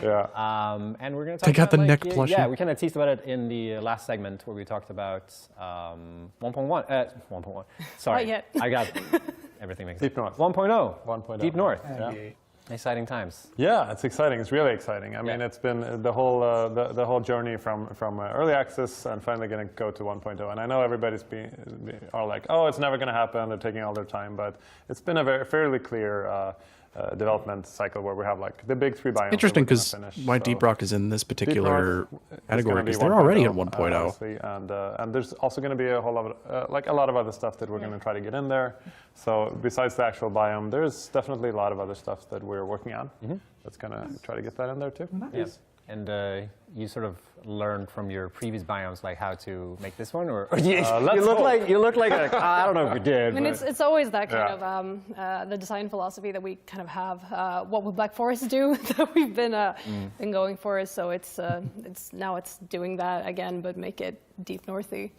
And we're going to talk Take out about, the neck plushie. Yeah, we kind of teased about it in the last segment where we talked about 1.1. 1.1. Sorry, Not yet. I got everything mixed up. Deep North. 1.0. 1.0. Deep North. Yeah. Exciting times. Yeah, it's exciting. It's really exciting. I mean, it's been the whole journey from early access and finally going to go to 1.0. And I know everybody's are like, oh, it's never going to happen. They're taking all their time, but it's been a fairly clear development cycle where we have like the big 3 biomes. Interesting because why Deep Rock is in this particular category because they're already at 1.0. And there's also going to be a whole lot of, like a lot of other stuff that we're going to try to get in there. So besides the actual biome, there's definitely a lot of other stuff that we're working on. That's going to try to get that in there too. Yes. And you sort of learned from your previous biomes like how to make this one, or you look like I don't know if you did. I mean, it's always that kind of the design philosophy that we kind of have. What will Black Forest do that we've been going for? So it's now it's doing that again, but make it Deep Northy.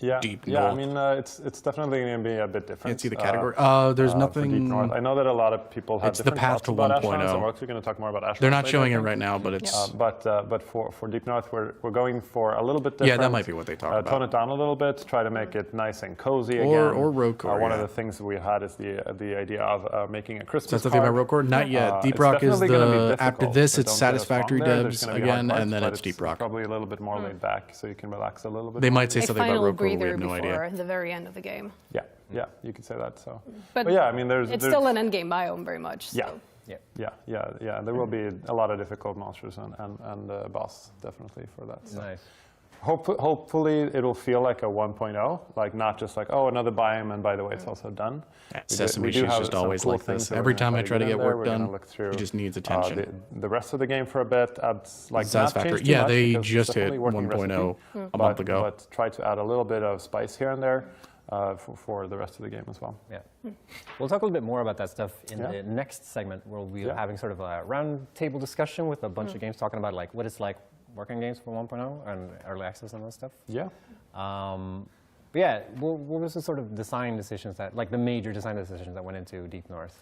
Yeah, Deep yeah. North. I mean, it's definitely going to be a bit different. Can't see the category. There's nothing. Deep North. I know that a lot of people have it's different the path to 1.0. So we're actually going to talk more about Ashlands. They're not later, showing it right now, but it's. But for Deep North, we're going for a little bit different. Yeah, that might be what they talk about. Tone it down a little bit. Try to make it nice and cozy again. Or road core. One of the things we had is the idea of making a Christmas. So that's the thing about road core. Not yet. Deep Rock is the after this. It's Satisfactory Devs again, and then it's Deep Rock. Probably a little bit more laid back, so you can relax a little bit. They might say something about road core. We have no idea. The very end of the game. Yeah, you could say that. So, but yeah, I mean, it's still an end game biome very much. So. Yeah. There will be a lot of difficult monsters and boss definitely for that. So. Nice. Hopefully it'll feel like a 1.0, like not just like, oh, another biome, and by the way, it's also done. Sesame Street's just always like this. Every time I try to get work done, he just needs attention. The rest of the game for a bit, adds like Satisfactory. Yeah, they just hit 1.0 a month ago. But try to add a little bit of spice here and there for the rest of the game as well. Yeah. We'll talk a little bit more about that stuff in the next segment, where we'll be having sort of a round table discussion with a bunch of games, talking about like what it's like working games for 1.0 and early access and that stuff. Yeah. But yeah, what was the sort of design decisions that, like the major design decisions that went into Deep North?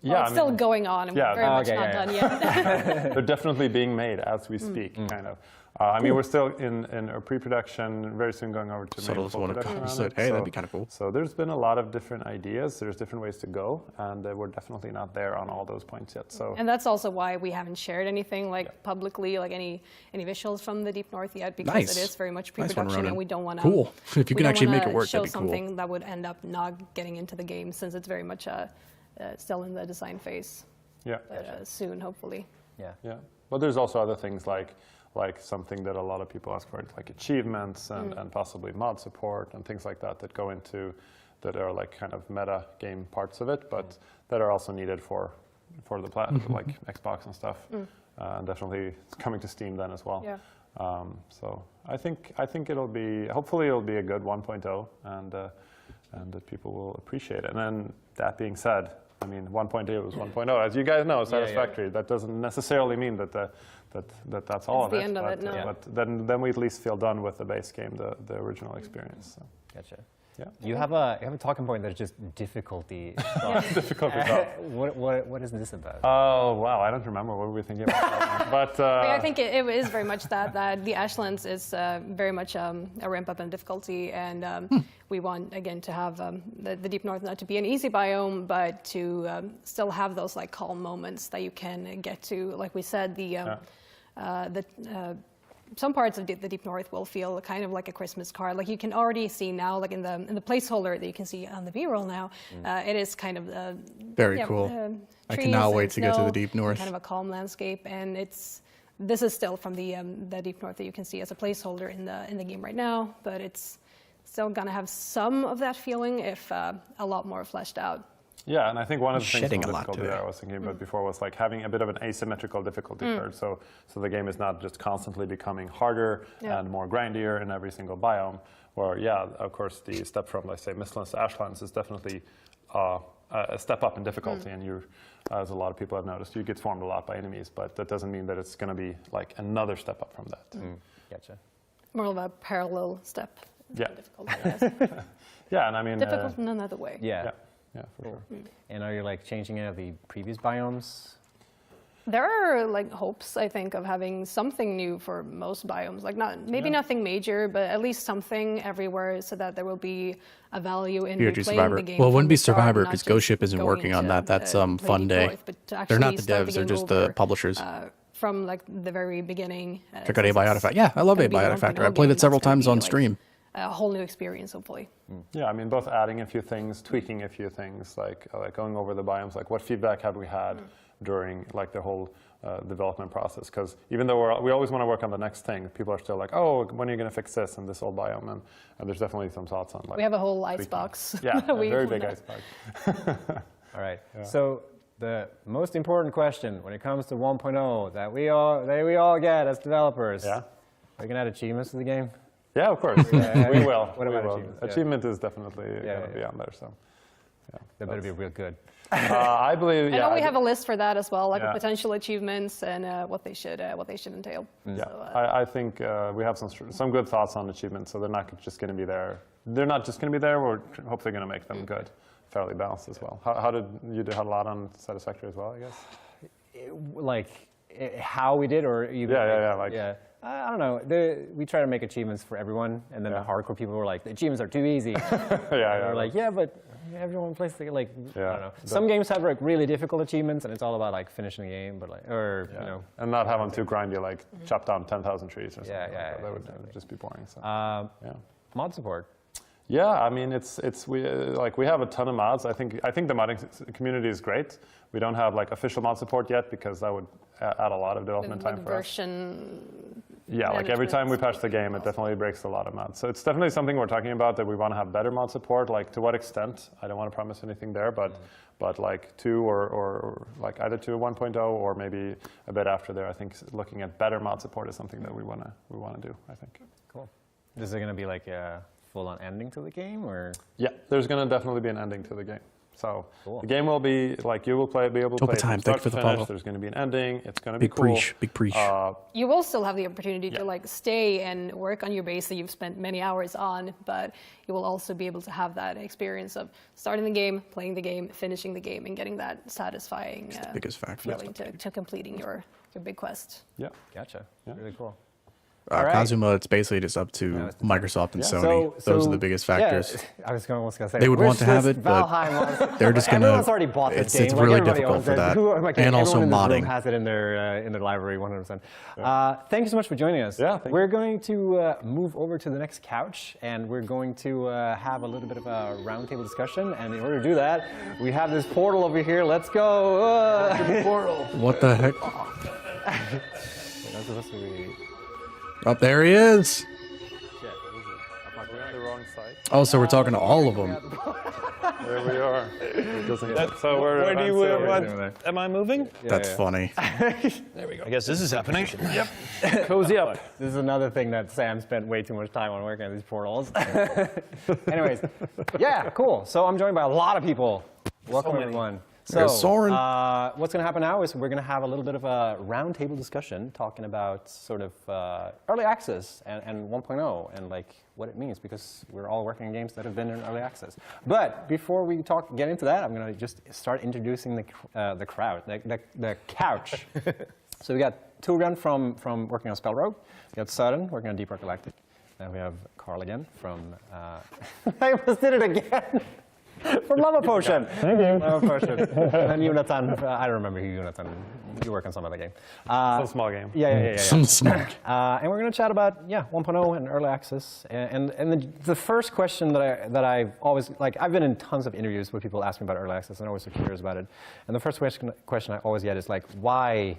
Well, it's still going on, and we're very much not done yet. They're definitely being made as we speak, kind of. I mean, we're still in pre-production, very soon going over to full production. Hey, that'd be kind of cool. So there's been a lot of different ideas. There's different ways to go, and we're definitely not there on all those points yet. So. And that's also why we haven't shared anything like publicly, like any visuals from the Deep North yet, because it is very much pre-production, and we don't want to. Cool. If you can actually make it work, show that'd be cool. something that would end up not getting into the game, since it's very much still in the design phase. Yeah. But, soon, hopefully. Yeah. But there's also other things like something that a lot of people ask for, like achievements and possibly mod support and things like that go into, that are like kind of meta game parts of it, but that are also needed for the platform, like Xbox and stuff. And definitely coming to Steam then as well. Yeah. So I think hopefully it'll be a good 1.0 and that people will appreciate it. And then that being said, I mean, 1.0 is 1.0. As you guys know, Satisfactory. That doesn't necessarily mean that that's all of it. It's the end of it, no. But then we at least feel done with the base game, the original experience. So. Gotcha. Yeah. You have a talking point that's just difficulty. Difficulty. What is this about? Oh wow, I don't remember what we were thinking about. But I think it is very much that the Ashlands is very much a ramp up in difficulty, and we want again to have the Deep North not to be an easy biome, but to still have those like calm moments that you can get to. Like we said, some parts of the Deep North will feel kind of like a Christmas card. Like you can already see now, like in the placeholder that you can see on the B-roll now, it is kind of very cool. I cannot wait to get to the Deep North. Kind of a calm landscape, and this is still from the Deep North that you can see as a placeholder in the game right now, but it's still gonna have some of that feeling if a lot more fleshed out. Yeah, and I think one of the things shedding from a lot difficulty that I was thinking about before was like having a bit of an asymmetrical difficulty curve. So the game is not just constantly becoming harder and more grindier in every single biome. Where of course the step from, let's say, Mistlands to Ashlands is definitely a step up in difficulty, and you, as a lot of people have noticed, you get swarmed a lot by enemies. But that doesn't mean that it's going to be like another step up from that. Gotcha. More of a parallel step. Yeah. Difficult, I guess. Yeah, and I mean difficult in another way. Yeah, for sure. And are you like changing any of the previous biomes? There are like hopes, I think, of having something new for most biomes. Like maybe nothing major, but at least something everywhere, so that there will be a value in replaying Survivor. the game. Well, it wouldn't be from the start, Survivor not because just Ghost Ship isn't going working on to, that. That's play Fun Deep Day. North, but to They're not the actually start devs; they're game just the over, publishers. From like the very beginning. Check out A Biotic Factory. Yeah, I love A Biotic Factory. I played it several times on stream. A whole new experience, hopefully. Yeah, I mean, both adding a few things, tweaking a few things, like going over the biomes, like what feedback have we had during like the whole development process? Because even though we always want to work on the next thing, people are still like, oh, when are you going to fix this in this old biome? And there's definitely some thoughts on like. We have a whole icebox. Yeah, a very big icebox. All right. Yeah. So the most important question when it comes to 1.0 that we all get as developers. Yeah. Are you going to add achievements to the game? Yeah, of course. We will. What about achievements? Achievement is definitely going to be on there. So, that better be real good. I believe. I know we have a list for that as well, like potential achievements and what they should entail. Yeah, so, I think we have some good thoughts on achievements. So they're not just going to be there. They're not just going to be there. We're hopefully going to make them good, fairly balanced as well. How did you do? Had a lot on Satisfactory as well, I guess. Like how we did, or you? I don't know. We try to make achievements for everyone, and then the hardcore people were like, the achievements are too easy. We're like, but everyone plays I don't know. Some games have like really difficult achievements, and it's all about like finishing the game, but like, and not having too grindy, like chop down 10,000 trees or something. That would just be boring. So. Mod support. Yeah, I mean, we have a ton of mods. I think the modding community is great. We don't have like official mod support yet because that would add a lot of development time for us. Yeah, like every time we patch the game, it definitely breaks a lot of mods. So it's definitely something we're talking about, that we want to have better mod support. Like to what extent? I don't want to promise anything there, but like 2 or like either 2 or 1.0 or maybe a bit after there. I think looking at better mod support is something that we want to do. I think. Cool. Is there going to be like a full-on ending to the game, or? Yeah, there's going to definitely be an ending to the game. So the game will be like you will be able to play it from start to finish. There's going to be an ending. It's going to be cool. Big preach. You will still have the opportunity to like stay and work on your base that you've spent many hours on, but you will also be able to have that experience of starting the game, playing the game, finishing the game, and getting that satisfying feeling to completing your big quest. Yeah, gotcha. Really cool. Kazuma, it's basically just up to Microsoft and Sony. Those are the biggest factors. Yeah, I was going to say they would want to have it, but they're just going to. Everyone's already bought this game. It's really difficult for that, and also modding. Has it in their library, 100%. Thank you so much for joining us. Yeah, we're going to move over to the next couch, and we're going to have a little bit of a roundtable discussion. And in order to do that, we have this portal over here. Let's go. Portal. What the heck? That's supposed to be. Up there he is. The wrong side. Oh, so we're talking to all of them. There we are. So where do you am I moving? That's funny. There we go. I guess this is happening. Yep. Cozy up. This is another thing that Sam spent way too much time on working on these portals. Anyways, yeah, cool. So I'm joined by a lot of people. Welcome everyone. So, what's going to happen now is we're going to have a little bit of a roundtable discussion talking about sort of early access and 1.0 and like what it means, because we're all working on games that have been in early access. But before we get into that, I'm going to just start introducing the crowd, the couch. So we got Torbjörn from working on Spell Rogue. We got Søren working on Deep Rock Galactic. Then we have Carl again from. I almost did it again. From Lava Potion. Thank you. Lava Potion. And Jonathan, I don't remember who Jonathan. You work on some other game. Some small game. Yeah. Some small. And we're going to chat about 1.0 and early access. And the first question that I've always I've been in tons of interviews where people ask me about early access, and I'm always so curious about it. And the first question I always get is like, why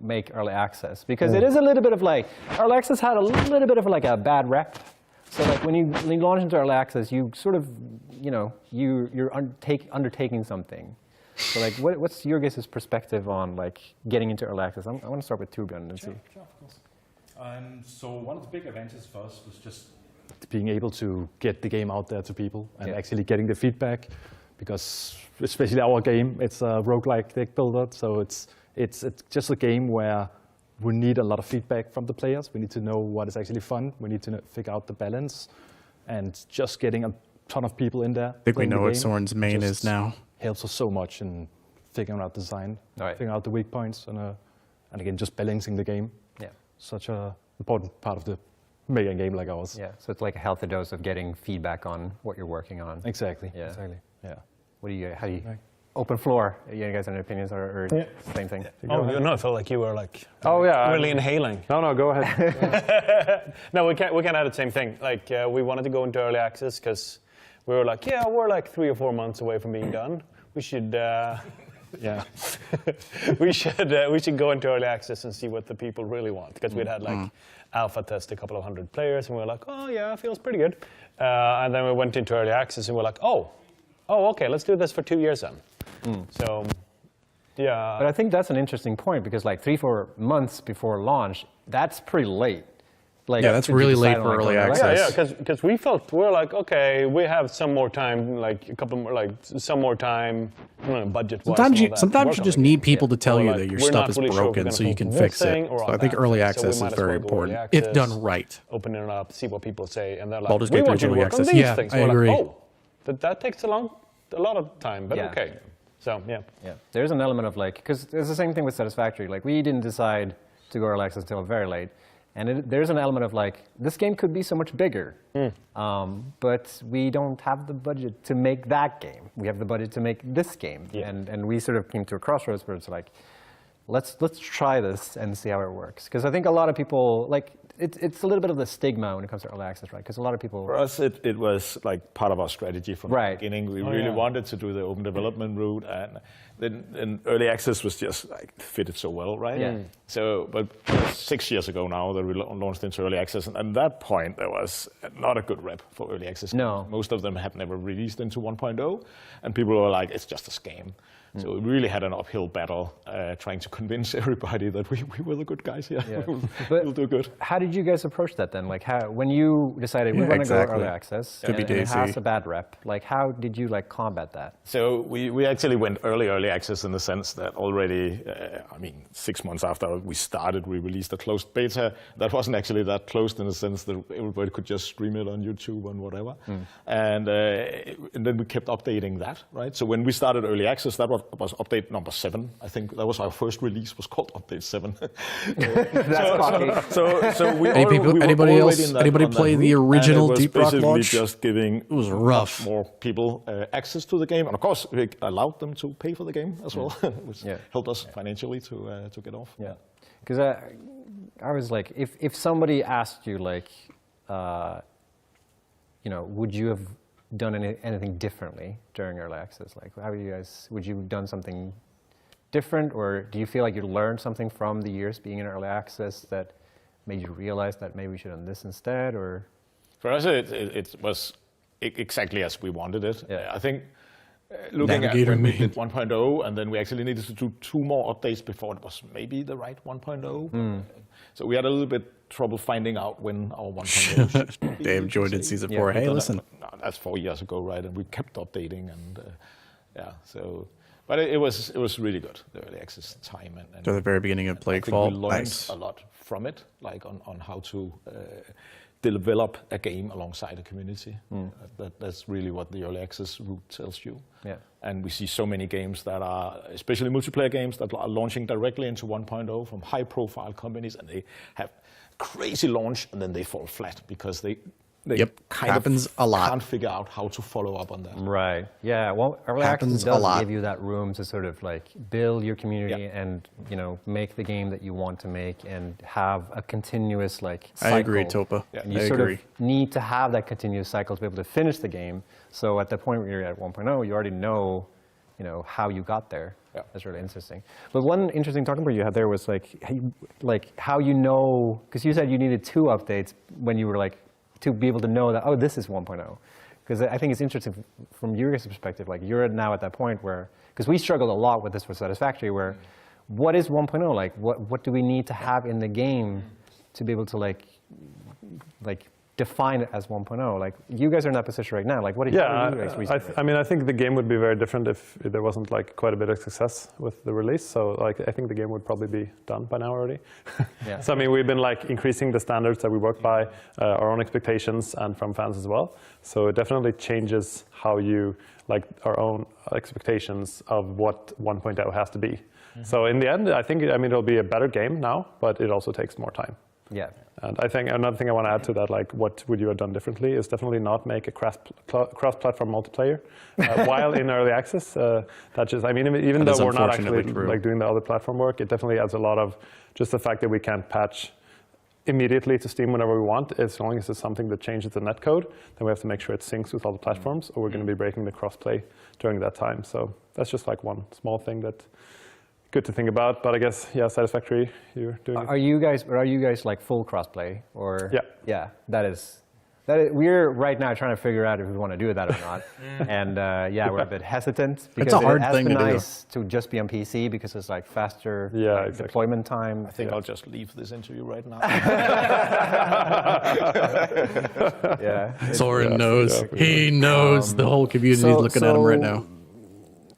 make early access? Because it is a little bit of like early access had a little bit of like a bad rep. So like when you launch into early access, you sort of you're undertaking something. So like what's your guys' perspective on like getting into early access? I want to start with Torbjørn and see. Sure, of course. So one of the big advantages for us was just being able to get the game out there to people and actually getting the feedback, because especially our game, it's a roguelike deck builder, so it's just a game where we need a lot of feedback from the players. We need to know what is actually fun. We need to figure out the balance, and just getting a ton of people in there. I think we know what Soren's main is now. Helps us so much in figuring out design, figuring out the weak points, and again, just balancing the game. Yeah. Such an important part of the making a game like ours. Yeah, so it's like a healthy dose of getting feedback on what you're working on. Exactly. Yeah. Exactly. Yeah. How do you? Open floor. You guys have any opinions or same thing? Oh, no, I felt like you were like really inhaling. No, go ahead. No, we can't have the same thing. Like we wanted to go into early access because we were like, we're like 3 or 4 months away from being done. We should, we should go into early access and see what the people really want, because we'd had like alpha test a couple of 100 players, and we were like, oh yeah, it feels pretty good. And then we went into early access, and we're like, oh, okay, let's do this for 2 years then. So, yeah. But I think that's an interesting point, because like 3-4 months before launch, that's pretty late. Like, that's really late for early access. Yeah, because we were like, okay, we have some more time, like a couple more, like some more time, budget-wise. Sometimes you just need people to tell you that your stuff is broken so you can fix it. So I think early access is very important if done right. Open it up, see what people say, and they're like, Baldur's we Gate want you to early work on access. these Yeah, things. I agree. Like, that takes a lot of time, but okay. So yeah, there's an element of like, because it's the same thing with Satisfactory. Like we didn't decide to go early access until very late, and there's an element of like, this game could be so much bigger, but we don't have the budget to make that game. We have the budget to make this game, and we sort of came to a crossroads where it's like, let's try this and see how it works. Because I think a lot of people like. It's a little bit of the stigma when it comes to early access, right? Because a lot of people... For us, it was like part of our strategy from the beginning. We really wanted to do the open development route, and then early access was just like fitted so well, right? Yeah. So, but 6 years ago now that we launched into early access, and at that point there was not a good rep for early access. No. Most of them have never released into 1.0, and people were like, it's just a scam. So we really had an uphill battle trying to convince everybody that we were the good guys here. Yeah. we'll do good. How did you guys approach that then? Like when you decided we want to go early access and it has a bad rep, like how did you like combat that? So we actually went early access in the sense that already, 6 months after we started, we released a closed beta. That wasn't actually that closed in the sense that everybody could just stream it on YouTube and whatever. And then we kept updating that, right? So when we started early access, that was update number 7. I think that was our first release, was called update 7. So we anybody play the original Deep Rock launch? Just giving it was rough. More people access to the game, and of course we allowed them to pay for the game as well, which helped us financially to get off. Yeah, because I was like, if somebody asked you like, would you have done anything differently during early access? Like, how would you have done something different, or do you feel like you learned something from the years being in early access that made you realize that maybe we should have done this instead? Or for us, it was exactly as we wanted it. I think looking Navigator at when we did 1.0, and then we actually needed to do 2 more updates before it was maybe the right 1.0. So we had a little bit trouble finding out when our 1.0 should be. Dave joined in season 4. Hey, listen. That's 4 years ago, right? And we kept updating, and so. But it was really good, the early access time. And to the very beginning of Plaguefall. We learned a lot from it, like on how to develop a game alongside a community. That's really what the early access route tells you. Yeah. And we see so many games that are, especially multiplayer games, that are launching directly into 1.0 from high-profile companies, and they have crazy launch, and then they fall flat because they they kind happens of a lot. can't figure out how to follow up on that. Right. Yeah. Well, early Happens access a does lot. give you that room to sort of like build your community and make the game that you want to make and have a continuous like cycle. I agree, Topa. And you I sort agree. of need to have that continuous cycle to be able to finish the game. So at the point where you're at 1.0, you already know, how you got there. Yeah. That's really interesting. But one interesting talking point you had there was how you know, because you said you needed 2 updates when you were like, to be able to know that, oh, this is 1.0. Because I think it's interesting from your guys' perspective, like you're now at that point where, because we struggled a lot with this with Satisfactory, where what is 1.0? Like what do we need to have in the game to be able to like define it as 1.0? Like you guys are in that position right now. Like what did you guys recently? I mean, I think the game would be very different if there wasn't like quite a bit of success with the release. So like I think the game would probably be done by now already. Yeah. So I mean, we've been like increasing the standards that we work by, our own expectations, and from fans as well. So it definitely changes how you like our own expectations of what 1.0 has to be. So in the end, I think it'll be a better game now, but it also takes more time. Yeah. And I think another thing I want to add to that, like what would you have done differently, is definitely not make a cross-platform multiplayer while in early access. That just, I mean, even though we're not actually like doing the other platform work, it definitely adds a lot of just the fact that we can't patch immediately to Steam whenever we want. As long as it's something that changes the netcode, then we have to make sure it syncs with all the platforms, or we're going to be breaking the crossplay during that time. So that's just like one small thing that. Good to think about, but I guess Satisfactory, you're doing. Are you guys like full crossplay or? Yeah. That is. We're right now trying to figure out if we want to do that or not, and we're a bit hesitant because it's a hard it has thing been to nice to just be on PC because it's like faster deployment time. I think I'll just leave this interview right now. Soren knows. He knows. The whole community is looking at him right now.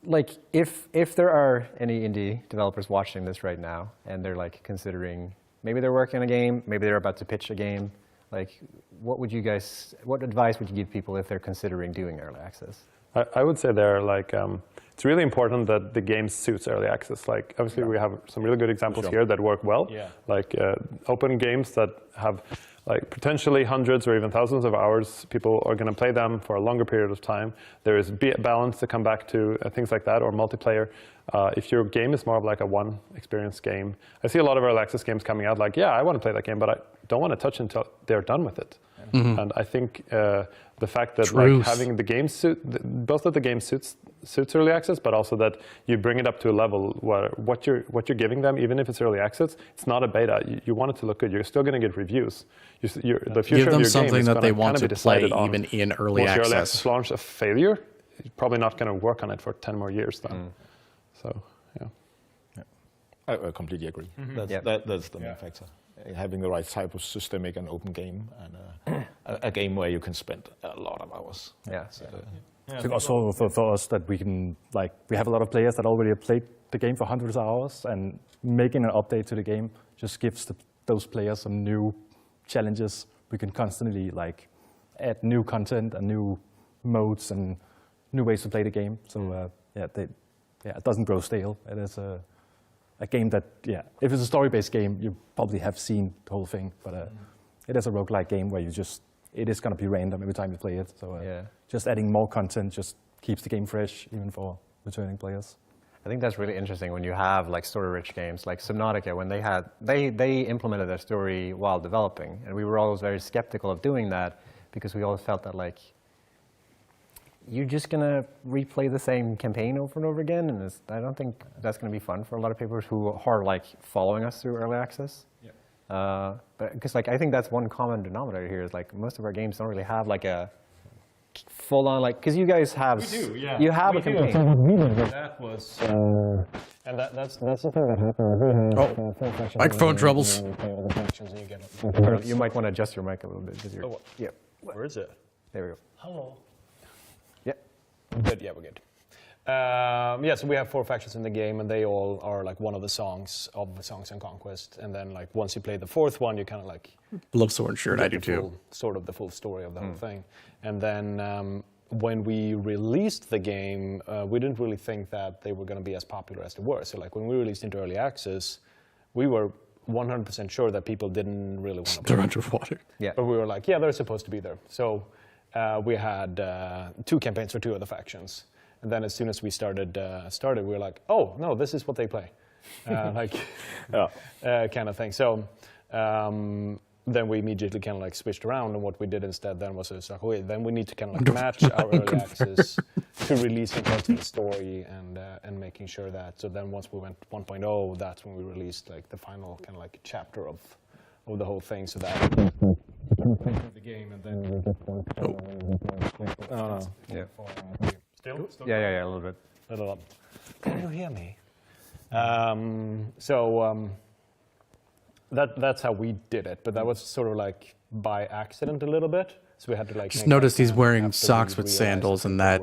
Like if there are any indie developers watching this right now and they're like considering, maybe they're working on a game, maybe they're about to pitch a game, like what advice would you give people if they're considering doing early access? I would say it's really important that the game suits early access. Like obviously we have some really good examples here that work well, like open games that have like potentially hundreds or even thousands of hours. People are going to play them for a longer period of time. There is balance to come back to, things like that, or multiplayer. If your game is more of like a one experience game, I see a lot of early access games coming out like, I want to play that game, but I don't want to touch until they're done with it. Mm-hmm. And I think the fact that like having the game both of the game suits early access, but also that you bring it up to a level where what you're giving them, even if it's early access, it's not a beta. You want it to look good. You're still going to get reviews. The future Give them of your something game is that they want to play on. even in early Once access. your early access launch a failure, you're probably not going to work on it for 10 more years then. So I completely agree. Mm-hmm. That's the main factor. Having the right type of systemic and open game, and a game where you can spend a lot of hours. I think also for us that we can, like, we have a lot of players that already have played the game for hundreds of hours, and making an update to the game just gives those players some new challenges. We can constantly like add new content and new modes and new ways to play the game. So it doesn't grow stale. It is a game that, if it's a story-based game, you probably have seen the whole thing, but it is a roguelike game where it is going to be random every time you play it. So just adding more content just keeps the game fresh, even for returning players. I think that's really interesting when you have like story-rich games like Subnautica. When they implemented their story while developing, and we were always very skeptical of doing that because we always felt that like you're just gonna replay the same campaign over and over again, and I don't think that's gonna be fun for a lot of people who are like following us through early access. But because like I think that's one common denominator here is like most of our games don't really have like a full-on like because you guys have you have a campaign. That was and that's the thing that happened. Microphone troubles. You might want to adjust your mic a little bit. Where is it? There we go. Hello. Good, we're good. So we have 4 factions in the game, and they all are like one of the songs of Songs and Conquest. And then like once you play the 4th one, you kind of like love Soren shirt. I do too. Sort of the full story of the whole thing. And then when we released the game, we didn't really think that they were going to be as popular as they were. So like when we released into early access, we were 100% sure that people didn't really want to They're underwater. Yeah. But we were like, yeah, they're supposed to be there. So we had 2 campaigns for 2 of the factions. And then as soon as we started, we were like, oh, no, this is what they play. Kind of thing. So then we immediately kind of like switched around, and what we did instead then was like, okay, then we need to kind of like match our early access to releasing parts of the story and making sure that. So then once we went 1.0, that's when we released like the final kind of like chapter of the whole thing, so that the game and then. Yeah. Still? Yeah, a little bit. Can you hear me? That's how we did it, but that was sort of like by accident a little bit. So we had to like. Just noticed he's wearing socks with sandals, and that.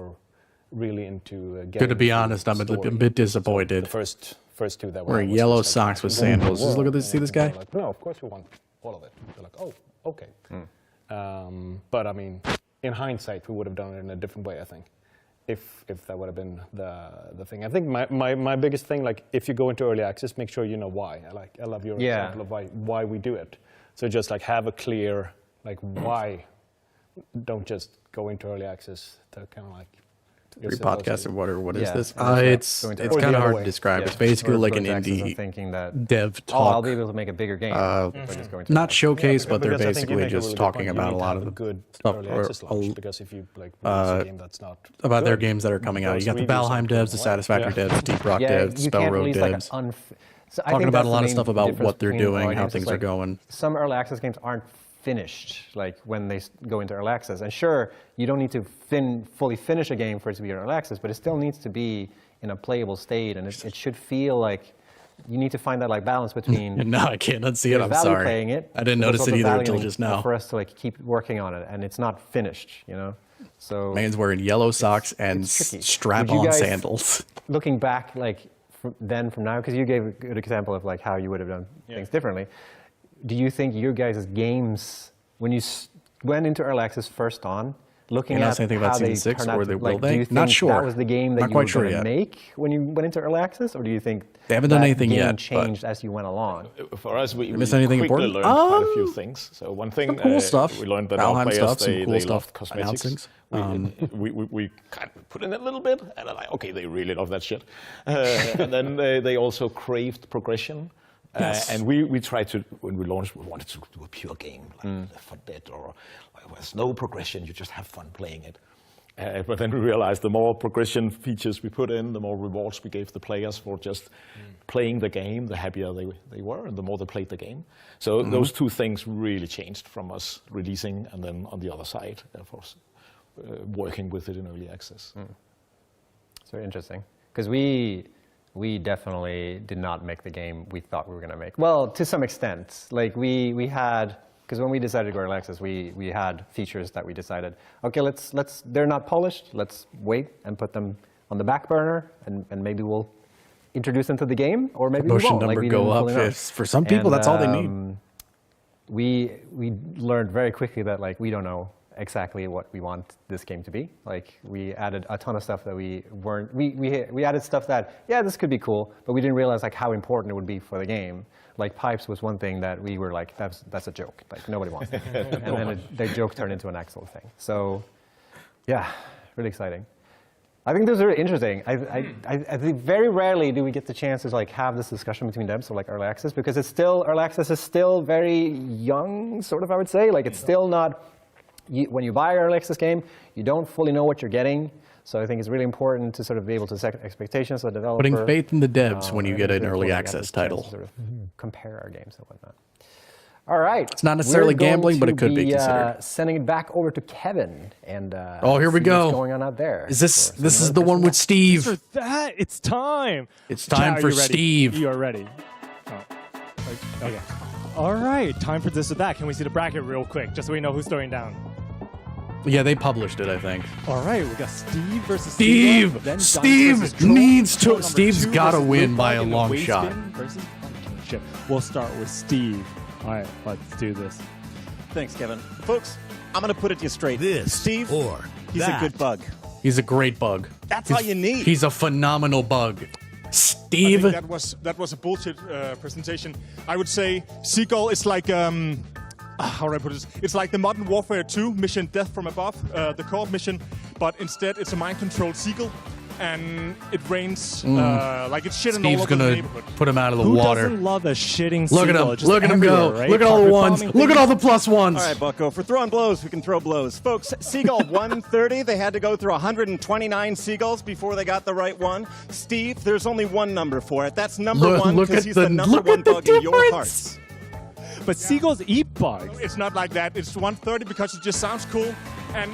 Really into. Good to be honest, I'm a bit disappointed. So the first 2 that were wearing yellow socks with sandals. Just look at this. See this guy? Like, no, of course we want all of it. They're like, oh, okay. But I mean, in hindsight, we would have done it in a different way, I think. If that would have been the thing. I think my biggest thing, like if you go into early access, make sure you know why. I love your example of why we do it. So just like have a clear like why. Don't just go into early access to kind of like. Free podcast or what is this? It's Or kind of hard to describe. It's basically like an indie thinking that, dev talk. I'll be able to make a bigger game. Just going to not showcase, but they're because I think you basically make a just really good talking point. You about need a to lot have of a the good stuff early access launch, because if you like release a game that's not about their good, games that are coming out. You got the those Valheim devs, the Satisfactory devs, the Deep Rock devs, you can't Spellroad release devs. like Talking about a lot of stuff about what they're doing, how things are going. Some early access games aren't finished, like when they go into early access. And sure, you don't need to fully finish a game for it to be early access, but it still needs to be in a playable state, and it should feel like you need to find that like balance between. No, I can't unsee it. I'm value sorry. Playing it, I didn't but notice also it either valuing until just now. For us to like keep working on it, and it's not finished, you know. So man's wearing yellow socks and strap-on sandals. Looking back, like from now, because you gave a good example of like how you would have done things differently. Do you think your guys' games, when you went into early access first on, looking at anything how about they Season 6, turn out, or they like, will do they? you think Not sure. that was the game that Not you quite were sure going to yet. make when you went into early access, or do you think they haven't done that anything game yet? Changed as you went along. For us, we missed anything quickly important? learned quite a few things. So one thing Some cool stuff. we learned that Valheim our players stuff, some they cool stuff, loved cosmetics. announcings. We kind of put in a little bit, and they're like, okay, they really love that shit. And then they also craved progression. Yes. And we tried to, when we launched, we wanted to do a pure game, like Left 4 Dead, or there's no progression, you just have fun playing it. But then we realized the more progression features we put in, the more rewards we gave the players for just playing the game, the happier they were, and the more they played the game. So those 2 things really changed from us releasing, and then on the other side, of course, working with it in early access. It's very interesting, because we definitely did not make the game we thought we were going to make. Well, to some extent. Like we had, because when we decided to go early access, we had features that we decided, okay, let's they're not polished, let's wait and put them on the back burner, and maybe we'll introduce them to the game, or maybe we won't. Number like, we go didn't up. fully know. For some people, that's all they need. We learned very quickly that like we don't know exactly what we want this game to be. Like we added a ton of stuff that we added stuff that, yeah, this could be cool, but we didn't realize like how important it would be for the game. Like pipes was one thing that we were like, that's a joke. Like nobody wants it. And then the joke turned into an actual thing. So yeah, really exciting. I think those are interesting. I think very rarely do we get the chance to like have this discussion between devs, so like early access, because it's still, early access is still very young, sort of, I would say. Like it's still not, when you buy an early access game, you don't fully know what you're getting. So I think it's really important to sort of be able to set expectations of the developer. Putting faith in the devs when you get an early access title. Sort of compare our games and whatnot. All right. It's not necessarily gambling, but it could be considered. Sending it back over to Kevin and oh, here we see go. What's going on out there? Is this is the one with Steve? For that, it's time. It's time for Steve. You are ready. Oh. Okay. All right, time for this or that. Can we see the bracket real quick, just so we know who's throwing down? Yeah, they published it, I think. All right, we got Steve versus Steve. then Steve needs to. Steve's got to win by a long shot. We'll start with Steve. All right, let's do this. Thanks, Kevin. Folks, I'm going to put it to you straight. Steve, he's that. a good bug. He's a great bug. That's all you need. He's a phenomenal bug. Steve. I think that was a bullshit presentation. I would say Seagull is like how do I put this? It's like the Modern Warfare 2 mission Death from Above, the co-op mission, but instead it's a mind-controlled seagull, and it rains like it's shitting all over the neighborhood. Put him out of the Who water. doesn't love a shitting Look at seagull? him. Just Look at him go. everywhere, right? Look at all the Carpet ones. bombing Look at all the plus ones. All right, Bucko. For throwing blows, who can throw blows? Folks, Seagull 130. They had to go through 129 seagulls before they got the right one. Steve, there's only one number for it. That's number one because he's the number one bug in your hearts. But seagulls eat bugs. It's not like that. It's 130 because it just sounds cool, and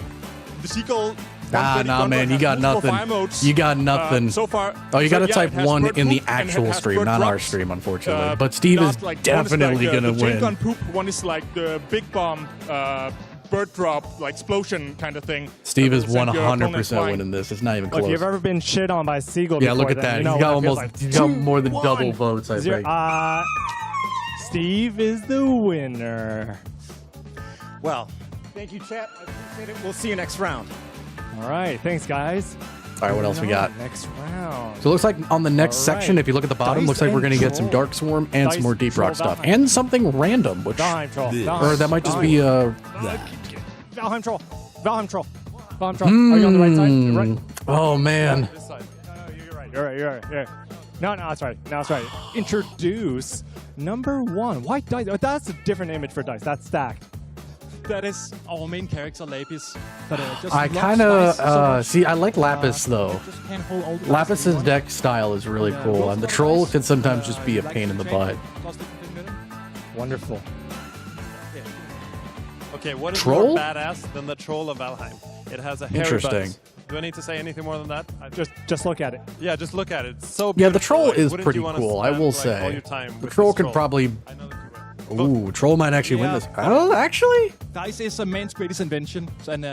the Seagull. Nah, man, you got nothing. You got nothing. So far, oh, you got to yeah, type it has one bird in the poop and it actual has stream, bird not our drops. stream, unfortunately. But Steve is Like, definitely one is like, going to the chain win. gun poop. One is like the big bomb, bird drop, like explosion kind of thing. Steve is Send your opponent 100% flying. winning this. It's not even Well, close. if you've ever been shit on by a seagull Yeah, before, look at then that. You know He's got what it feels almost like. he's got more than double votes, I think. Steve is the winner. Well, thank you, chat. I appreciate it. We'll see you next round. All right, thanks, guys. All right, what else we got? Next round. So it looks like on the next All right. section, if you look at the bottom, Dice looks like we're going to get some and Troll. Dark Swarm and Dice, some more Deep Troll, Rock stuff. Valheim. And something random, which... Valheim Troll. Or that might just be... Valheim Troll. Valheim Troll. Valheim Troll. Are you on the right side? You're right. Oh, man. This side. You're right. You're right. No, that's right. No, that's right. Introduce number one. White dice. Oh, that's a different image for dice. That's stacked. That is our main character, Lapis. But, just I loves kind of... dice so much. see, I like Lapis, though. Just can't hold all the Lapis's dice deck style is really cool, and the Troll can sometimes just be a pain in the butt. Wonderful. Okay, what is Troll? more badass than the Troll of Valheim? It has a hairy Interesting. butt. Do I need to say anything more than that? Just look at it. Yeah, just look at it. It's so Yeah, beautiful. the Troll is Wouldn't pretty you wanna cool, I spend, will like, say. all your time The with Troll this could probably... will. Ooh, Troll might actually win Yeah. this. Oh, actually? Dice is a man's greatest invention, and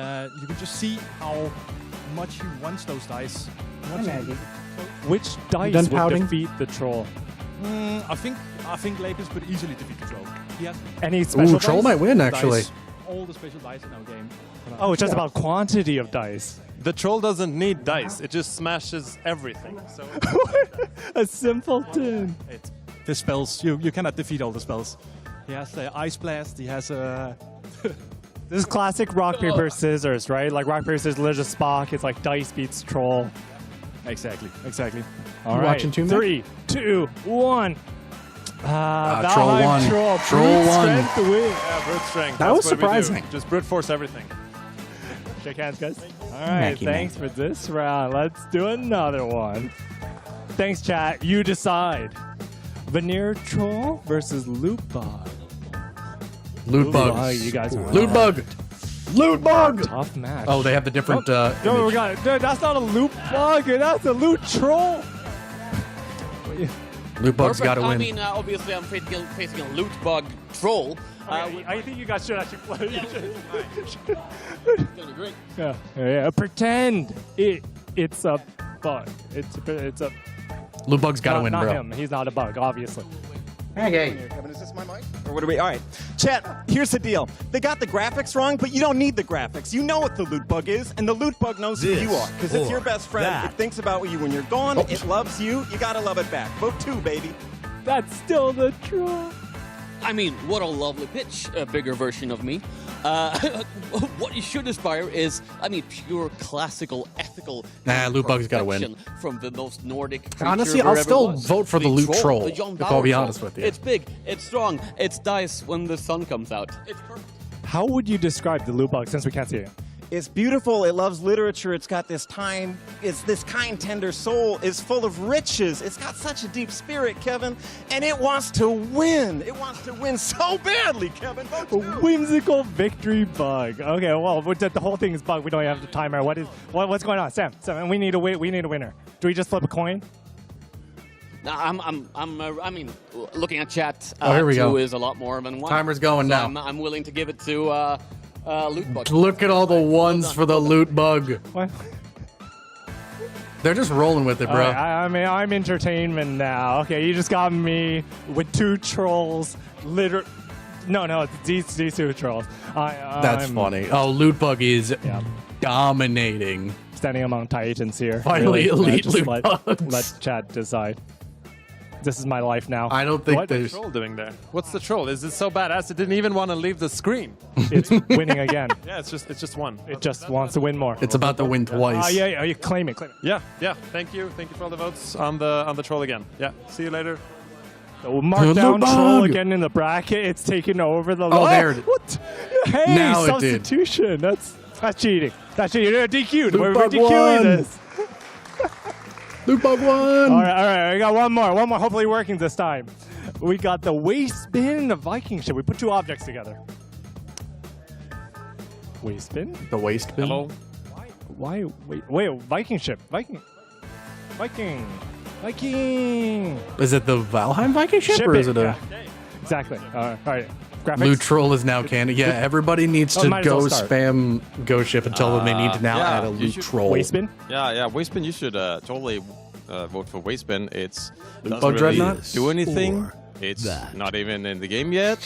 you can just see how much he wants those dice. Which dice done would pouting? defeat the Troll? I think Lapis would easily defeat the Troll. He has Any special Troll dice? might win, dice, actually. all the special dice in our game. Oh, it's just about quantity of dice. The Troll doesn't need dice. It just smashes everything. So A simpleton. The spells, you cannot defeat all the spells. He has the Ice Blast, he has a... This is classic rock, paper, scissors, right? Like rock, paper, scissors, there's a Spock. It's like dice beats Troll. Exactly. All You right. watching Tomb Raider? 3, 2, 1. Troll Valheim won. Troll. Troll Brute won. strength to win. yeah, brute strength. That That's was what we do. surprising. Just brute force everything. Shake hands, guys. All right, Macky thanks for this round. Let's do another one. Thanks, chat. You decide. Veneer Troll versus Loot Bug. Loot Bug, Bugs. you guys won. Loot Bug. Loot Bug. Tough match. Oh, they have the different... No, we image. got it. Dude, that's not a Loot Bug. That's a Loot Troll. Loot Bug's got to I win. mean, obviously, I'm facing a loot bug troll. I think you guys should actually play. It's gonna be great. Yeah. Pretend it's a bug. It's a. Loot Bug's got to not, win, not bro. him. He's not a bug, obviously. Okay. Kevin, is this my mic? Or what are we? All right. Chat, here's the deal. They got the graphics wrong, but you don't need the graphics. You know what the loot bug is, and the loot bug knows who you are. Because it's your best friend. that. It thinks about you when you're gone. It loves you. You gotta love it back. Vote 2, baby. That's still the troll. I mean, what a lovely pitch, a bigger version of me. What you should aspire is, I mean, pure classical, ethical. Nah, Loot Bug's gotta win. perfection From the most Nordic creature Honestly, there I'll ever still was. vote for the Loot Troll, the Jon if I'll be Bauer honest troll. with you. It's big, it's strong, it's dice when the sun comes out. It's perfect. How would you describe the Loot Bug since we can't see it? It's beautiful. It loves literature. It's got this time. It's this kind, tender soul. It's full of riches. It's got such a deep spirit, Kevin, and it wants to win. It wants to win so badly, Kevin. Vote 2. A whimsical victory bug. Okay, well, the whole thing is bug. We don't have the timer. What's going on, Sam? Sam, we need a winner. Do we just flip a coin? No, I mean, looking at chat, Oh, here we 2 go. is a lot more than 1. Timer's going so now. I'm willing to give it to Loot Bug. Look at all the ones for the Loot Bug. What? They're just rolling with it, bro. I mean, I'm entertainment now. Okay, you just got me with 2 trolls. No, it's these 2 trolls. That's funny. Oh, Loot Bug is dominating. standing among titans here. Finally, elite Just loot bugs. let chat decide. This is my life now. I don't think What's the there's. troll doing there? What's the troll? Is it so badass it didn't even want to leave the screen? It's winning again. Yeah, it's just one. It just wants to win more. It's about to win twice. Yeah, you claim it. Yeah. Thank you for all the votes on the troll again. Yeah. See you later. So mark down troll again in the bracket. It's taking over the. Oh, there it is. What? Hey, Now it did. substitution. That's cheating. That's cheating. You're DQ'd. We're Loot bug DQing won. this. Loot bug one. All right. We got one more. Hopefully working this time. We got the waste spin and the Viking ship. We put two objects together. Waste spin? The waste bin. Hello. Why? Wait. Viking ship. Viking. Is it the Valheim Viking ship, or is it a? Yeah. Exactly. All right. Graphics. Loot troll is now canon. Yeah, everybody needs to might as go well start. spam Go Ship and tell them they need to now yeah, add a you loot should- troll. Waste bin? Yeah, Wastebin, you should totally vote for Wastebin. It's doesn't Bug really Dreadnought? do anything. Or It's that. not even in the game yet.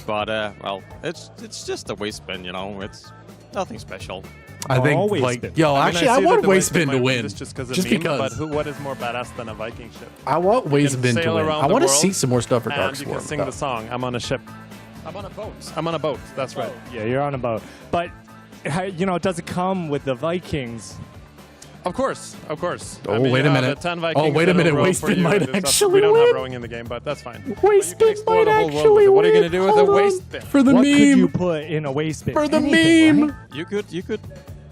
But well, it's just a Wastebin, you know. It's nothing special. I think, like, yo, actually, I want Wastebin to win. Just because. Because. But what is more badass than a Viking ship? I want You can Wastebin to sail win. around I the want to world, see some more stuff for and Dark you can Swarm. sing the song. I'm on a ship. I'm on a boat. That's right. Yeah, you're on a boat. But, does it come with the Vikings? Of course. Oh, The wait a minute. 10 Vikings Oh, wait a that'll minute. row for Wastebin you, might and stuff. actually We don't win. have rowing in the game, but that's fine. Wastebin might the whole world actually with it. What are you win. gonna do with a Hold on. waste bin? For the What meme. could you put in a waste bin? For the Anything, meme. right? You could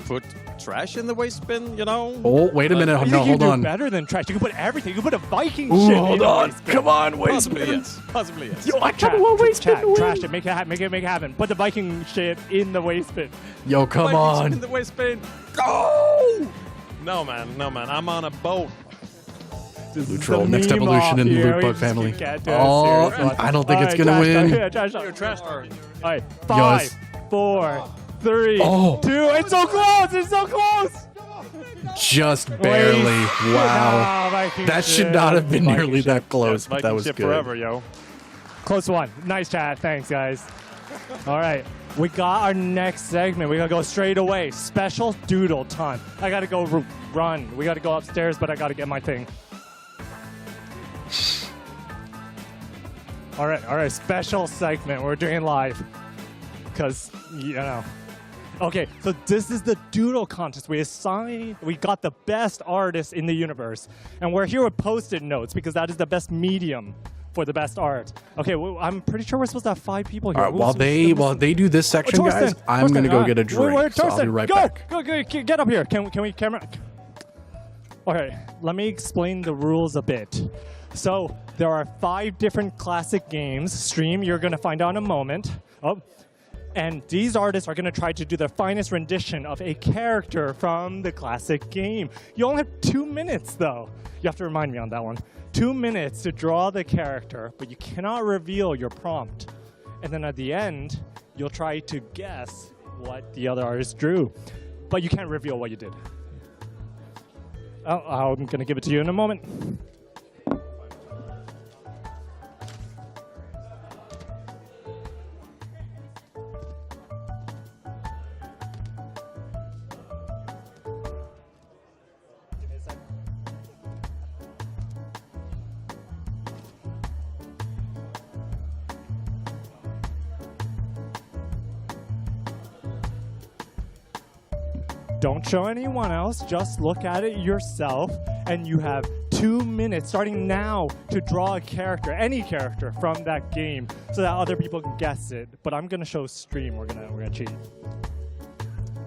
put trash in the Wastebin, you know. Oh, wait a minute. You No, think you hold do on. better than trash. You can put everything. You can put a Viking Ooh, ship hold in a on. waste bin. Come on, Possibly Wastebin. yes. Possibly yes. Yo, I kind of want Wastebin to win. Trash it. Make it happen. Put the Viking ship in the waste bin. Yo, come Vikings in on. the Wastebin. Go! No man. I'm on a boat. Loot troll, next evolution in the Loot Bug family. Oh, I don't think it's going to win. You're trash talking. All right, 5, Yes. 4, 3, Oh. 2. It's so close. It's so close. Just barely. Wow. No, Viking That should ship. not have been Viking nearly ship. that close, but Viking that was ship good. forever, yo. Close one. Nice chat. Thanks, guys. All right. We got our next segment. We got to go straight away. Special doodle time. I got to go run. We got to go upstairs, but I got to get my thing. All right. Special segment. We're doing live. Because, Okay, so this is the doodle contest. We got the best artist in the universe. And we're here with Post-it notes because that is the best medium for the best art. Okay, well, I'm pretty sure we're supposed to have 5 people here. All right, while they do this section, guys, I'm going to go get a drink. So I'll be right back. Go, get up here. Can we camera? All right, let me explain the rules a bit. So there are 5 different classic games. Stream, you're going to find out in a moment. And these artists are going to try to do their finest rendition of a character from the classic game. You only have 2 minutes, though. You have to remind me on that one. 2 minutes to draw the character, but you cannot reveal your prompt. And then at the end, you'll try to guess what the other artist drew. But you can't reveal what you did. I'm going to give it to you in a moment. Don't show anyone else, just look at it yourself, and you have 2 minutes starting now to draw a character, any character from that game, so that other people can guess it. But I'm gonna show stream, we're gonna cheat.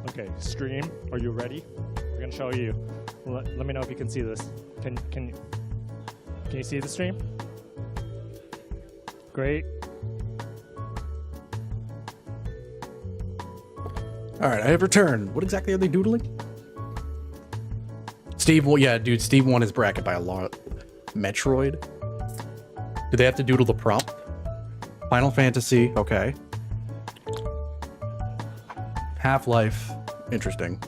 Okay, stream, are you ready? We're gonna show you. Let me know if you can see this. Can you see the stream? Great. All right, I have returned. What exactly are they doodling? Steve, well, yeah, dude, Steve won his bracket by a lot. Metroid? Do they have to doodle the prompt? Final Fantasy, okay. Half-Life, interesting.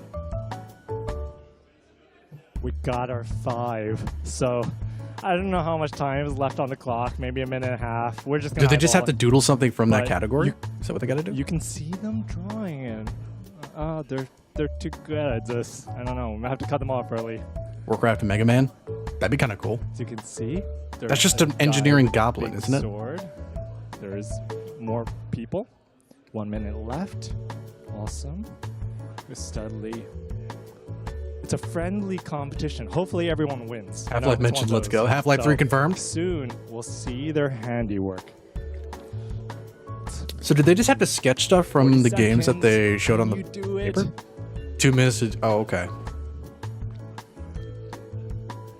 We got our 5, so I don't know how much time is left on the clock, maybe a minute and a half. We're just gonna Do they just have to eyeball it. doodle something from that But category? Is that what they gotta do? You can see them drawing it. they're too good at this. I don't know. I have to cut them off early. Warcraft and Mega Man? That'd be kind of cool. As you can see, That's just an engineering goblin, isn't it? Sword. There's more people. 1 minute left. Awesome. Just steadily. It's a friendly competition. Hopefully everyone wins. Half-Life mentioned let's go. Half-Life 3 confirmed. Soon we'll see their handiwork. So did they just have to sketch stuff from the games that they showed on the You do it. paper? 2 minutes. Oh, okay.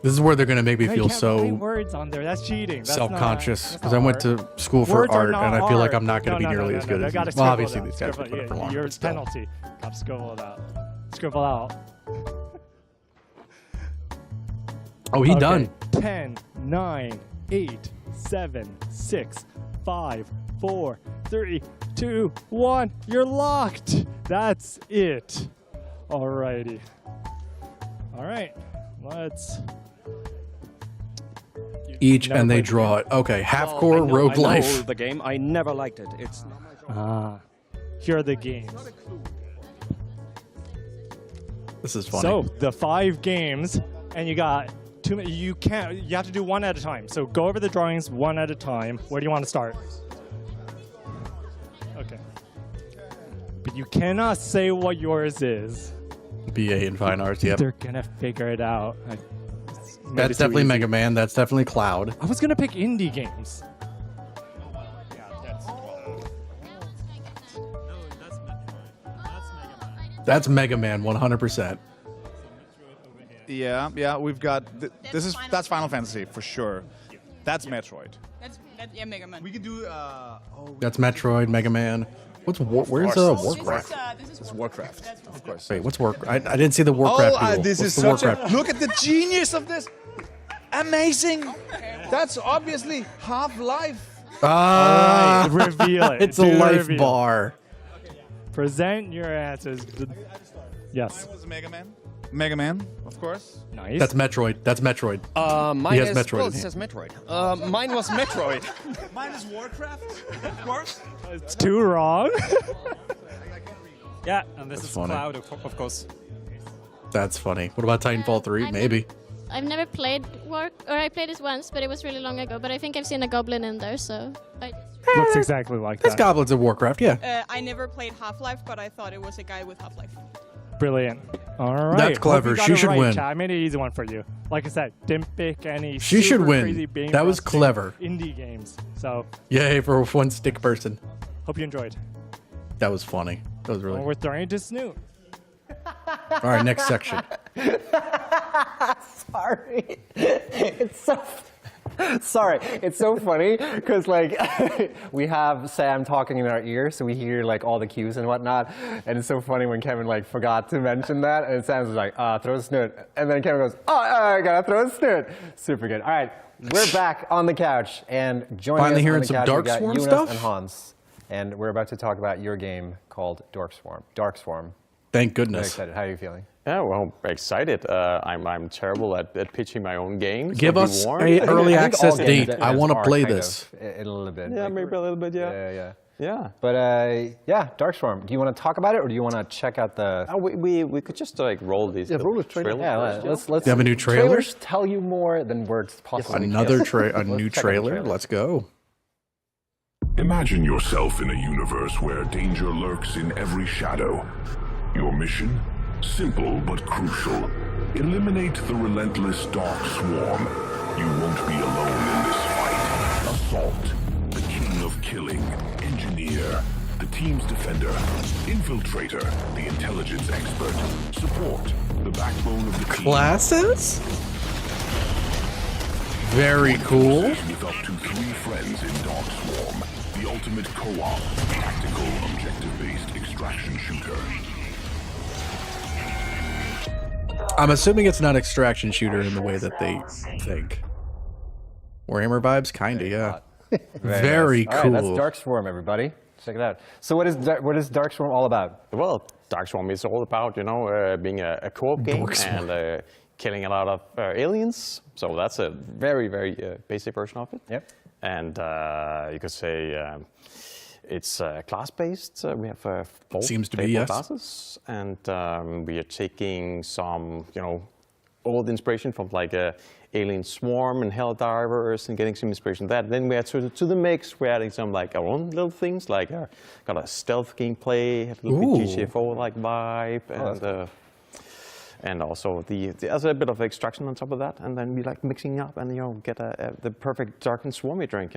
This is where they're gonna make me No, feel you can't write so words on there. That's cheating. That's self-conscious not because I went to school for Words are art not and I feel like art. I'm not gonna No, be no, nearly no, as no, good no, as gotta these. scribble Well, obviously it out. these guys Scribble- put it for longer. Your But still. penalty. Got to scribble it out. Scribble out. Oh, he Okay. done. 10, 9, 8, 7, 6, 5, 4, 3, 2, 1. You're locked. That's it. Alrighty. All right. Let's. Each Never and they played the draw it. Okay, half-core rogue I life. know the game. I never liked it. It's Here are the games. This is funny. So the 5 games, and you got 2 minutes. You can't. You have to do one at a time. So go over the drawings one at a time. Where do you want to start? Okay. But you cannot say what yours is. BA in Fine Arts, yep. They're gonna figure it out. That's definitely Mega Man. That's definitely Cloud. I was gonna pick indie games. That's Mega Man, 100%. Yeah, we've got. That's Final Fantasy for sure. That's Metroid. That's Mega Man. We can do. That's Metroid, Mega Man. Where's Warcraft? This is Warcraft, of course. Wait, what's Warcraft? I didn't see the Warcraft. duel. This What's is the such Warcraft? a. Look at the genius of this. Amazing. That's obviously Half-Life. Ah, All right, reveal it. It's a Do life reveal. bar. Present your answers. Yes. Mine was Mega Man. Mega Man, of course. Nice. That's Metroid. That's Metroid. Mine he has is, Metroid. well, in it here. says Metroid. Mine was Metroid. Mine is Warcraft, of course. It's 2 wrong. Yeah, and this That's is funny. Cloud, of course. That's funny. What about Titanfall 3? Maybe. I've never played I played it once, but it was really long ago. But I think I've seen a goblin in there, so. Looks exactly like That's that. Goblins of Warcraft, yeah. I never played Half-Life, but I thought it was a guy with Half-Life. Brilliant. All right. That's clever. Hope you got She it should right, win. Chat. I made it easy one for you. Like I said, didn't pick any. She should super win. crazy brain That was busting clever. Indie games. So Yay for one stick person. hope you enjoyed. That was funny. That was really. Well, we're throwing it to Snoot. All right, next section. Sorry. It's so. Sorry, it's so funny because like we have Sam talking in our ear, so we hear like all the cues and whatnot, and it's so funny when Kevin like forgot to mention that, and Sam's like, throw a snoot, and then Kevin goes, I gotta throw a snoot. Super good. All right, we're back on the couch, and joining Finally us hearing on the some couch, we got Darkswarm Jonas stuff? and Hans, and we're about to talk about your game called Darkswarm. Thank Very goodness. excited. How are you feeling? Yeah, well, excited. I'm terrible at pitching my own games. Give so be us warned. a early I think access all games date. that I want to are play kind this. of in a little bit. Yeah, Like, maybe a little bit, Yeah. But yeah, Darkswarm. Do you want to talk about it, or do you want to check out the? We could just like roll these. roll the trailer. Yeah, let's. You have a new trailer? Trailers tell you more than words possibly. Another can. a Let's new check out the trailer. Let's go. Imagine yourself in a universe where danger lurks in every shadow. Your mission? Simple but crucial. Eliminate the relentless Dark Swarm. You won't be alone in this fight. Assault, the king of killing. Engineer, the team's defender. Infiltrator, the intelligence expert. Support, the backbone of the team. Classes? Very cool. With up to 3 friends in Dark Swarm. The ultimate co-op, tactical, objective-based extraction shooter. I'm assuming it's not extraction shooter in the way that they think. Warhammer vibes, kinda, yeah. Very nice. cool. All right, that's Darkswarm, everybody. Check it out. So what is Darkswarm all about? Well, Darkswarm is all about being a co-op game and killing a lot of aliens. So that's a very basic version of it. Yep. And you could say it's class-based. We have 4 Seems to be, playable yes. classes, and we are taking some, old inspiration from like Alien Swarm and Helldivers, and getting some inspiration from that. Then we add to the mix. We're adding some like our own little things, like got a stealth gameplay, a little bit GTFO-like vibe, and also there's a bit of extraction on top of that, and then we like mixing up and get the perfect dark and swarmy drink.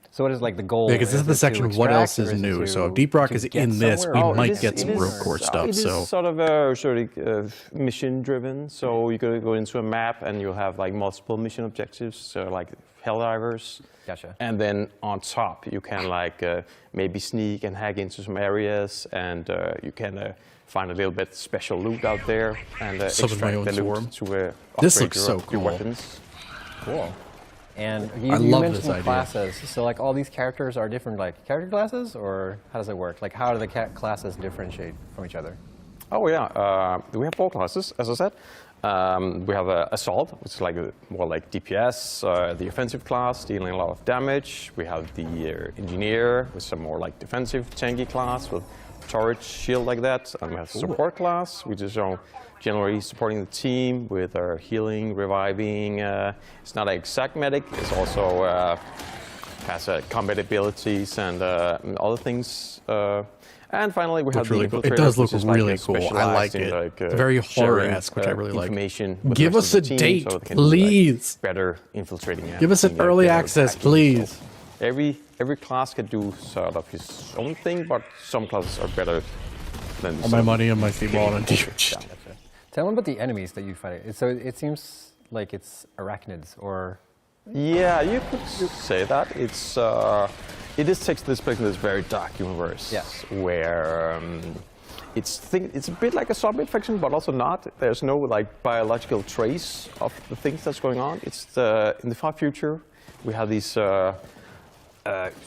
So what is like the goal? Because this is the section of what else is new. So if Deep Rock is in this, we might get some Rogue Core stuff. It is sort of mission-driven. So you go into a map and you'll have like multiple mission objectives, so like Helldivers. Gotcha. And then on top, you can like maybe sneak and hack into some areas, and you can find a little bit special loot out there, and extract the loot to this upgrade looks so your cool. weapons. Cool. And I you love mentioned this idea. classes. So like all these characters are different like character classes, or how does it work? Like how do the classes differentiate from each other? Oh yeah, we have 4 classes, as I said. We have Assault, which is like more like DPS, the offensive class, dealing a lot of damage. We have the Engineer, with some more like defensive, tanky class with turret, shield like that. And we have Support class, which is generally supporting the team with our healing, reviving. It's not an exact medic, it's also has combat abilities and other things. And finally, we have really the cool. It does look really cool. I specialized like in, it. It's very horror-esque, which I really like. Information with Give the rest us a of the team, date, so they can please. better infiltrating. Give us an early access, please. Every class can do sort of his own thing, but some classes are better than All my money on my Steam wallet on Twitch. Tell me about the enemies that you fight. So it seems like it's arachnids, or yeah, you could say that. It takes this place in this very dark universe, where it's a bit like a zombie infection, but also not. There's no like biological trace of the things that's going on. It's in the far future. We have these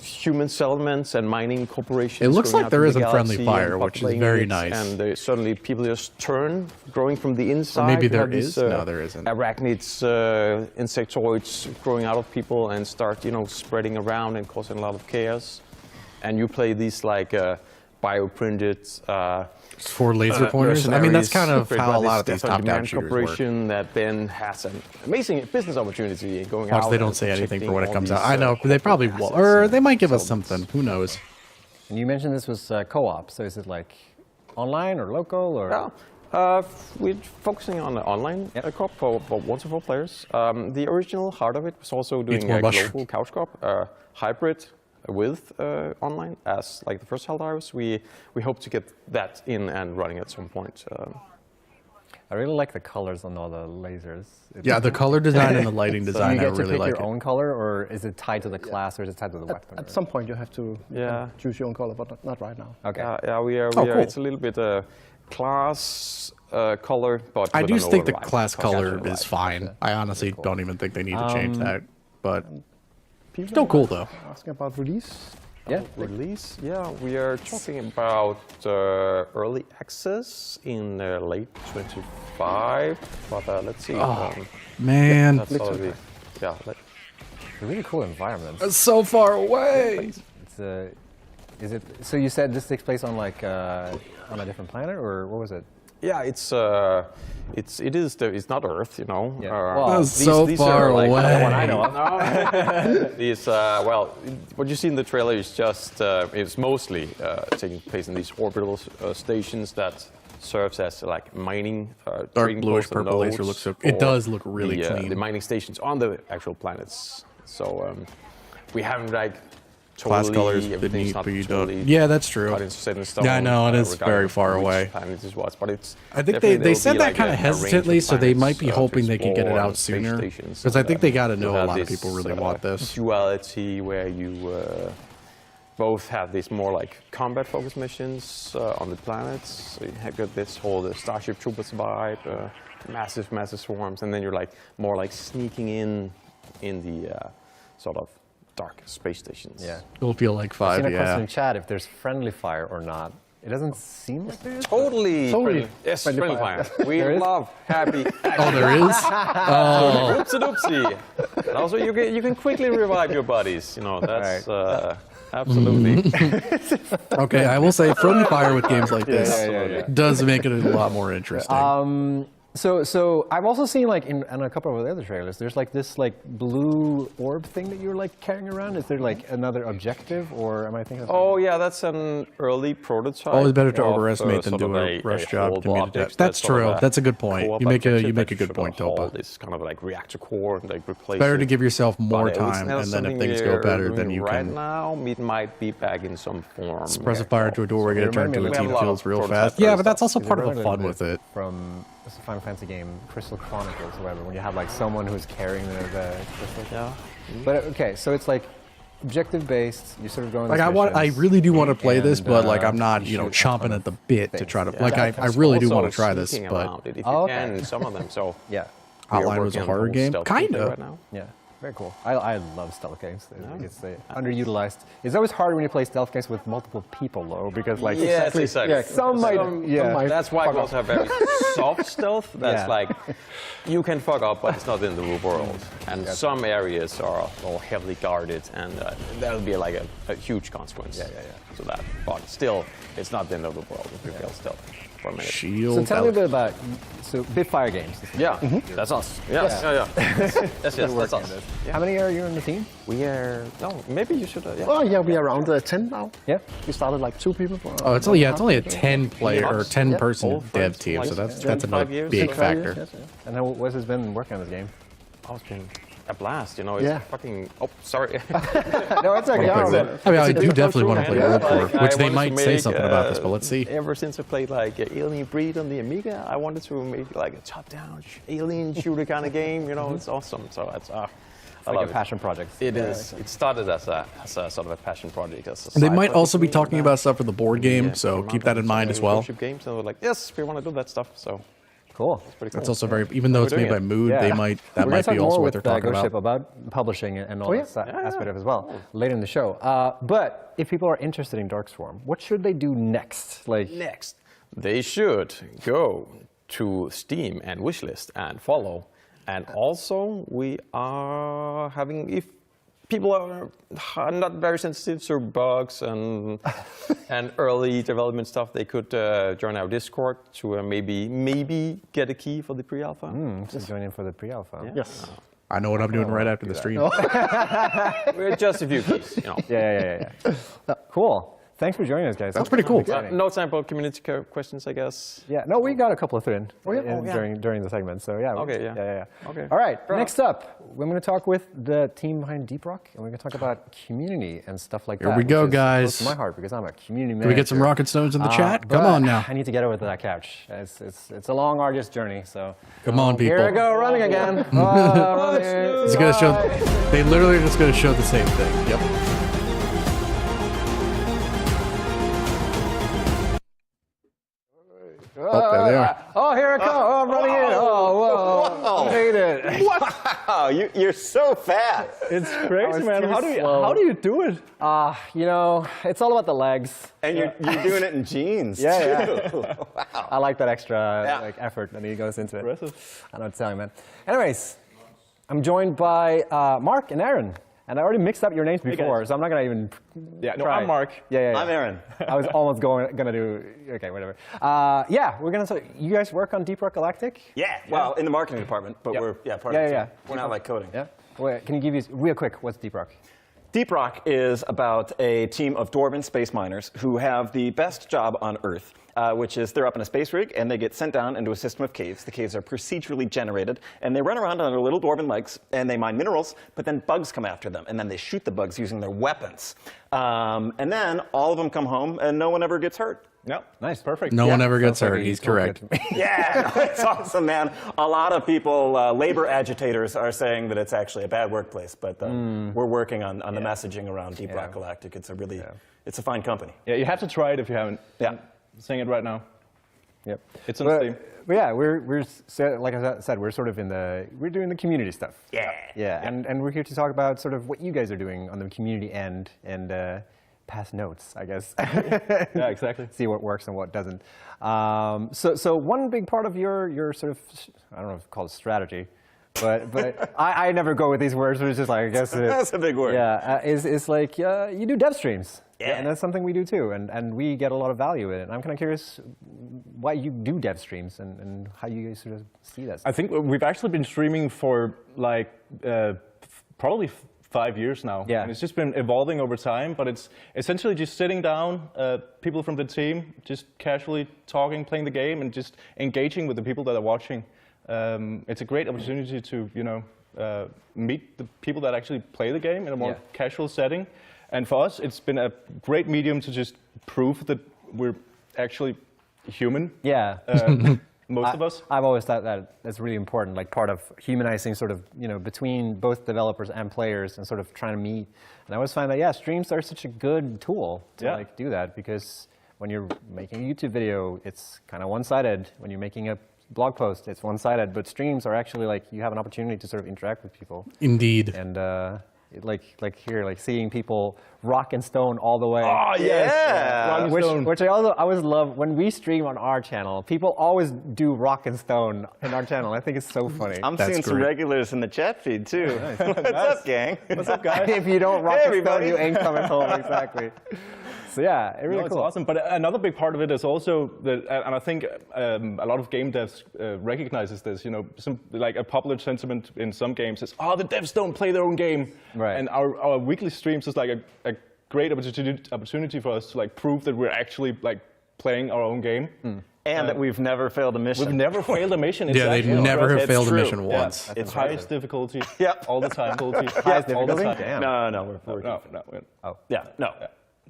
human settlements and mining corporations. It looks going like out there in is the a friendly galaxy fire, and which is populating very it, nice. And suddenly people just turn, growing from the inside. Or maybe We there have is. these, No, there isn't. Arachnids, insectoids growing out of people and start, spreading around and causing a lot of chaos. And you play these like bioprinted. For laser pointers? I mean, that's kind of created how by a lot of this these top-down Demand shooters work. corporation that then has an amazing business opportunity going out. Watch, they don't and say anything for when it protecting comes all out. I these, know, but they probably will. Or they might give us something. Who knows? And you mentioned this was co-op. So is it like online or local or? We're focusing on the online co-op for 1 to 4 players. The original heart of it was also doing more a mushroom. global couch co-op, hybrid with online as like the first Helldivers. We hope to get that in and running at some point. I really like the colors on all the lasers. Yeah, the color design and the lighting design, I Do you get to really pick like your it. own color, or is it tied to the class, or is it tied to the weapon? At some point, you have to choose your own color, but not right now. Okay. Yeah, we are. Oh, cool. It's a little bit class color, but I with do an think the override. class color Override. is fine. I honestly don't even think they need to change that. But People still cool, though. Asking about release. Yeah. Release? Yeah, we are talking about early access in late 25. But let's see. Oh, man. That's already, yeah. A really cool environment. It's so far away. It's is it? So you said this takes place on like on a different planet, or what was it? Yeah, it's not Earth, Yeah. Well, so far like, away. The one I know of. These, well, what you see in the trailer is just it's mostly taking place in these orbital stations that serves as like mining. Dark bluish purple laser looks so. It does look really clean. The mining stations on the actual planets. So we haven't like. Class Totally, colors, the everything's neat, not but you totally don't. Yeah, that's true. cut in stone, Yeah, I know, it is regarding very far which away. planet this was, but it's I think definitely they there'll said be that like kind of a range hesitantly, so they planets, might be to hoping they can get it explore out and space sooner. stations, Because I think they got to you know a have lot of this, people really want this. Duality where you both have these more like combat-focused missions on the planets. So you have got this whole Starship Troopers vibe, massive swarms, and then you're like more like sneaking in the sort of dark space stations. Yeah. It'll feel like I've 5, seen a question yeah. in chat if there's friendly fire or not. It doesn't seem like there is. Totally. Totally. Yes, Friendly friendly fire. fire. We There is? love happy. Oh, there is? Oh. Oopsie doopsie. And also, you can quickly revive your buddies. You know, that's Absolutely. Okay, I will say friendly fire with games like this does make it a lot more interesting. So I've also seen like in a couple of the other trailers, there's like this like blue orb thing that you're like carrying around. Is there like another objective, or am I thinking of Oh yeah, that's an early prototype. Always better to of, overestimate than sort do of a rush job whole to meet a object death. That's sort of true. That's a good point. co-op You make a objective good that point, sort of Topa. hold this kind of like reactor core and like replace Better it. to give yourself more But it's time, not and then if something things go we're better, then doing you right can now, it might be back in some form. press a fire to a doorway, get it turned into a team kills real fast. Yeah, but that's also part of the fun with it. From this Final Fantasy game, Crystal Chronicles, or whatever, when you have like someone who's carrying the crystal. Yeah. But okay, so it's like objective based. You sort of go on. Like I really do want to play this, but like I'm not, chomping at the bit to try to. Like I really do want to try this, but if you can, some of them. So yeah, Outline was a horror game, kind of. Right now. Yeah. Very cool. I love stealth games. It's underutilized. It's always hard when you play stealth games with multiple people, though, because like exactly. some might. That's why we also have very soft stealth. That's like you can fuck up, but it's not in the real world. And some areas are more heavily guarded, and that'll be like a huge consequence. So that, but still, it's not the end of the world if you fail stealth. For a minute. Shield. So tell me a bit about Bitfire Games. Yeah, that's us. Yes, that's us. How many are you in the team? We are. No, maybe you should. Oh yeah, we are around 10 now. Yeah, we started like 2 people. Oh, it's only a 10-player or 10-person dev team, so that's another big factor. And how Wes has been working on this game? Oh, it's been a blast, It's fucking. Oh, sorry. No, it's okay. I mean, I do definitely want to play World War, which they might say something about this, but let's see. Ever since I played like Alien Breed on the Amiga, I wanted to make like a top-down alien shooter kind of game. It's awesome. So it's like a passion project. It is. It started as a sort of a passion project. And they might also be talking about stuff for the board game, so keep that in mind as well. Games, and we're like, yes, we want to do that stuff. So. Cool. That's pretty cool. That's also very, even though it's made by Mood, that might be also what they're talking about. About publishing and all that aspect of it as well later in the show. But if people are interested in Darkswarm, what should they do next? They should go to Steam and Wishlist and follow. And also, we are having, if people are not very sensitive to bugs and early development stuff, they could join our Discord to maybe get a key for the pre-alpha. Just join in for the pre-alpha. Yeah. Yes. I know what I'm doing right after the stream. We're just a few keys, Yeah. Cool. Thanks for joining us, guys. That's pretty cool. No time for community questions, I guess. Yeah, no, we got a couple of in during the segment. So yeah. Okay, yeah. Okay. All right. Next up, we're going to talk with the team behind Deep Rock, and we're going to talk about community and stuff like that. Here we go, which is guys. close to my heart because I'm a community manager. Can we get some rocket stones in the chat? Come on now. I need to get over to that couch. It's a long, arduous journey. So come on, people. Here we go, running again. It's going to show. They literally are just going to show the same thing. Yep. Oh, there they are. Oh, here it comes. Oh, I'm running in. Oh, whoa. I hate it. Wow, you're so fast. It's crazy, man. How do you do it? It's all about the legs. And you're doing it in jeans, too. Wow. I like that extra effort that he goes into it. Impressive. I know what to tell you, man. Anyways, I'm joined by Mark and Aaron. And I already mixed up your names before, so I'm not going to even try. I'm Mark. Yeah. I'm Aaron. I was almost going to do, okay, whatever. We're going to, you guys work on Deep Rock Galactic? Yeah, well, in the marketing department, but we're part of the team. We're not like coding. Yeah. Wait, can you give me, real quick, what's Deep Rock? Deep Rock is about a team of dwarven space miners who have the best job on Earth, which is they're up in a space rig and they get sent down into a system of caves. The caves are procedurally generated, and they run around on their little dwarven legs and they mine minerals, but then bugs come after them, and then they shoot the bugs using their weapons. And then all of them come home and no one ever gets hurt. Yep. Nice, perfect. No one ever gets hurt. He's correct. Yeah, it's awesome, man. A lot of people, labor agitators, are saying that it's actually a bad workplace, but we're working on the messaging around Deep Rock Galactic. It's a really, it's a fine company. Yeah, you have to try it if you haven't. Yeah. I'm saying it right now. Yep. It's on Steam. But yeah, we're like I said, we're sort of we're doing the community stuff. Yeah. And we're here to talk about sort of what you guys are doing on the community end and pass notes, I guess. Yeah, exactly. See what works and what doesn't. So one big part of your sort of, I don't know if it's called strategy, but I never go with these words, but it's just like, I guess That's a big word. Yeah, it's like you do dev streams. Yeah. And that's something we do too, and we get a lot of value in it. I'm kind of curious why you do dev streams and how you guys sort of see that. I think we've actually been streaming for like probably 5 years now. Yeah. And it's just been evolving over time, but it's essentially just sitting down, people from the team, just casually talking, playing the game, and just engaging with the people that are watching. It's a great opportunity to, meet the people that actually play the game in a more casual setting. And for us, it's been a great medium to just prove that we're actually human. Yeah. Most of us. I've always thought that that's really important, like part of humanizing sort of, between both developers and players and sort of trying to meet. And I always find that, streams are such a good tool to like do that, because when you're making a YouTube video, it's kind of one-sided. When you're making a blog post, it's one-sided, but streams are actually like, you have an opportunity to sort of interact with people. Indeed. And like here, like seeing people rock and stone all the way. Oh, yeah. Which I always love when we stream on our channel. People always do rock and stone in our channel. I think it's so funny. I'm seeing some regulars in the chat feed too. What's up, gang? What's up, guys? If you don't rock and stone, you ain't coming home. Exactly. So yeah, it's really It's cool. awesome. But another big part of it is also that, and I think a lot of game devs recognizes this. Like a popular sentiment in some games is, the devs don't play their own game. Right. And our weekly streams is like a great opportunity for us to like prove that we're actually like playing our own game. And that we've never failed a mission. We've never failed a mission. Yeah, they never have failed a true. mission once. It's highest difficulty. Yep. All the time. Highest all the difficulty? time. Damn. No, we're No.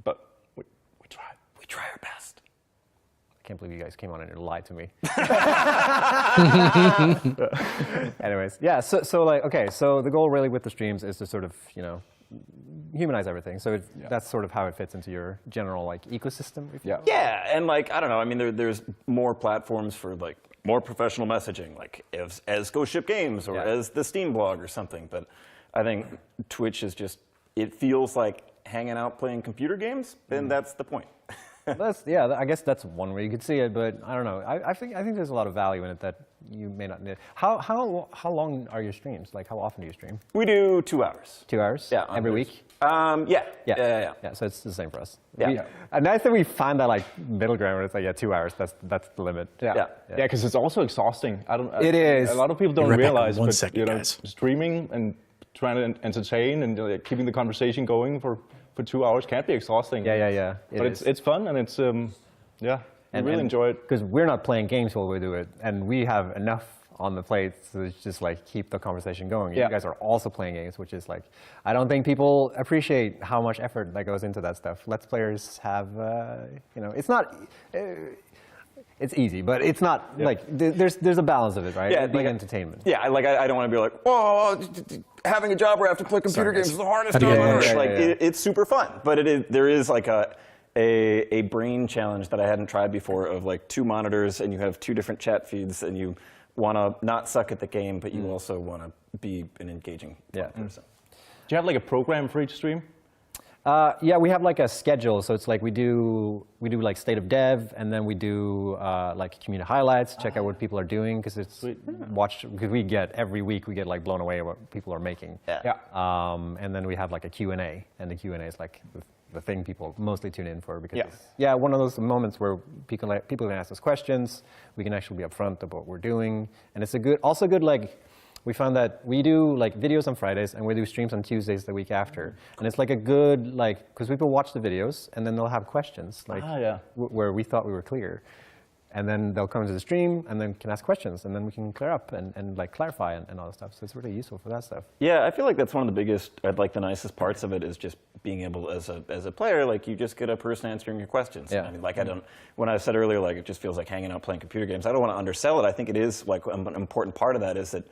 But we try our best. I can't believe you guys came on and lied to me. Anyways, so like, okay, so the goal really with the streams is to sort of, humanize everything. So that's sort of how it fits into your general like ecosystem. Yeah, and like, I don't know, I mean, there's more platforms for like more professional messaging, like as Ghost Ship Games or as the Steam blog or something. But I think Twitch is just, it feels like hanging out playing computer games, and that's the point. I guess that's one way you could see it, but I don't know. I think there's a lot of value in it that you may not need. How long are your streams? Like, how often do you stream? We do 2 hours. 2 hours? Yeah. Every week? Yeah. So it's the same for us. Yeah. And I think we find that like middle ground where it's like 2 hours. That's the limit. Yeah, because it's also exhausting. It is. A lot of people don't Be right back in realize, 1 but second, guys. streaming and trying to entertain and keeping the conversation going for 2 hours can't be exhausting. Yeah. But it's fun, and it's I really enjoy it. Because we're not playing games while we do it, and we have enough on the plate to just like keep the conversation going. Yeah. You guys are also playing games, which is like, I don't think people appreciate how much effort that goes into that stuff. Let's players have, it's not. It's easy, but it's not like there's a balance of it, right? Yeah, Being entertainment. Yeah, like I don't want to be like, whoa, having a job where I have to play computer games is the hardest job on earth. It's super fun, but there is like a brain challenge that I hadn't tried before of like 2 monitors, and you have 2 different chat feeds, and you want to not suck at the game, but you also want to be an engaging person. Do you have like a program for each stream? We have like a schedule. So it's like we do like state of dev, and then we do like community highlights, check out what people are doing, because because we get every week we get like blown away at what people are making. And then we have like a Q&A, and the Q&A is like the thing people mostly tune in for, because it's one of those moments where people can ask us questions. We can actually be upfront about what we're doing, and it's also good like. We found that we do like videos on Fridays, and we do streams on Tuesdays the week after. And it's like a good, like, because people watch the videos and then they'll have questions, like where we thought we were clear. And then they'll come to the stream and then can ask questions, and then we can clear up and like clarify and all that stuff. So it's really useful for that stuff. Yeah, I feel like that's one of the biggest, like the nicest parts of it is just being able as a player, like you just get a person answering your questions. I mean, like when I said earlier, like it just feels like hanging out playing computer games. I don't want to undersell it. I think it is like an important part of that is that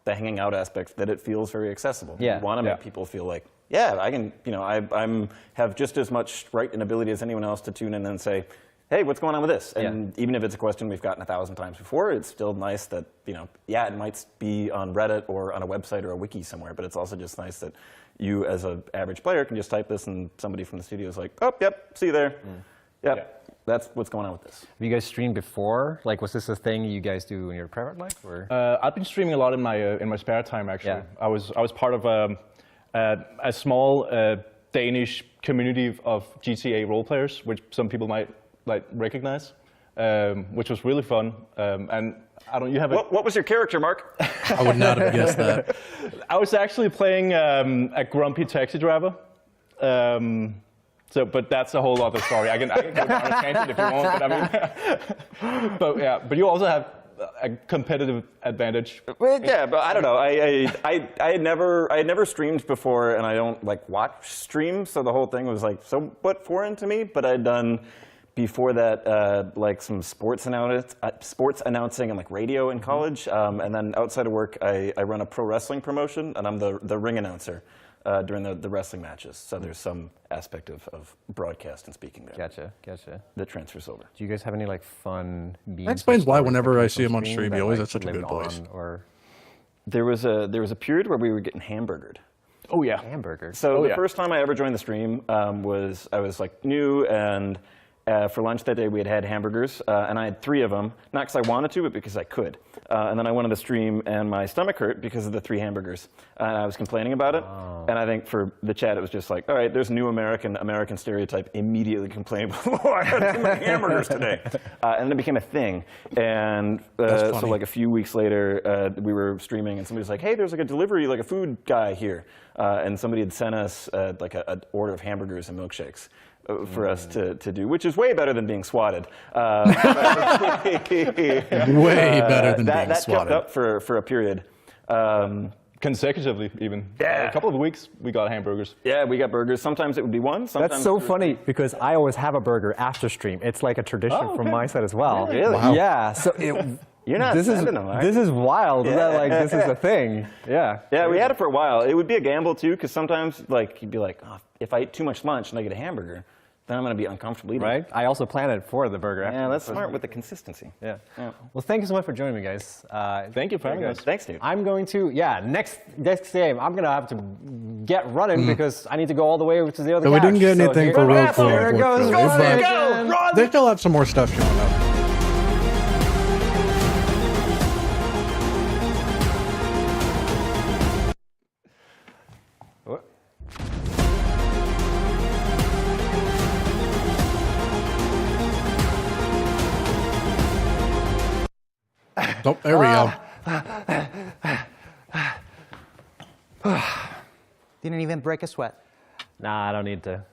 the hanging out aspect, that it feels very accessible. You want to make people feel like, I can, I have just as much right and ability as anyone else to tune in and say, hey, what's going on with this? And even if it's a question we've gotten 1,000 times before, it's still nice that, it might be on Reddit or on a website or a wiki somewhere, but it's also just nice that you as an average player can just type this and somebody from the studio is like, oh, yep, see you there. that's what's going on with this. Have you guys streamed before? Like, was this a thing you guys do in your private life? Or? I've been streaming a lot in my spare time, actually. I was part of a small Danish community of GTA role players, which some people might recognize, which was really fun. And I don't. You have what was your character, Mark? I would not have guessed that. I was actually playing a grumpy taxi driver. But that's a whole other story. I can go down a tangent if you want. But but you also have a competitive advantage. Well, yeah, but I don't know. I had never streamed before, and I don't watch streams, so the whole thing was somewhat foreign to me. But I'd done before that some sports announcing and radio in college, and then outside of work, I run a pro wrestling promotion, and I'm the ring announcer during the wrestling matches. So there's some aspect of broadcast and speaking there. Gotcha. That transfers over. Do you guys have any fun memes? That explains why whenever I see him on stream, he always has such a good voice. Or there was a period where we were getting hamburgered. Oh yeah, hamburger. So the first time I ever joined the stream was new, and for lunch that day we had hamburgers, and I had 3 of them, not because I wanted to, but because I could. And then I went on the stream, and my stomach hurt because of the 3 hamburgers, and I was complaining about it. And I think for the chat, it was just all right, there's a new American stereotype, immediately complaining, oh, I had too many hamburgers today. And then it became a thing. And so a few weeks later, we were streaming, and somebody was like, hey, there's a delivery, a food guy here. And somebody had sent us an order of hamburgers and milkshakes for us to do, which is way better than being swatted. Way better than being that swatted. Kept up for a period. Consecutively, even. Yeah. A couple of weeks, we got hamburgers. Yeah, we got burgers. Sometimes it would be one. Sometimes that's so funny because I always have a burger after stream. It's like a tradition from my side as well. Really? Wow. Yeah. So you're not sending them, right? This is wild. Yeah. This is a thing. Yeah. Yeah, we had it for a while. It would be a gamble too, because sometimes you'd be like, oh, if I eat too much lunch and I get a hamburger, then I'm going to be uncomfortable eating. Right. I also planned it for the burger. Yeah, that's smart with the consistency. Yeah. Well, thank you so much for joining me, guys. Thank you for having us. Thanks, dude. I'm going to next game. I'm going to have to get running because I need to go all the way to the other. So we didn't get anything for Rogue 4, Here it goes. unfortunately, but they still have some more stuff showing up. Oh, there we go. Didn't even break a sweat. Nah, I don't need to.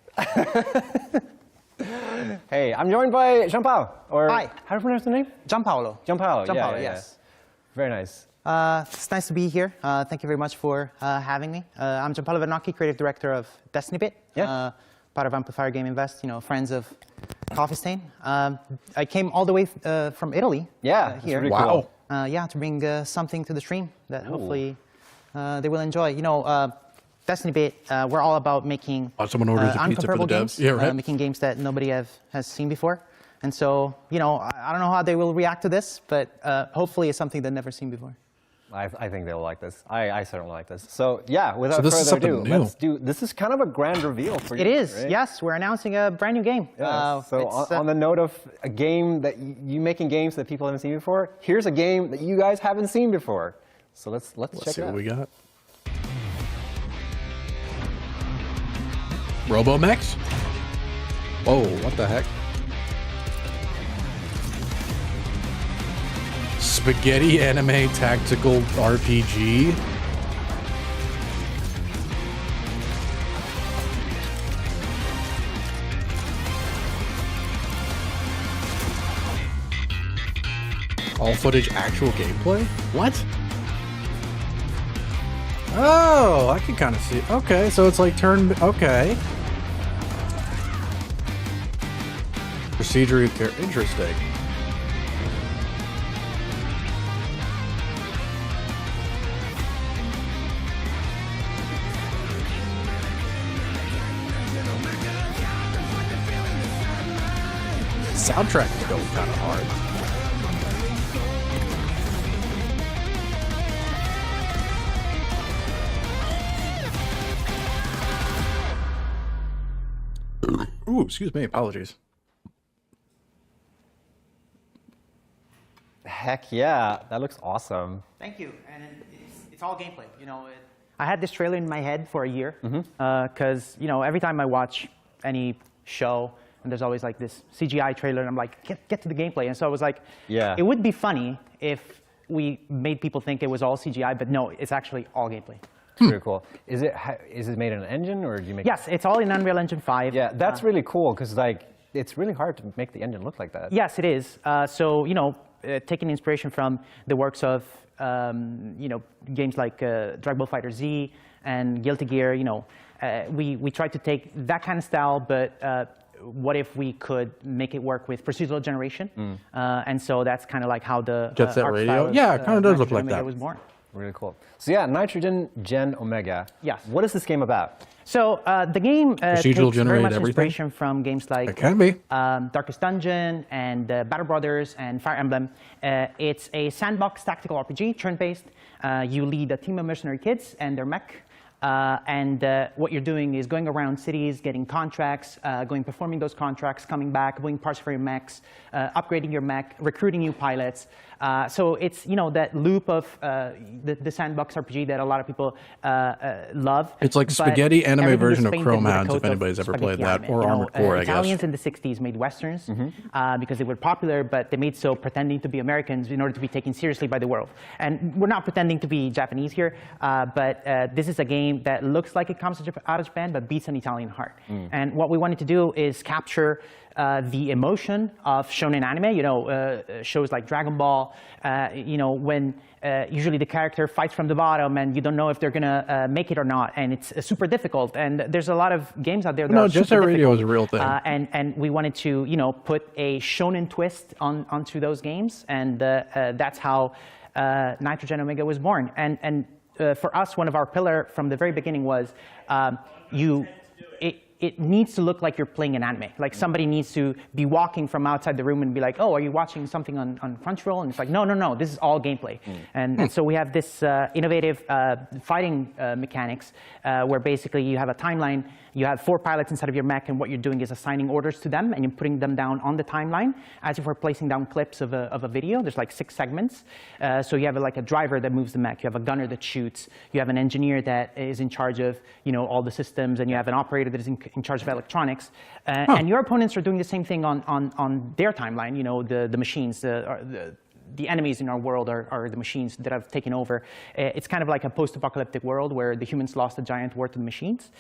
Hey, I'm joined by Jean-Paul. Hi. How do you pronounce the name? Gianpaolo. Gianpaolo. Gianpaolo, Yeah. yes. Very nice. It's nice to be here. Thank you very much for having me. I'm Gianpaolo Vernocchi, creative director of Destiny Bit. Yeah. Part of Amplifier Game Invest, friends of Coffee Stain. I came all the way from Italy. Yeah, here. really cool. To bring something to the stream that hopefully they will enjoy. Destiny Bit, we're all about making someone orders a pizza for the uncomparable games, devs. Yeah, right. making games that nobody has seen before. And so, I don't know how they will react to this, but hopefully it's something they've never seen before. I think they'll like this. I certainly like this. So without this is further ado, something new. let's do. This is kind of a grand reveal for you. It is, right? yes. We're announcing a brand new game. Yeah, so on the note of a game that you making games that people haven't seen before, here's a game that you guys haven't seen before. So let's check see it out. what we got. Robomex? Whoa, what the heck? Spaghetti anime tactical RPG? All footage actual gameplay? What? Oh, I can kind of see. Okay, so it's like turn. Okay. Procedure. Interesting. Soundtrack is going kind of hard. Ooh, excuse me, apologies. Heck yeah, that looks awesome. Thank you, and it's all gameplay. You know, I had this trailer in my head for a year because you know every time I watch any show and there's always like this CGI trailer, and I'm like, get to the gameplay. And so I was like, it would be funny if we made people think it was all CGI, but no, it's actually all gameplay. Very cool. Is it made in an engine, or do you make? Yes, it's all in Unreal Engine 5. Yeah, that's really cool because like it's really hard to make the engine look like that. Yes, it is. So you know, taking inspiration from the works of you know, games like Dragon Ball Fighter Z and Guilty Gear, you know, we tried to take that kind of style, but what if we could make it work with procedural generation? And so that's kind of like how the Jet Set Radio. Yeah, it kind of does look like that. Was born. Really cool. So yeah, Nitrogen Gen Omega. Yes. What is this game about? So the game takes very much inspiration from games like Darkest Dungeon and Battle Brothers and Fire Emblem. It's a sandbox tactical RPG, turn-based. You lead a team of mercenary kids and their mech. And what you're doing is going around cities, getting contracts, performing those contracts, coming back, doing parts for your mechs, upgrading your mech, recruiting new pilots. So it's, you know, that loop of the sandbox RPG that a lot of people love. It's like spaghetti anime version of Chrome Hounds, if anybody's ever played that, or Armored Core, I guess. Italians in the 60s made Westerns because they were popular, but they made so pretending to be Americans in order to be taken seriously by the world. And we're not pretending to be Japanese here, but this is a game that looks like it comes out of Japan, but beats an Italian heart. And what we wanted to do is capture the emotion of shonen anime, you know, shows like Dragon Ball, you know, when usually the character fights from the bottom and you don't know if they're gonna make it or not, and it's super difficult. And there's a lot of games out there that are Jet Set Radio is a real thing. And we wanted to, you know, put a shonen twist onto those games, and that's how Nitrogen Omega was born. And for us, one of our pillar from the very beginning was it needs to look like you're playing an anime. Like somebody needs to be walking from outside the room and be like, oh, are you watching something on Crunchyroll? And it's like, no, this is all gameplay. And so we have this innovative fighting mechanics where basically you have a timeline, you have 4 pilots inside of your mech, and what you're doing is assigning orders to them, and you're putting them down on the timeline as if we're placing down clips of a video. There's like 6 segments. So you have like a driver that moves the mech, you have a gunner that shoots, you have an engineer that is in charge of, you know, all the systems, and you have an operator that is in charge of electronics. And your opponents are doing the same thing on their timeline. You know, the machines, the enemies in our world are the machines that have taken over. It's kind of like a post-apocalyptic world where the humans lost a giant war to the machines.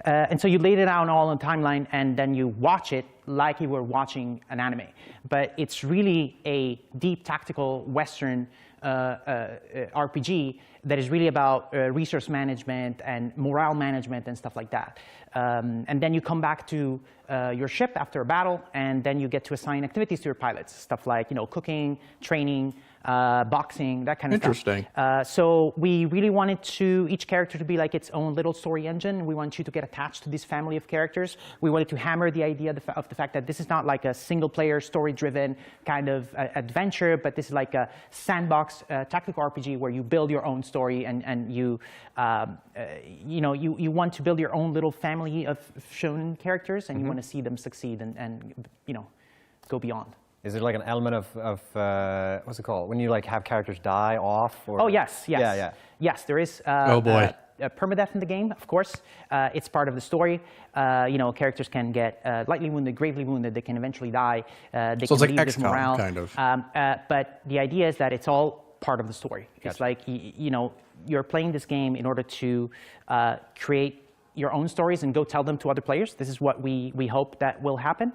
And so you laid it out all on the timeline, and then you watch it like you were watching an anime. But it's really a deep tactical Western RPG that is really about resource management and morale management and stuff like that. And then you come back to your ship after a battle, and then you get to assign activities to your pilots, stuff like, you know, cooking, training, boxing, that kind of stuff. Interesting. So we really wanted each character to be like its own little story engine. We want you to get attached to this family of characters. We wanted to hammer the idea of the fact that this is not like a single-player, story-driven kind of adventure, but this is like a sandbox tactical RPG where you build your own story, and you, you know, you want to build your own little family of shonen characters, and you want to see them succeed and you know, go beyond. Is there like an element of what's it called? When you like have characters die off? Or? Oh, yes. Yeah. Yes, there is. Oh, boy. Permadeath in the game, of course. It's part of the story. You know, characters can get lightly wounded, gravely wounded. They can eventually die. They so can it's like leave XCOM, morale. kind of. But the idea is that it's all part of the story. Gotcha. It's like, you know, you're playing this game in order to create your own stories and go tell them to other players. This is what we hope that will happen.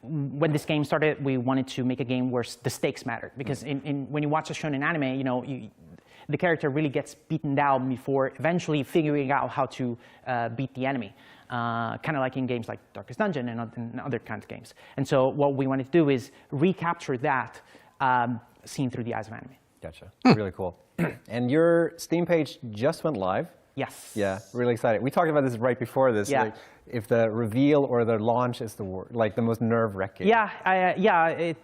When this game started, we wanted to make a game where the stakes mattered, because when you watch a shonen anime, you know, the character really gets beaten down before eventually figuring out how to beat the enemy, kind of like in games like Darkest Dungeon and other kinds of games. And so what we wanted to do is recapture that seen through the eyes of anime. Gotcha. Really cool. And your Steam page just went live. Yes. Yeah, really excited. We talked about this right before this. Yeah. Like, if the reveal or the launch is the most nerve-wracking. Yeah,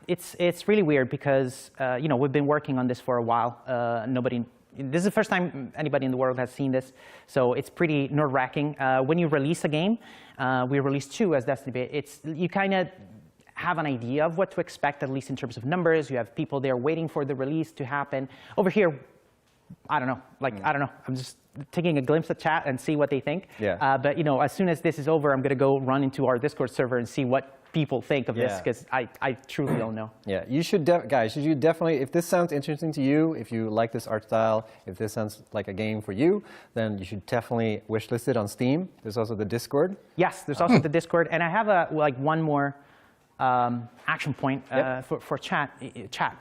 it's really weird because you know, we've been working on this for a while. This is the first time anybody in the world has seen this, so it's pretty nerve-wracking. When you release a game, we released 2 as Destiny. You kind of have an idea of what to expect, at least in terms of numbers. You have people there waiting for the release to happen. Over here, I don't know. I don't know. I'm just taking a glimpse at chat and see what they think. Yeah. But as soon as this is over, I'm going to go run into our Discord server and see what people think of this, because I truly don't know. Yeah, you should, guys, you definitely, if this sounds interesting to you, if you like this art style, if this sounds like a game for you, then you should definitely wishlist it on Steam. There's also the Discord. Yes, there's also the Discord, and I have one more action point for chat.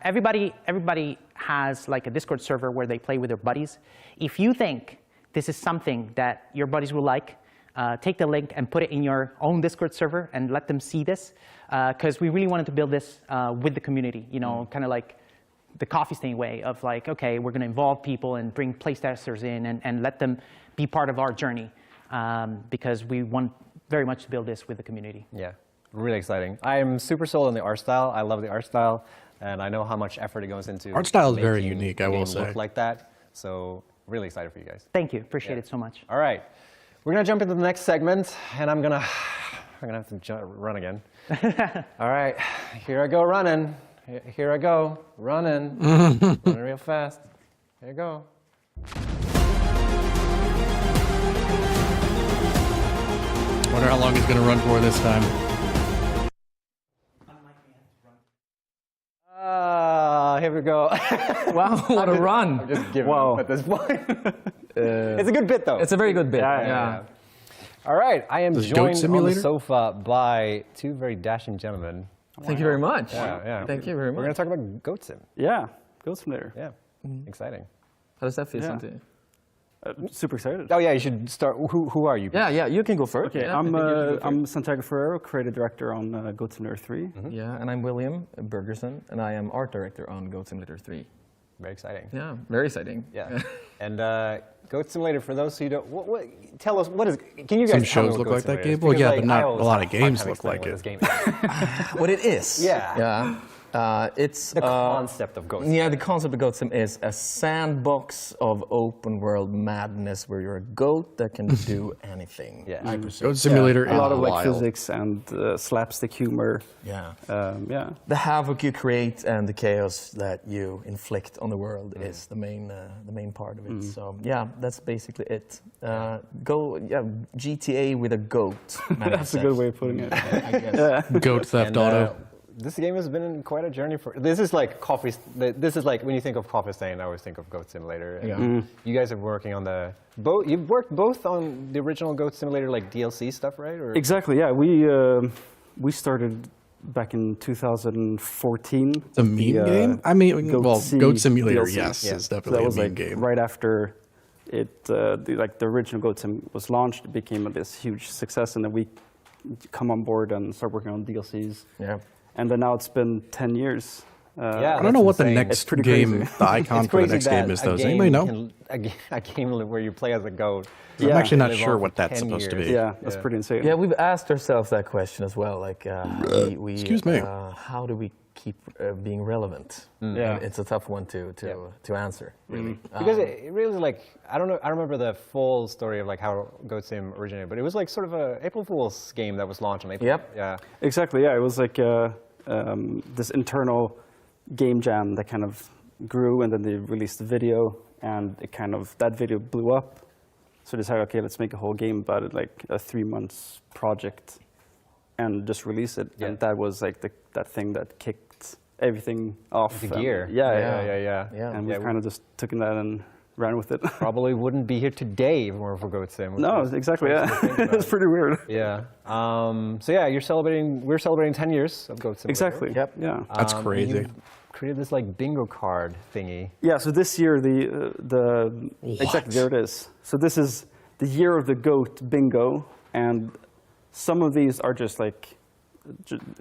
Everybody has like a Discord server where they play with their buddies. If you think this is something that your buddies will like, take the link and put it in your own Discord server and let them see this, because we really wanted to build this with the community, kind of like the Coffee Stain way of like, okay, we're going to involve people and bring playtesters in and let them be part of our journey, because we want very much to build this with the community. Yeah, really exciting. I am super sold on the art style. I love the art style, and I know how much effort it goes into art style is very making unique, I will say. Look like that. So really excited for you guys. Thank you. Appreciate it so much. All right. We're going to jump into the next segment, and I'm going to have to run again. All right. Here I go running. Here I go running. Running real fast. Here I go. Wonder how long he's going to run for this time. Here we go. Wow, what a run. I'm just giving up at this point. It's a good bit, though. It's a very good bit. Yeah. All right, I am Goat joined on the Simulator? sofa by two very dashing gentlemen. Thank you very much. Yeah. Thank you very much. We're going to talk about Goat Sim. Yeah, Goat Simulator. Yeah, exciting. How does that feel, Yeah. Santi? Super excited. Oh yeah, you should start. Who are you? Yeah, you can go first. Okay, Yeah, I'm Santiago Ferrero, creative director on Goat Simulator 3. Yeah, and I'm William Bergerson, and I am art director on Goat Simulator 3. Very exciting. Yeah, very exciting. Yeah. And Goat Simulator, for those who don't, tell us, what is, can you guys Some tell me shows what look Goat like that Simulator is? game? Well, Because, yeah, like, but not I a always lot have of a hard games time look like explaining it. what this game is. What it is? Yeah. It's The concept of Goat Sim. Yeah, the concept of Goat Sim is a sandbox of open world madness where you're a goat that can do anything. Yeah. Goat Simulator a lot of like wild. physics and slapstick humor. Yeah. Yeah. The havoc you create and the chaos that you inflict on the world is the main part of it. So yeah, that's basically it. GTA with a goat. That's a good way of putting it. I guess. Goat Theft Auto. This game has been quite a journey for. This is like coffee. This is like when you think of Coffee Stain, I always think of Goat Simulator. And Yeah. You guys are working on the both. You've worked both on the original Goat Simulator, like DLC stuff, right? Or? Exactly. Yeah, we started back in 2014. It's a meme game? I mean, well, C Goat Simulator, DLC. yes, Yeah. is So definitely that was a meme like game. right after it, the original Goat Sim was launched. It became this huge success, and then we come on board and start working on DLCs. Yeah. And then now it's been 10 years. Yeah, I don't know what the It's next pretty game, crazy. the icon It's for the crazy next game that is, a though. Does game anybody know? can- a game where you play as a goat. I'm actually not live sure on what for that's 10 supposed to years. be. Yeah, that's pretty insane. Yeah, we've asked ourselves that question as well. Like, we Excuse me. How do we keep being relevant? Yeah. And it's a tough one to answer, really. Because it really like I don't know. I remember the full story of like how Goat Sim originated, but it was like sort of a April Fool's game that was launched on April. Yep. Yeah. Exactly, yeah. It was like this internal game jam that kind of grew, and then they released the video, and it kind of, that video blew up. So they decided, okay, let's make a whole game about it, like a 3 months project, and just release it. Yeah. And that was like that thing that kicked everything off. Into gear. Yeah. Yeah. And we kind of just took that and ran with it. Probably wouldn't be here today if it weren't for Goat Sim. which No, is exactly, crazy yeah. to think about. It's pretty weird. Yeah. So yeah, we're celebrating 10 years of Goat Simulator. Exactly. Yep. Yeah. That's and crazy. you created this like bingo card thingy. Yeah, so this year exactly, there it is. So this is the year of the goat bingo, and some of these are just like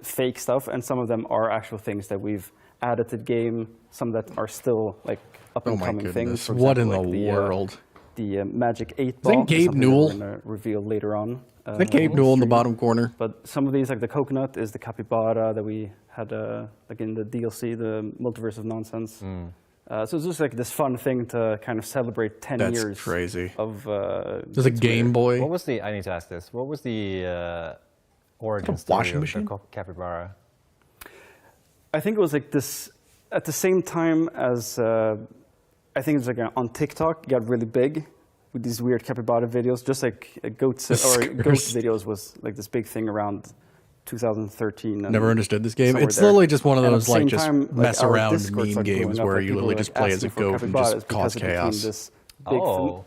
fake stuff, and some of them are actual things that we've added to the game. Some that are still like up and Oh my coming things. goodness! For What in example, the like world? The Magic 8 Ball. Is that Gabe Newell? We're gonna reveal later on. Is that Gabe Newell in the bottom corner? But some of these, like the coconut, is the capybara that we had like in the DLC, the Multiverse of Nonsense. So it's just like this fun thing to kind of celebrate 10 That's years crazy. of. There's a Game Boy. I need to ask this. What was the origin a story washing of machine? the capybara? I think it was like this at the same time as I think it's like on TikTok it got really big with these weird capybara videos, just like goats or goat videos was like this big thing around 2013. Never understood this game. It's literally just one of those like just mess around meme games where you literally just play as a goat and just cause chaos.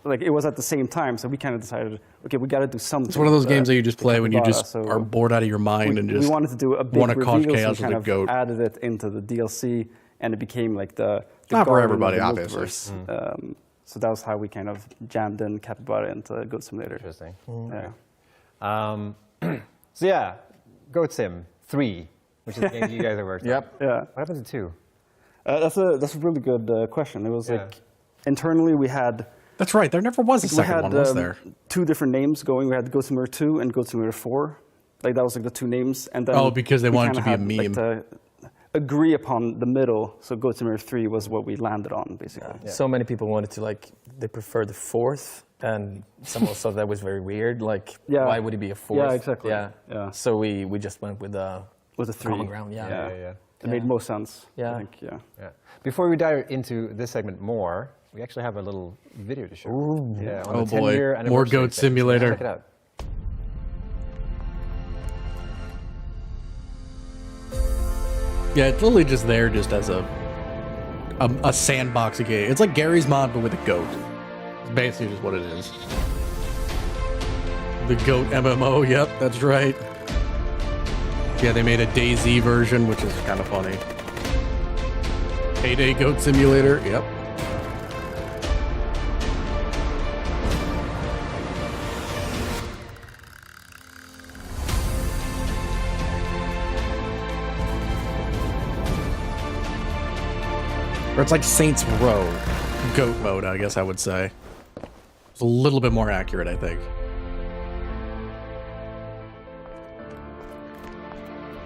Like it was at the same time, so we kind of decided, okay, we got to do something. It's one of those games that you just play when you just are bored out of your mind and just we wanted to do a big want to cause reveal, chaos so with a goat. Added it into the DLC, and it became like the not for Garden everybody, of the obviously. Multiverse. So that was how we kind of jammed in Capybara into Goat Simulator. Interesting. Yeah. So yeah, Goat Sim 3, which is the game you guys are working on. Yeah. What happened to 2? That's a really good question. It was like internally we had. That's right. There never was a second one, was there? 2 different names going. We had Goat Simulator 2 and Goat Simulator 4. Like that was like the 2 names, and then because they we wanted to kinda be a had, meme. Like, to agree upon the middle. So Goat Simulator 3 was what we landed on, basically. So many people wanted to they preferred the 4th, and some also thought that was very weird. Like, why would it be a 4th? Yeah, exactly. Yeah. So we just went with the 3 common ground. It made most sense. Yeah. I think, Before we dive into this segment more, we actually have a little video to show. Ooh. Yeah, on Oh the boy, 10-year more anniversary Goat thing. Simulator. Check it out. Yeah, it's literally just there just as a sandbox game. It's like Gary's Mod, but with a goat. It's basically just what it is. The Goat MMO, yep, that's right. Yeah, they made a DayZ version, which is kind of funny. Payday Goat Simulator, yep. Or it's like Saints Row goat mode, I guess I would say. It's a little bit more accurate, I think.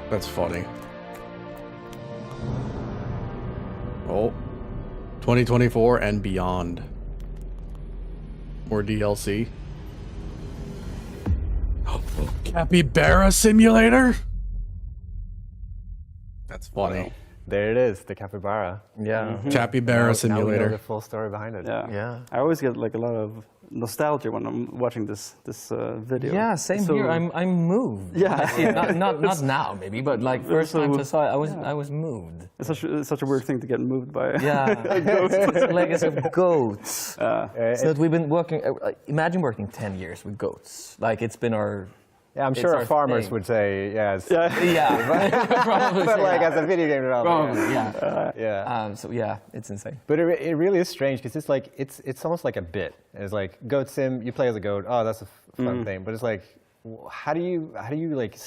That's funny. Oh. 2024 and beyond. More DLC. Capybara Simulator? That's funny. There it is, the capybara. Yeah. Capybara Now Simulator. we know the full story behind it. Yeah. I always get like a lot of nostalgia when I'm watching this video. Yeah, same So- here. I'm moved. Yeah. I see it. Not now maybe, but like first time I saw it, I was moved. It's such a weird thing to get moved by. Yeah, a ghost. It's like it's of goats. So that we've been working. Imagine working 10 years with goats. Like it's been our. Yeah, I'm it's sure our farmers thing. would say, yes. Yeah, right. Probably But say like that. as a video game developer. Probably, yeah. Yeah. So yeah, it's insane. But it really is strange because it's like it's almost like a bit. It's like Goat Sim, you play as a goat. Oh, that's a fun thing. But it's like, how do you like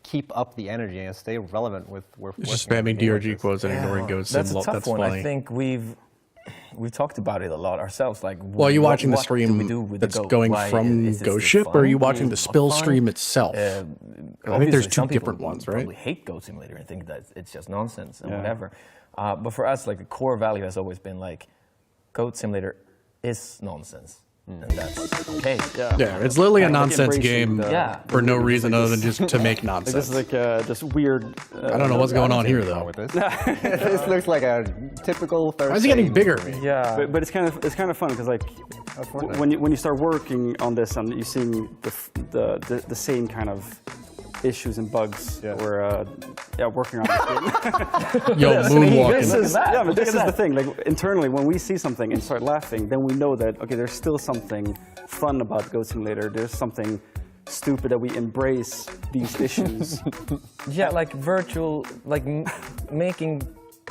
keep up the energy and stay relevant with? Just spamming DRG quotes and ignoring Goat Sim. That's a tough That's one. funny. I think we've talked about it a lot ourselves. Like, Well, are you watching the what do we stream do with the that's goat? going Why from is this Ghost the Ship, or are you fun? watching the Is it spill fun? stream itself? I think there's Obviously, 2 some people different ones, right? Probably hate Goat Simulator and think that it's just nonsense and whatever. But for us, like the core value has always been like, Goat Simulator is nonsense, and that's okay. Yeah, it's literally a Like nonsense embracing game the- for no reason other than just to make Like, this nonsense. is like just weird. I don't know what's going on here though. This looks like a typical Thursday. Why is it getting bigger? Yeah. But it's kind of fun because like when you start working on this and you're seeing the same kind of issues and bugs we're working on this game. Yo, moonwalking. But this is the thing. Like internally, when we see something and start laughing, then we know that okay, there's still something fun about Goat Simulator. There's something stupid that we embrace these issues. Yeah, like virtual, like making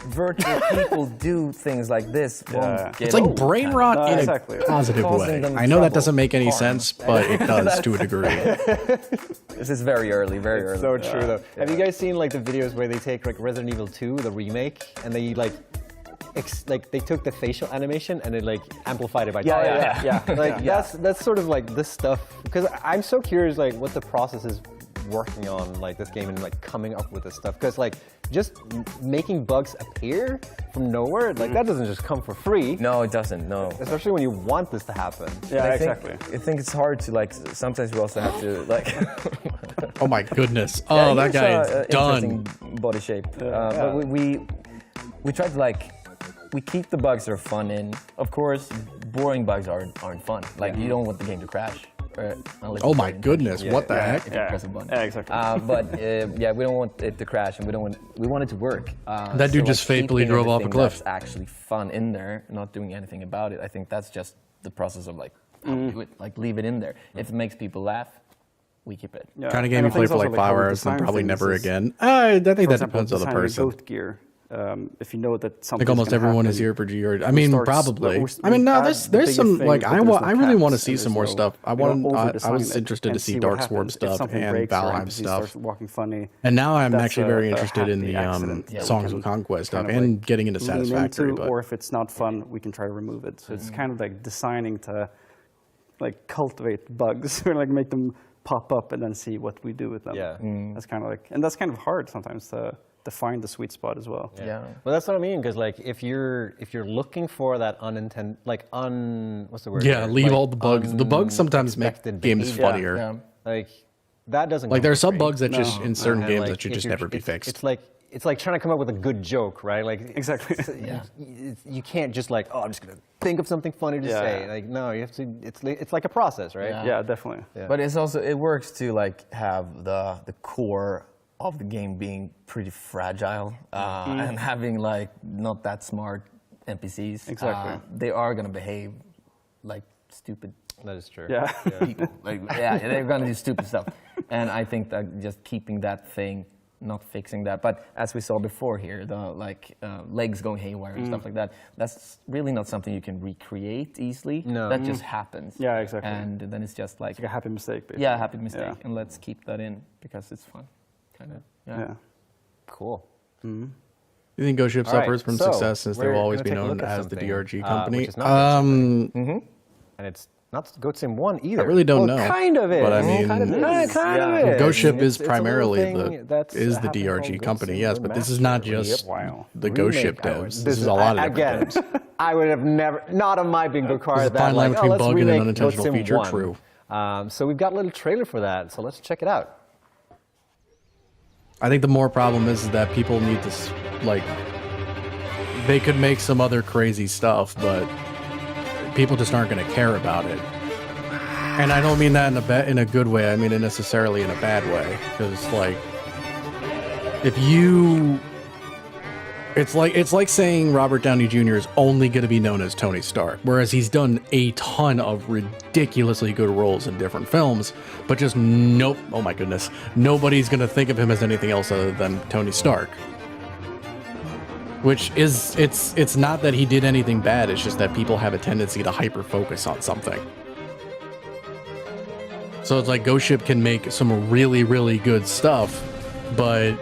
virtual people do things like this. Won't get It's like old, brain kind of. rot in exactly. a positive Causing way. them I know that trouble, doesn't make any harm. sense, but it does to a degree. This is very early, very early. So true though. Have you guys seen like the videos where they take like Resident Evil 2, the remake, and they like they took the facial animation and they like amplified it by 10. Like that's sort of like this stuff, because I'm so curious like what the process is working on like this game and like coming up with this stuff, because like just making bugs appear from nowhere, like that doesn't just come for free. No, it doesn't. No. Especially when you want this to happen. Yeah, exactly. I think it's hard to like. Sometimes we also have to like. Oh my goodness. Oh, that guy is done. body shape. But we try to like, we keep the bugs that are fun in. Of course, boring bugs aren't fun. Like you don't want the game to crash. Oh my goodness! What the heck? If you press a button. Yeah, exactly. But yeah, we don't want it to crash, and we want it to work. That dude just fatally keeping drove off a everything cliff. That's actually fun in there, not doing anything about it. I think that's just the process of like, how we do it. Like leave it in there. If it makes people laugh, we keep it. Yeah. Kind of game And I you think play it's for also like how 5 we hours, then design probably things never is- again. I think For that example, depends on the designing person. goat gear. If you know that I something think almost everyone is here for GR. I mean, probably. I mean, no, there's some like I really want to see some more stuff. I was interested to see Darkswarm stuff and Valheim stuff. Walking funny. And now I'm That's actually very interested in the Songs of Conquest stuff and getting into Satisfactory. Or if it's not fun, we can try to remove it. So it's kind of like designing to like cultivate bugs or like make them pop up and then see what we do with them. Yeah. That's kind of like, and that's kind of hard sometimes to find the sweet spot as well. Yeah. Well, that's what I mean, because like if you're looking for that unintended, like what's the word? Yeah, there? leave Like, all the bugs. The bugs sometimes make unexpected games behavior. funnier. Yeah. Like that doesn't. Like come there are for some free. bugs that just in certain And, games like, that should if just you're- never be fixed. It's like trying to come up with a good joke, right? Like exactly. You can't just like, oh, I'm just gonna think of something funny to say. Like no, you have to. It's like a process, right? Yeah, definitely. Yeah. But it's also, it works to like have the core of the game being pretty fragile and having like not that smart NPCs. Exactly. They are gonna behave like stupid. That is true. Yeah. People. Like, yeah, they're gonna do stupid stuff. And I think that just keeping that thing, not fixing that. But as we saw before here, the like legs going haywire and stuff like that, that's really not something you can recreate easily. No. That just happens. Yeah, exactly. And then it's just like, It's like a happy mistake, basically. yeah, happy mistake. Yeah. And let's keep that in because it's fun. Kind of. Yeah. Cool. You think Ghost Ship All right, suffers from so success since they we're will always gonna be take a known look at as the something, DRG company? which is not and it's not Goat Sim 1 either. I really don't know. Kind of it. But I mean, kind of it. Ghost Ship is It's a little primarily thing that's the happened DRG called company, Goat yes, Sim but this is not just Wow. the Ghost Ship Remake devs. This is a lot of different again. devs. I would have never, not on my bingo card. There's a that fine line like, between let's bug and an remake unintentional Goat Sim feature, 1. true. So we've got a little trailer for that. So let's check it out. I think the more problem is that people need to, like, they could make some other crazy stuff, but people just aren't going to care about it. And I don't mean that in a good way. I mean it necessarily in a bad way. Because, like, if you... It's like saying Robert Downey Jr. is only going to be known as Tony Stark, whereas he's done a ton of ridiculously good roles in different films, but just nope, oh my goodness, nobody's going to think of him as anything else other than Tony Stark. Which is, it's not that he did anything bad, it's just that people have a tendency to hyper-focus on something. So it's like Ghost Ship can make some really, really good stuff, but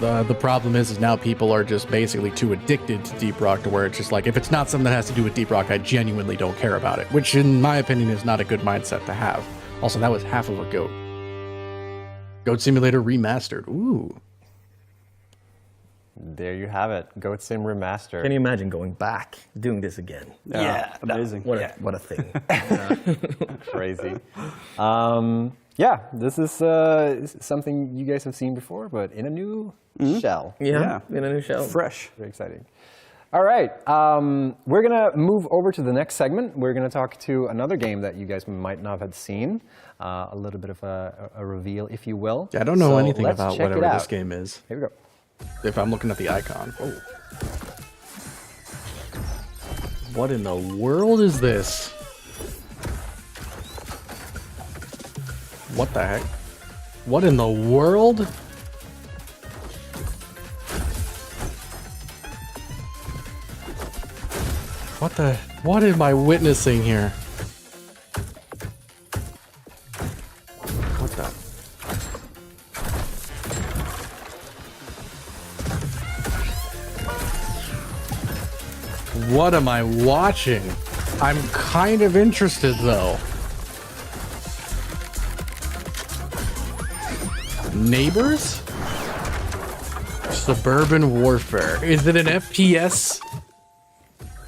the problem is now people are just basically too addicted to Deep Rock to where it's just like, if it's not something that has to do with Deep Rock, I genuinely don't care about it, which in my opinion is not a good mindset to have. Also, that was half of a goat. Goat Simulator Remastered. Ooh. There you have it. Goat Sim Remastered. Can you imagine going back, doing this again? Yeah, amazing. What a thing. Crazy. Yeah, this is something you guys have seen before, but in a new shell. Yeah, in a new shell. Fresh. Very exciting. All right, we're going to move over to the next segment. We're going to talk to another game that you guys might not have seen. A little bit of a reveal, if you will. Yeah, I don't know So anything let's about check it whatever this out. game is. Here we go. If I'm looking at the icon. Oh. What in the world is this? What the heck? What in the world? What am I witnessing here? What the? What am I watching? I'm kind of interested though. Neighbors? Suburban Warfare. Is it an FPS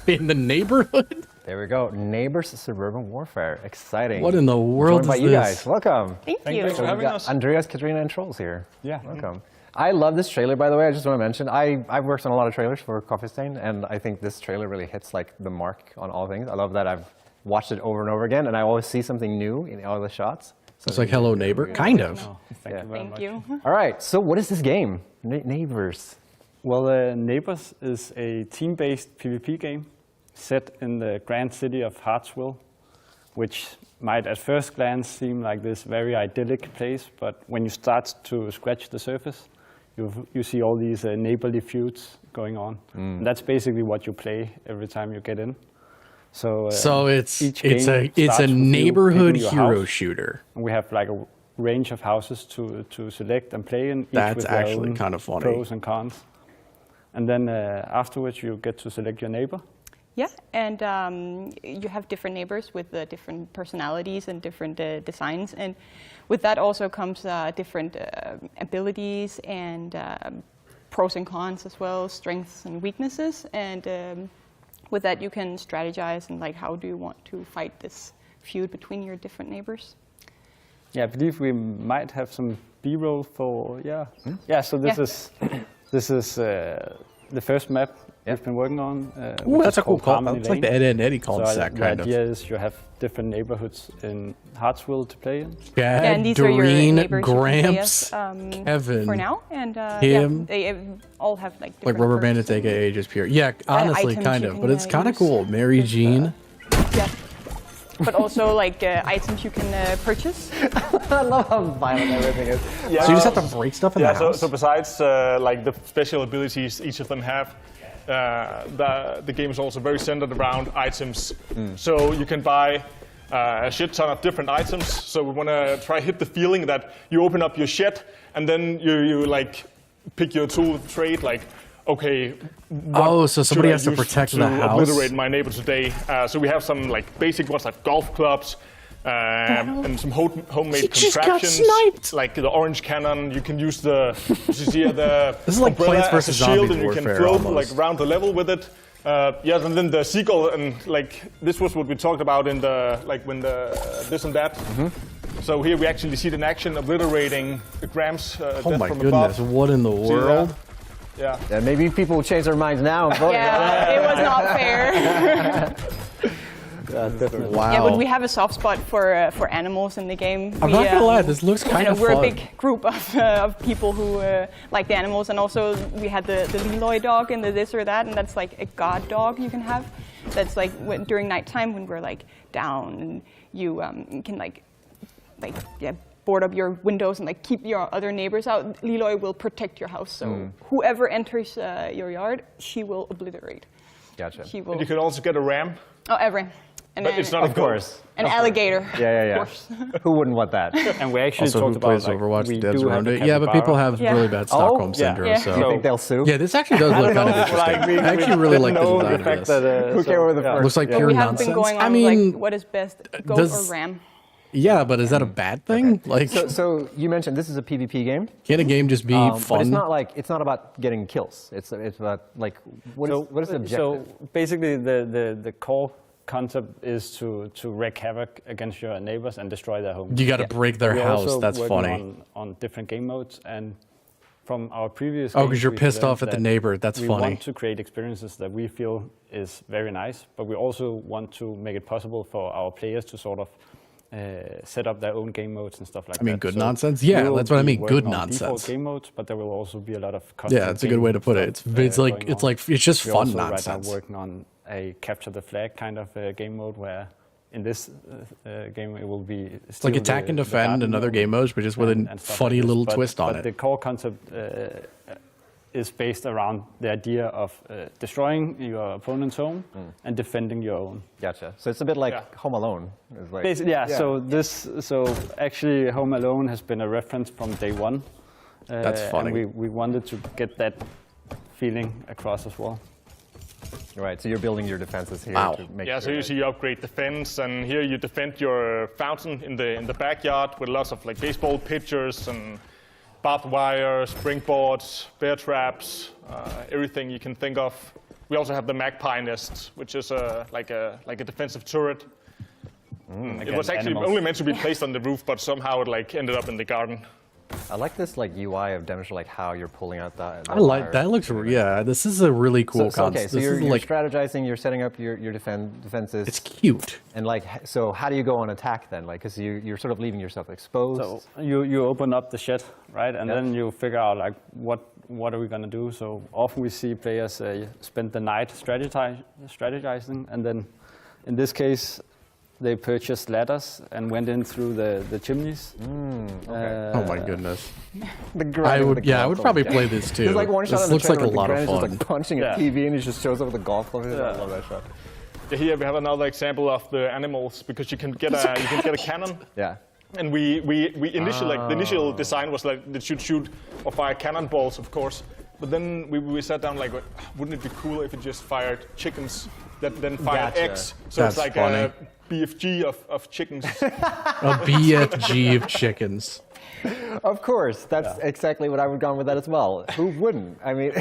in the neighborhood? There we go. Neighbors Suburban Warfare. Exciting. What in the world Joined by is you this? guys. Welcome. Thank you. Thanks for So we've having got us. Andreas, Katrina, and Trolls here. Yeah. Welcome. I love this trailer, by the way. I just want to mention, I've worked on a lot of trailers for Coffee Stain, and I think this trailer really hits like the mark on all things. I love that I've watched it over and over again, and I always see something new in all the shots. So it's like Hello Neighbor, kind of. Thank you. All right, so what is this game? Neighbors. Well, Neighbors is a team-based PvP game set in the grand city of Hartsville, which might at first glance seem like this very idyllic place, but when you start to scratch the surface, you see all these neighborly feuds going on. And that's basically what you play every time you get in. So it's a neighborhood hero shooter. And we have like a range of houses to select and play in. That's actually kind of funny. Pros and cons. And then afterwards you get to select your neighbor. Yeah, and you have different neighbors with different personalities and different designs, and with that also comes different abilities and pros and cons as well, strengths and weaknesses, and with that you can strategize and like how do you want to fight this feud between your different neighbors. Yeah, I believe we might have some B-roll for So this is the first map. We've been working on. Ooh, that's a cool call. It's like the Ed, Ed and Eddie cul-de-sac kind of. The idea is you have different neighborhoods in Hartsville to play in. Chad, Doreen, Gramps, Kevin, for now, and him. they all have like like Rubber Bandits, aka just pure. Yeah, honestly, kind of, but it's kind of cool. Mary Jean. Yeah. But also like items you can purchase. I love how violent everything is. Yeah. So you just have to break stuff in the house? So besides like the special abilities each of them have, the game is also very centered around items. So you can buy a shit ton of different items. So we want to try hit the feeling that you open up your shed and then you like pick your tool of trade, like, okay, so somebody has to protect the house. Obliterate my neighbor today. So we have some like basic ones like golf clubs and some homemade contraptions, like the orange cannon. You can use the this is like Plants vs. shield, Zombies and you can warfare float almost. like around the level with it. And then the seagull, and like this was what we talked about in the like when the this and that. So here we actually see it in action, obliterating the Gramps. Oh my goodness! What in the world? Yeah. Maybe people will change their minds now. And vote. It was not fair. Wow. Yeah, but we have a soft spot for animals in the game. I'm not gonna lie, this looks kind of We're fun. a big group of people who like the animals, and also we had the Leloy dog and the this or that, and that's like a god dog you can have. That's like during nighttime when we're like down, and you can like board up your windows and like keep your other neighbors out. Leloy will protect your house, so whoever enters your yard, she will obliterate. Gotcha. She will. And you can also get a ram. Oh, every. And But it's not of course. An alligator. Yeah. Of course. Who wouldn't want that? And we actually Also, talked who about plays like, Overwatch? we Devs do around have it. a Yeah, but people capybara. have really bad Stockholm syndrome. Yeah. So You think they'll sue? yeah, this actually does look kind of interesting. I actually really like the design of this. Who came up with the first? Looks like But pure we haven't nonsense. been going on I mean, like what is best, goat does- or ram? yeah, but is that a bad thing? Like, So you mentioned this is a PvP game. can a game just be But fun? it's not about getting kills. It's about like what is the objective? So basically, the core concept is to wreak havoc against your neighbors and destroy their homes. You got to break their We're house. also That's working funny. On different game modes, and from our previous Oh, games, 'cause you're we've pissed learned off at the that neighbor. That's we funny. want to create experiences that we feel is very nice, but we also want to make it possible for our players to sort of set up their own game modes and stuff like that. I mean, good nonsense? Yeah, we will that's what I be mean, good working on default nonsense. game modes, but there will also be a lot of custom Yeah, it's a good way to put it. It's like it's just We're fun also nonsense. right now working on a capture the flag kind of game mode where in this game it will be It's like attack and defend and other game modes, but just with a funny little twist on but it. the core concept is based around the idea of destroying your opponent's home and defending your own. Gotcha. So it's a bit like Home Alone. It's like, So actually Home Alone has been a reference from day one. That's funny. And we wanted to get that feeling across as well. Right, so you're building your defenses here Wow. to make Yeah, sure so you see you upgrade the fence, and here you defend your fountain in the backyard with lots of like baseball pitchers and barbed wire, springboards, bear traps, everything you can think of. We also have the magpie nest, which is like a defensive turret. It was actually only meant to be placed on the roof, but somehow it like ended up in the garden. I like this like UI of demonstrating like how you're pulling out that. I like that. Looks yeah. This is a really cool concept. Okay, so you're strategizing. You're setting up your defenses. It's cute. And like, so how do you go on attack then? Like, because you're sort of leaving yourself exposed. So you open up the shed, right, and then you figure out like what are we gonna do. So often we see players spend the night strategizing, and then in this case, they purchased ladders and went in through the chimneys. Okay. Oh my goodness! I would probably play this too. There's like one shot this in the looks like a trailer lot where of the fun. granny's just like punching a TV and he just shows up with a golf club. I love that shot. Here we have another example of the animals because you can get a cannon. Yeah. And we initially the initial design was like that should shoot or fire cannonballs, of course. But then we sat down like, wouldn't it be cool if it just fired chickens that then fired eggs? So That's it's like funny. a BFG of chickens. A BFG of chickens. Of course, that's exactly what I would have gone with that as well. Who wouldn't? I mean,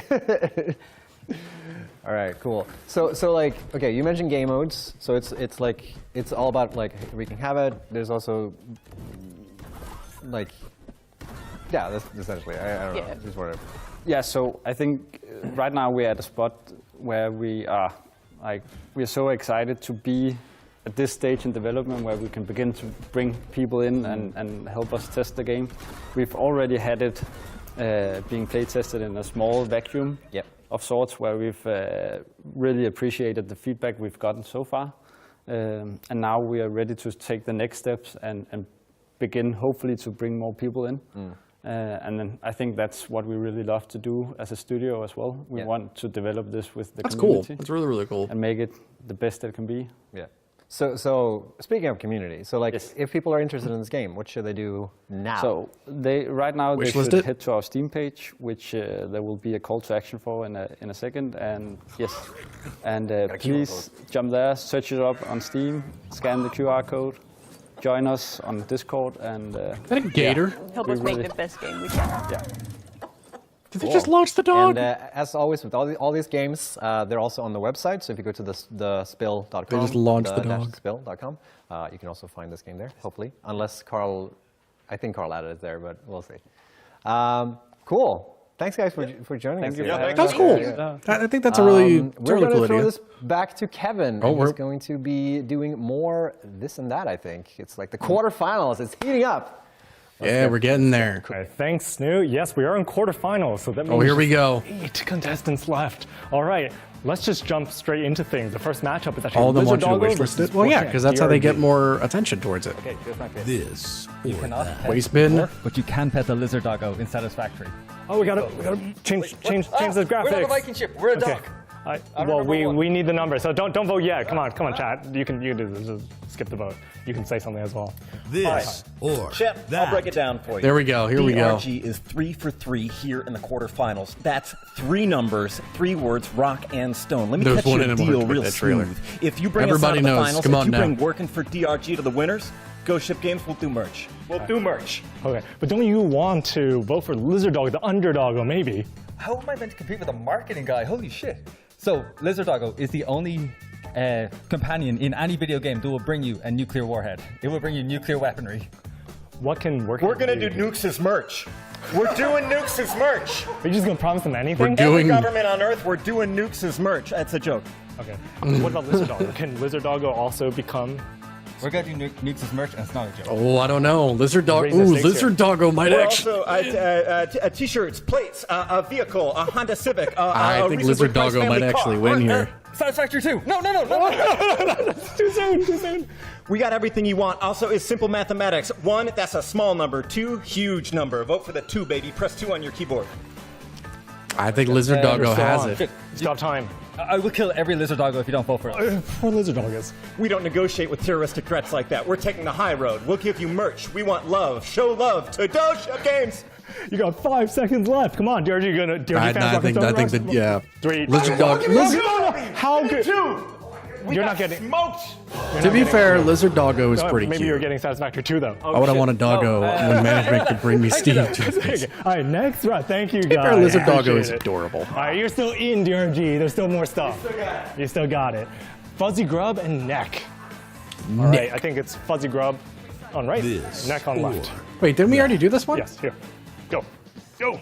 all right, cool. So like, okay, you mentioned game modes. So it's like it's all about like wreaking havoc. There's also like, yeah, that's essentially. I don't know. Just whatever. Yeah, so I think right now we're at a spot where we're so excited to be at this stage in development where we can begin to bring people in and help us test the game. We've already had it being play tested in a small vacuum of sorts where we've really appreciated the feedback we've gotten so far. And now we are ready to take the next steps and begin hopefully to bring more people in. And then I think that's what we really love to do as a studio as well. We want to develop this with the community. That's cool. That's really, really cool. And make it the best it can be. Yeah. So speaking of community, so like if people are interested in this game, what should they do now? So right now they Wishlist should it? head to our Steam page, which there will be a call to action for in a second. And please jump there, search it up on Steam, scan the QR code, join us on Discord, and Gator? Help us make the best game we can. Yeah. Did they just launch the dog? And as always with all these games, they're also on the website. So if you go to the spill.com, They just launched the dog. spill.com, you can also find this game there, hopefully. Unless I think Carl added it there, but we'll see. Cool. Thanks, guys, for joining us. you. here. Yeah, That's cool. I think that's a really, We're really going cool to throw idea. this back to Kevin. Oh, and he's going to be doing more this and that, I think. It's like the quarterfinals. It's heating up. Yeah, we're getting there. Okay, thanks, Snoot. Yes, we are in quarterfinals, so that means here we go. 8 contestants left. All right, let's just jump straight into things. The first matchup is actually All of them want Lizard you to Doggo wish list versus it. Well, yeah, Wolfgang. because that's how they get DRG. more attention towards it. Okay, here's my case. This You cannot pet Waste bin. but you can pet the lizard doggo in Satisfactory. Oh, we gotta change the graphics. We're not a Viking ship. We're a dog. Well, we need the number, so don't vote yet. Come on, chat. You can do this. Just skip the vote. You can say something as well. This or Chip, that. I'll break it down for you. There we go. Here we go. DRG is 3 for 3 here in the quarterfinals. That's 3 numbers, 3 words, rock and stone. Let me There's catch one you in a him when I deal put real that trailer. smooth. If you bring Everybody us out of the knows. finals, Come if on you now. bring Working for DRG to the winners, Ghost Ship Games will do merch. We'll do merch. Okay, but don't you want to vote for Lizard Dog, the underdog, or maybe? How am I meant to compete with a marketing guy? Holy shit. So, Lizard Doggo is the only companion in any video game that will bring you a nuclear warhead. It will bring you nuclear weaponry. What can work? We're gonna do Nukes' merch. We're doing Nukes' merch. Are you just gonna promise them anything? Every government on Earth, we're doing Nukes' merch. That's a joke. Okay. What about Lizard Doggo? Can Lizard Doggo also become? We're gonna do Nukes' merch, and it's not a joke. Oh, I don't know. Lizard Dog. Raise the Ooh, stakes Lizard Doggo might We're actually. also t-shirts, plates, a vehicle, a Honda Civic. I think Lizard Doggo might actually win here. Satisfactory 2. No. Too soon. We got everything you want. Also, is simple mathematics. 1, that's a small number. 2, huge number. Vote for the 2, baby. Press 2 on your keyboard. I think Lizard Doggo has it. Stop time. I will kill every Lizard Doggo if you don't vote for it. Poor Lizard Doggos. We don't negotiate with terroristic threats like that. We're taking the high road. We'll give you merch. We want love. Show love to Ghost Ship Games. You got 5 seconds left. Come on, DRG, DRG fans. I think that, yeah. 3. Lizard Dog. How good? You're not getting smoked. To be fair, Lizard Doggo is pretty Maybe cute. you're getting Satisfactory 2, though. Why would I want a doggo when management could bring me Steve? Okay. All right, next round. Thank you, To be guys. fair, Lizard Doggo is Appreciate it. adorable. All right, you're still in DRG. There's still more stuff. You still got it. Fuzzy Grub and Neck. All right, I think it's Fuzzy Grub on right, This Neck on left. Wait, didn't we already do this one? Yes, here. Go. Go.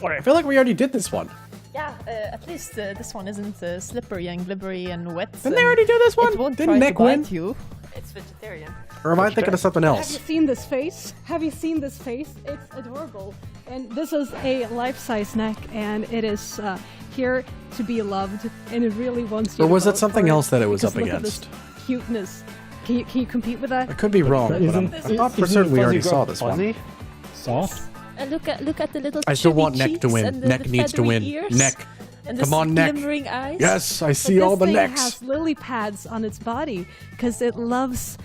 I feel like we already did this one. Yeah, at least this one isn't slippery and glibbery and wet. Didn't they already do this one? It won't Didn't try Nick to bite win? you. It's vegetarian. Or am I thinking of something Have else? you seen this face? Have you seen this face? It's adorable. And this is a life-size neck, and it is here to be loved, and it really wants you. Or was to it something else that it was because up look at this against? cuteness. Can you compete with that? I could be wrong, but I thought for certain we already saw this one. Soft? And look at the little I still chubby want Neck to cheeks win. and Neck the needs to feathery win. ears Neck. and the Come on, Neck. glimmering eyes. Yes, I see But all the this thing necks. has lily pads on its body because it loves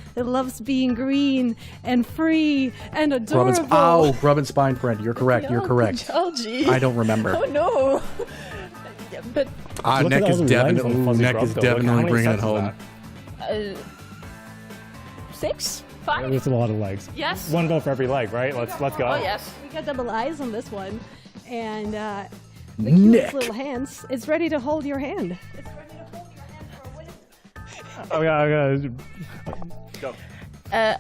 being green and free and adorable. Rub and spine friend. You're correct. You're correct. Algae. I don't remember. Oh no. Yeah, but Look Neck at is all the legs on definitely Fuzzy Neck Grub, is though. Like, how definitely many bringing it sets is home. that? 6, 5. There's a lot of legs. Yes. One vote for every leg, right? Let's go. Oh yes. We got double eyes on this one, and the Neck. cutest little hands. It's ready to hold your hand. Oh yeah. Go.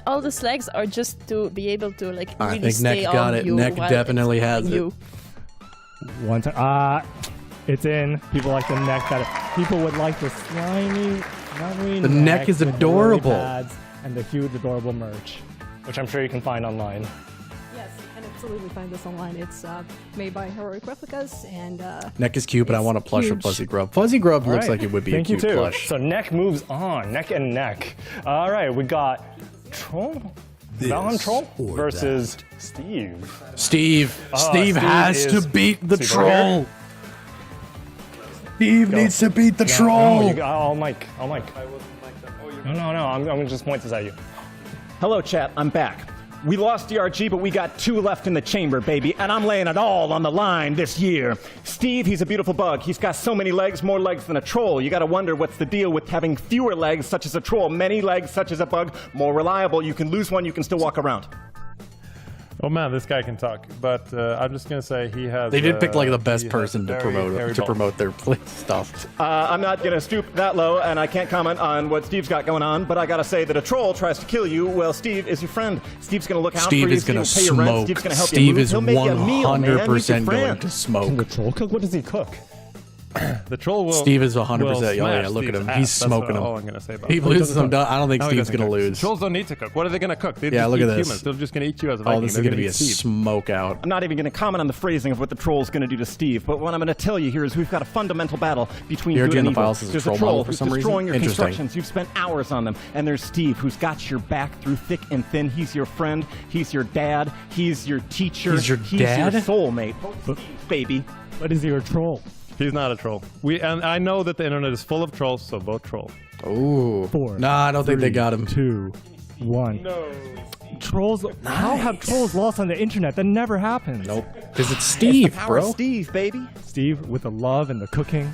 All the legs are just to be able to like I really think stay Neck on got it. you Neck while definitely it's has on it. you. One time. It's in. People like the neck better. People would like the slimy, fluttery The neck is with the lily adorable. pads and the huge, adorable merch, which I'm sure you can find online. Yes, you can absolutely find this online. It's made by Heroic Replicas, and Neck is cute, but I want a plush of huge. Fuzzy Grub. Fuzzy Grub looks All right. like it would be Thank a you cute too. plush. So Neck moves on. Neck and Neck. All right, we got Troll. Valheim Troll versus Steve. Steve Steve has to is- beat the Steve over here. troll. Steve Go. needs to beat the No, troll. No, you got, oh, Mike. Oh, Mike. No. I'm going to just point this at you. Hello, chat. I'm back. We lost DRG, but we got 2 left in the chamber, baby, and I'm laying it all on the line this year. Steve, he's a beautiful bug. He's got so many legs, more legs than a troll. You gotta wonder what's the deal with having fewer legs, such as a troll, many legs, such as a bug, more reliable. You can lose one, you can still walk around. Oh man, this guy can talk. But I'm just gonna say he has. They did pick like the he best has person to very hairy balls. promote their play stuff. I'm not gonna stoop that low, and I can't comment on what Steve's got going on, but I gotta say that a troll tries to kill you. Well, Steve is your friend. Steve's gonna look out Steve for you. is gonna Steve will pay your rent. smoke. Steve's gonna help you Steve move. is He'll make you a meal, man. He's your 100% going friend. to smoke. Can the troll cook? What does he cook? The troll will. Steve is 100%. will Oh yeah, smash look at Steve's him. ass. He's That's smoking all him. I'm gonna say about He it. loses them. I don't think No, he Steve's doesn't gonna cook. lose. Trolls don't need to cook. What are they gonna cook? They Yeah, just look eat at this. humans. They're just gonna eat you as a Viking. Oh, this is They're gonna be eat a Steve. smoke out. I'm not even going to comment on the phrasing of what the troll's going to do to Steve, but what I'm going to tell you here is we've got a fundamental battle between DRG good in and the evil. files is a There's troll a troll model for who's some reason? destroying your Interesting. constructions. You've spent hours on them. And there's Steve, who's got your back through thick and thin. He's your friend. He's your dad. He's your teacher. He's your dad? your soulmate. Baby. What is he, a troll? He's not a troll. And I know that the internet is full of trolls, so vote troll. Ooh. 4. Nah, I don't think they 3, got him. 2, 1. No. Trolls. How have trolls lost on the internet? That never happens. Nope. Because it's Steve, Power of bro. Steve, baby. Steve with the love and the cooking.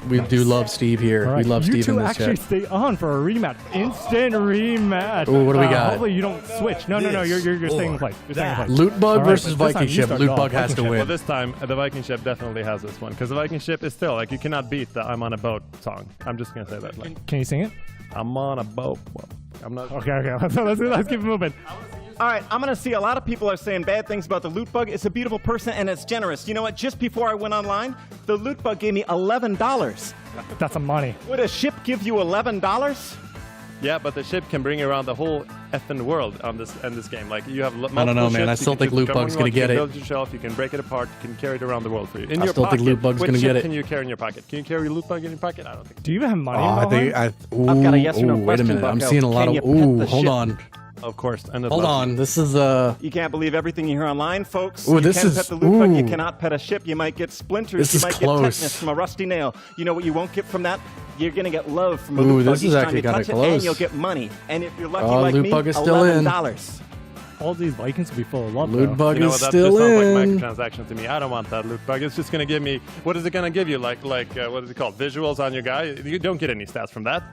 We do love Steve here. All We right, love you Steve two in this actually chat. stay on for a rematch. Instant rematch. Ooh, what do we got? Hopefully you don't switch. No. You're staying in place. You're staying in place. Loot Bug All right, versus but this time Viking you Ship. start Loot off. Bug has Viking to Ship. win. Well, this time the Viking ship definitely has this one because the Viking ship is still like you cannot beat the "I'm on a boat" song. I'm just gonna say that. Like, Can you sing it? I'm on a boat. Well, I'm not. Okay. Let's keep it moving. All right, I'm going to see a lot of people are saying bad things about the Loot Bug. It's a beautiful person and it's generous. You know what? Just before I went online, the Loot Bug gave me $11. That's some money. Would a ship give you $11? Yeah, but the ship can bring you around the whole effing world on this game. Like you have multiple I don't know, man. I ships, you still can think just Loot come Bug's on gonna one, you get can it. build it yourself. You can break it apart. You can carry it around the world for you. In I your still think pocket, Loot Bug's which gonna ship get it. Can you carry in your pocket? Can you carry Loot Bug in your pocket? I don't think. Do you even have money? Oh, in I've got a yes or no wait a question, minute. I'm Bucko. seeing a lot Can of. you pet Ooh, the hold ship? on. Of course. And Hold on. This is You can't believe everything you hear online, folks. Ooh, you this can't is- pet the Loot Bug. You ooh. cannot pet a ship. You might get splinters. This you is might close. get tetanus from a rusty nail. You know what you won't get from that? You're going to get love from a Ooh, Loot Bug this each is time actually you kinda touch it, close. and you'll get money. And if you're lucky Oh, like Loot me, Bug is still in. $11. All these Vikings will be full of love. Loot though. Bug You know is what, that still just sounds in. like microtransaction to me. I don't want that Loot Bug. It's just gonna give me. What is it gonna give you? Like what is it called? Visuals on your guy. You don't get any stats from that.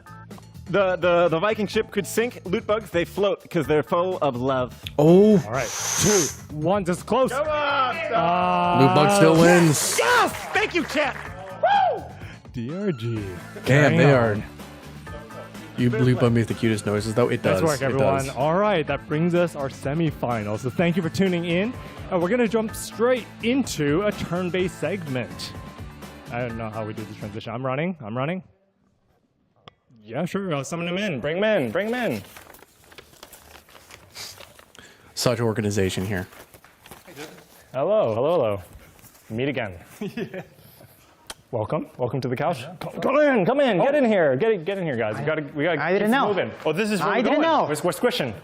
The Viking ship could sink. Loot Bugs, they float because they're full of love. Oh. All right. 2, 1. Just close. Come on! Loot Bug still wins. Yes! Thank you, chat! Woo! DRG. Damn, they are. You bleep on me with the cutest noises, though. It does. Nice work, It everyone. does. All right, that brings us our semifinals. So thank you for tuning in. And we're going to jump straight into a turn-based segment. I don't know how we do this transition. I'm running. Yeah, sure. I'll summon him in. Bring him in. Such organization here. Hello. Meet again. Yeah. Welcome to the couch. Come in. Get in here. Get in here, guys. We gotta. I didn't know. Moving. Oh, this is where I we're didn't going. know. We're squishing.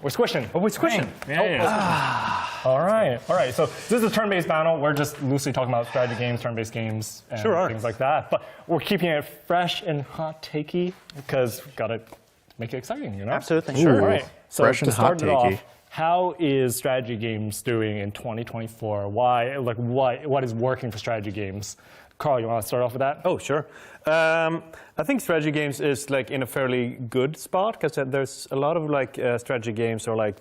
Oh, we're squishing. Yeah. All right. So this is a turn-based battle. We're just loosely talking about strategy games, turn-based games, and things like that. But we're keeping it fresh and hot takey because we've got to make it exciting, you know? Absolutely. Sure. All right. So Fresh and to start hot it off, takey. how is strategy games doing in 2024? Why? Like, what is working for strategy games? Carl, you want to start off with that? Oh, sure. I think strategy games is like in a fairly good spot because there's a lot of like strategy games or like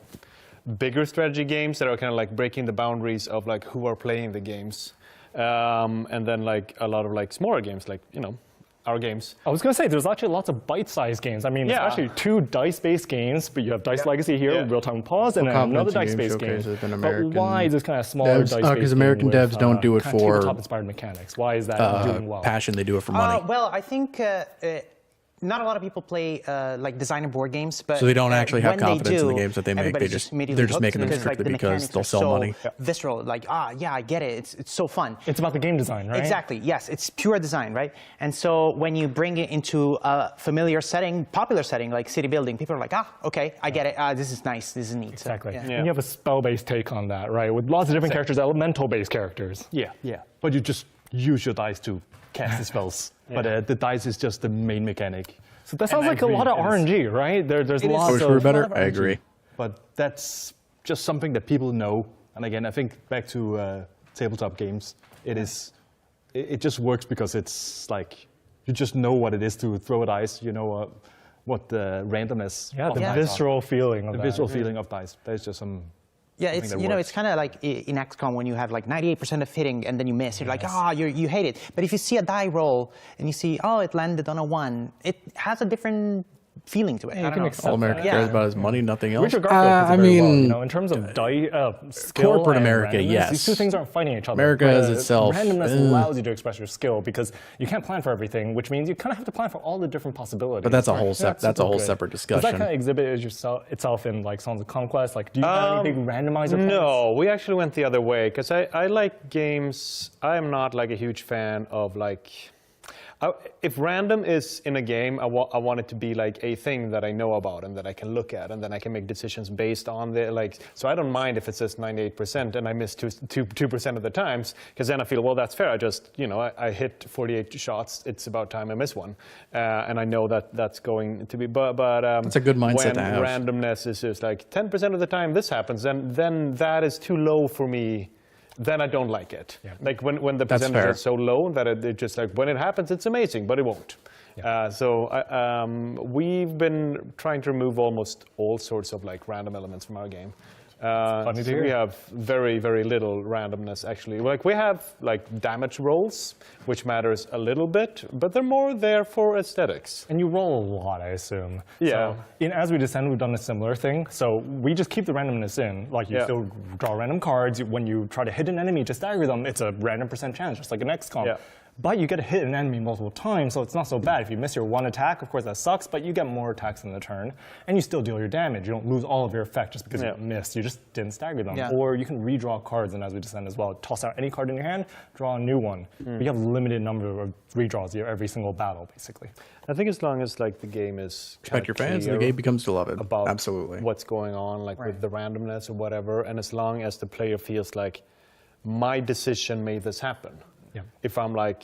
bigger strategy games that are kind of like breaking the boundaries of like who are playing the games, and then like a lot of like smaller games like our games. I was going to say, there's actually lots of bite-sized games. I mean, Yeah. especially 2 dice-based games, but you have Dice Legacy here, Real-Time Pause, and then another dice-based game. But why is this kind of smaller dice-based game? Because American with, devs don't do it kind of for tabletop-inspired mechanics. Why is that doing well? passion. They do it for money. Well, I think not a lot of people play like designer board games, but So they don't actually have when they confidence in the do, games that they make. everybody's They just- immediately they're just hooked making them because, like, strictly the because mechanics they'll are sell so money. visceral. Like, yeah, I get it. It's so fun. It's about the game design, right? Exactly. Yes, it's pure design, right? And so when you bring it into a familiar setting, popular setting like city building, people are like, okay, I get it. This is nice. This is neat. Exactly. So, And you have a spell-based take on that, right? With lots of different characters, elemental-based characters. Yeah. But you just use your dice to cast the spells. But the dice is just the main mechanic. So that sounds like a lot of RNG, right? There's lots Wish of... we were better. lot of I RNG, agree. But that's just something that people know. And again, I think back to tabletop games, it just works because it's like you just know what it is to throw a dice. You know what the randomness. Yeah, of the dice visceral feeling of the that. visual feeling of dice. There's just some. Yeah, something it's that it's works. kind of like in XCOM when you have like 98% of hitting and then you miss. You're like, you hate it. But if you see a die roll and you see, it landed on a 1, it has a different feeling to it. I don't know. All America cares about is money, nothing else. Richard Garfield puts it very well, mean, you know, in terms of skill corporate and America, randomness, yes. These two things aren't fighting each other. America is itself, Randomness allows you to express your skill because you can't plan for everything, which means you kind of have to plan for all the different possibilities. But that's a Right. whole Yeah, that's a whole super separate good. discussion. Does that kind of exhibit itself in like Songs of Conquest? Like, do you have any big randomizer plans? No, we actually went the other way because I like games. I am not like a huge fan of like. If random is in a game, I want it to be like a thing that I know about and that I can look at and then I can make decisions based on the like. So I don't mind if it says 98% and I miss 2% of the times because then I feel, well, that's fair. I just, I hit 48 shots. It's about time I miss one, and I know that that's going to be. But It's a good mindset when to have. randomness is just like 10% of the time this happens, then that is too low for me. Then I don't like it. Like when the That's percentage fair. is so low that it just like when it happens, it's amazing, but it won't. We've been trying to remove almost all sorts of like random elements from our game. funny to So hear. we have very, very little randomness actually. Like we have like damage rolls, which matters a little bit, but they're more there for aesthetics. And you roll a lot, I assume. Yeah. So in As We Descend, we've done a similar thing. So we just keep the randomness in. Like you still draw random cards. When you try to hit an enemy to stagger them, it's a random % chance, just like an XCOM. Yeah. But you get to hit an enemy multiple times, so it's not so bad. If you miss your one attack, of course that sucks, but you get more attacks in the turn, and you still deal your damage. You don't lose all of your effect just because you missed. You just didn't stagger them. Yeah. Or you can redraw cards in As We Descend as well. Toss out any card in your hand, draw a new one. But you have a limited number of redraws every single battle, basically. I think as long as like the game is Respect your fans, and the game becomes beloved. about Absolutely. what's going on, like with the randomness or whatever, and as long as the player feels like my decision made this happen. Yeah. If I'm like,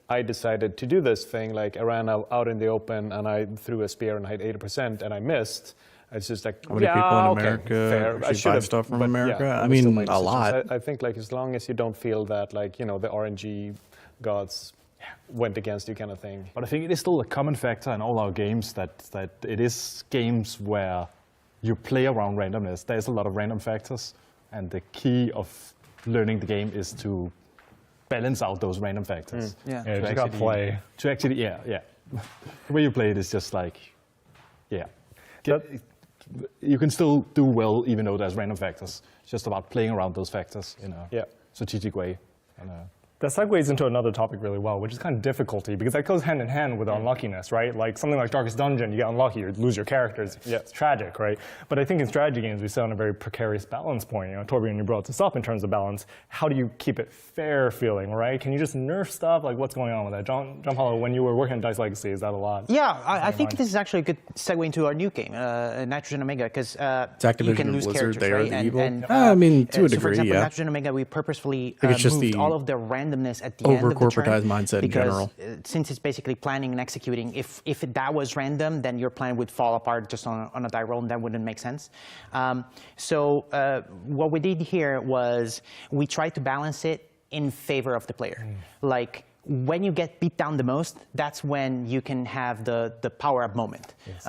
I decided to do this thing, like I ran out in the open and I threw a spear and I had 80% and I missed. It's just like, How many people in America fair. actually I buy should've, stuff from but America? yeah, I it was still mean, my a decision. lot. So I think like as long as you don't feel that like, the RNG gods went against you kind of thing. But I think it is still a common factor in all our games that it is games where you play around randomness. There's a lot of random factors, and the key of learning the game is to balance out those random factors. Yeah, you just gotta play. To actually, yeah. The way you play it is just like Yeah. You can still do well even though there's random factors. It's just about playing around those factors in a strategic way. And, that segues into another topic really well, which is kind of difficulty, because that goes hand in hand with unluckiness, right? Like something like Darkest Dungeon, you get unlucky, you lose your characters. It's tragic, right? But I think in strategy games, we sit on a very precarious balance point. You know, Torbjorn, you brought this up in terms of balance. How do you keep it fair feeling, right? Can you just nerf stuff? Like what's going on with that? John Hollow, when you were working on Dice Legacy, is that a lot? Yeah, I think this is actually a good segue into our new game, Nitrogen Omega, because you can lose Blizzard, characters, they are right? the evil. I mean, to a so for degree, example, yeah. Nitrogen Omega, we purposefully I think it's just moved the all of the randomness at the end of the turn. over-corporatized mindset in general. Because since it's basically planning and executing, if that was random, then your plan would fall apart just on a die roll, and that wouldn't make sense. So what we did here was we tried to balance it in favor of the player. Like, when you get beat down the most, that's when you can have the power-up moment. That's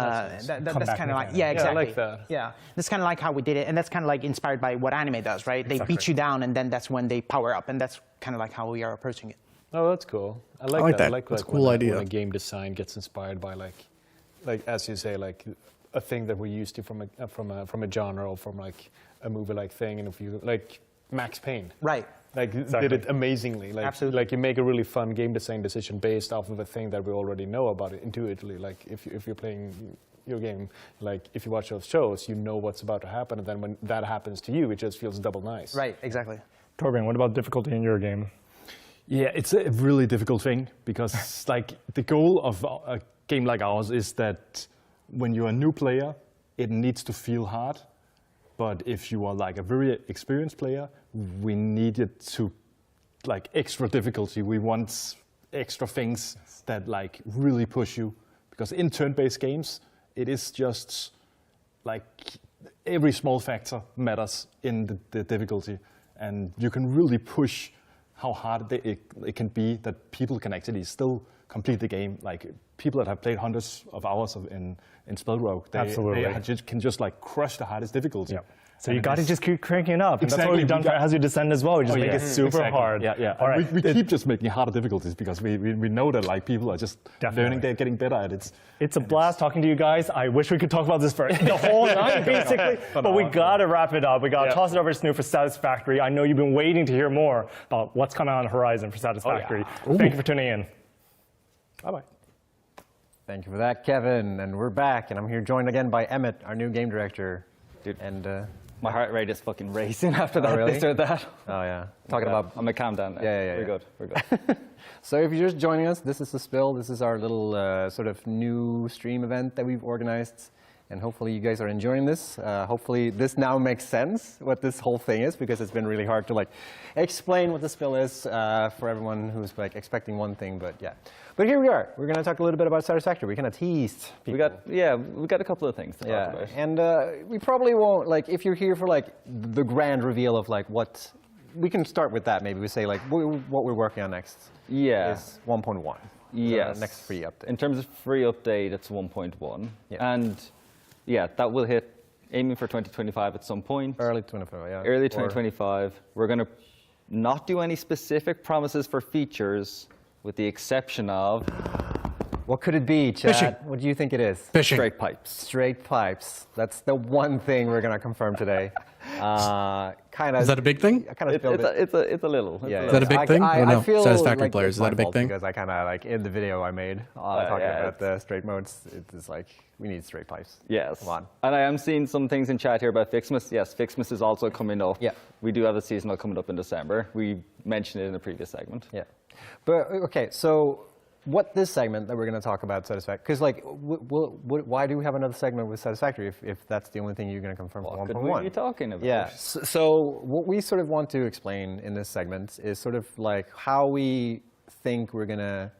kind of like, yeah, exactly. I like that. Yeah, that's kind of like how we did it, and that's kind of like inspired by what anime does, right? They beat you down, and then that's when they power up, and that's kind of like how we are approaching it. Oh, that's cool. I like that. I like That's a cool idea. when a game design gets inspired by like as you say, like a thing that we're used to from a genre or from like a movie-like thing, and if you like Max Payne, right? Like did it amazingly. Like, Absolutely. Like you make a really fun game design decision based off of a thing that we already know about it intuitively. Like if you're playing your game, like if you watch those shows, you know what's about to happen, and then when that happens to you, it just feels double nice. Right, exactly. Torbjorn, what about difficulty in your game? Yeah, it's a really difficult thing because like the goal of a game like ours is that when you're a new player, it needs to feel hard. But if you are like a very experienced player, we need it to like extra difficulty. We want extra things that like really push you, because in turn-based games, it is just like every small factor matters in the difficulty, and you can really push how hard it can be that people can actually still complete the game. Like people that have played hundreds of hours in Spellrogue, they can just like crush the hardest difficulty. Yep. So you got to just keep cranking it up. And that's what we've done for As You Descend as well. We just make it super hard. Yeah. All right. We keep just making harder difficulties because we know that like people are just learning, they're getting better at it. It's a blast talking to you guys. I wish we could talk about this for the whole night, basically. But we got to wrap it up. We got to toss it over to Snoop for Satisfactory. I know you've been waiting to hear more about what's coming on the horizon for Satisfactory. Thank you for tuning in. Bye-bye. Thank you for that, Kevin. And we're back, and I'm here joined again by Emmett, our new game director. Dude, and my heart rate is fucking racing after that. Really? This or that. Oh yeah. Talking about. I'm gonna calm down now. Yeah. We're good. We're good. So if you're just joining us, this is The Spill. This is our little sort of new stream event that we've organized. And hopefully you guys are enjoying this. Hopefully this now makes sense what this whole thing is, because it's been really hard to like explain what The Spill is for everyone who's like expecting one thing, but yeah. But here we are. We're gonna talk a little bit about Satisfactory. We kind of teased people. We got a couple of things to talk about. And we probably won't, like, if you're here for like the grand reveal of like what, we can start with that maybe. We say like what we're working on next is 1.1. Yes. Next free update. In terms of free update, it's 1.1. Yeah. And yeah, that will hit, aiming for 2025 at some point. Early 2025, yeah. Early 2025. We're going to not do any specific promises for features, with the exception of... What could it be, Chad? Fishing. What do you think it is? Fishing. Straight pipes. Straight pipes. That's the one thing we're going to confirm today. Kind of. Is that a big thing? I kind of spilled it. It's a little. Yeah, Is that a big thing? I no? feel Satisfactory like players, it's is that a my big fault thing? Because I kind of like in the video I made talking about the straight modes. It's like we need straight pipes. Yes. Come on. And I am seeing some things in chat here about Fixmas. Yes, Fixmas is also coming up. Yeah. We do have a seasonal coming up in December. We mentioned it in the previous segment. Yeah. But okay, so what this segment that we're going to talk about Satisfactory, because like, why do we have another segment with Satisfactory if that's the only thing you're going to confirm for 1.1? What could we be talking about? Yeah, so what we sort of want to explain in this segment is sort of like how we think we're going to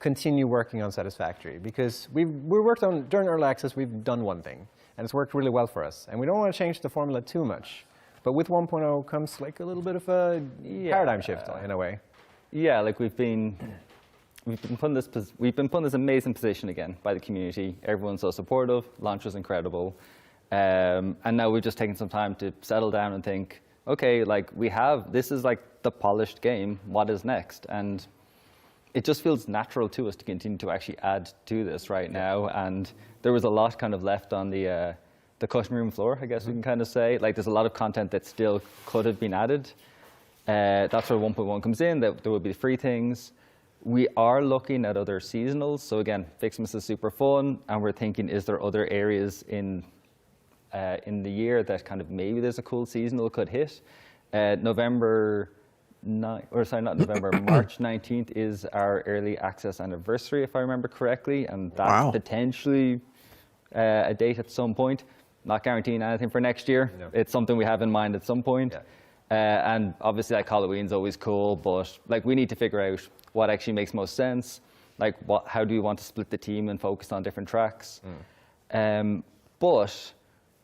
continue working on Satisfactory, because we worked on, during Early Access, we've done one thing, and it's worked really well for us, and we don't want to change the formula too much. But with 1.0 comes like a little bit of a paradigm shift in a way. Yeah, like we've been put in this amazing position again by the community. Everyone's so supportive. Launch was incredible, and now we've just taken some time to settle down and think, okay, like this is like the polished game. What is next? And it just feels natural to us to continue to actually add to this right now. And there was a lot kind of left on the cutting room floor, I guess we can kind of say. Like there's a lot of content that still could have been added. That's where 1.1 comes in, that there will be free things. We are looking at other seasonals. So again, Fixmas is super fun, and we're thinking, is there other areas in the year that kind of maybe there's a cool seasonal could hit? March 19th is our early access anniversary, if I remember correctly, and that's potentially a date at some point. Not guaranteeing anything for next year. No. It's something we have in mind at some point. Yeah. And obviously, like Halloween's always cool, but like we need to figure out what actually makes most sense. Like, how do we want to split the team and focus on different tracks? But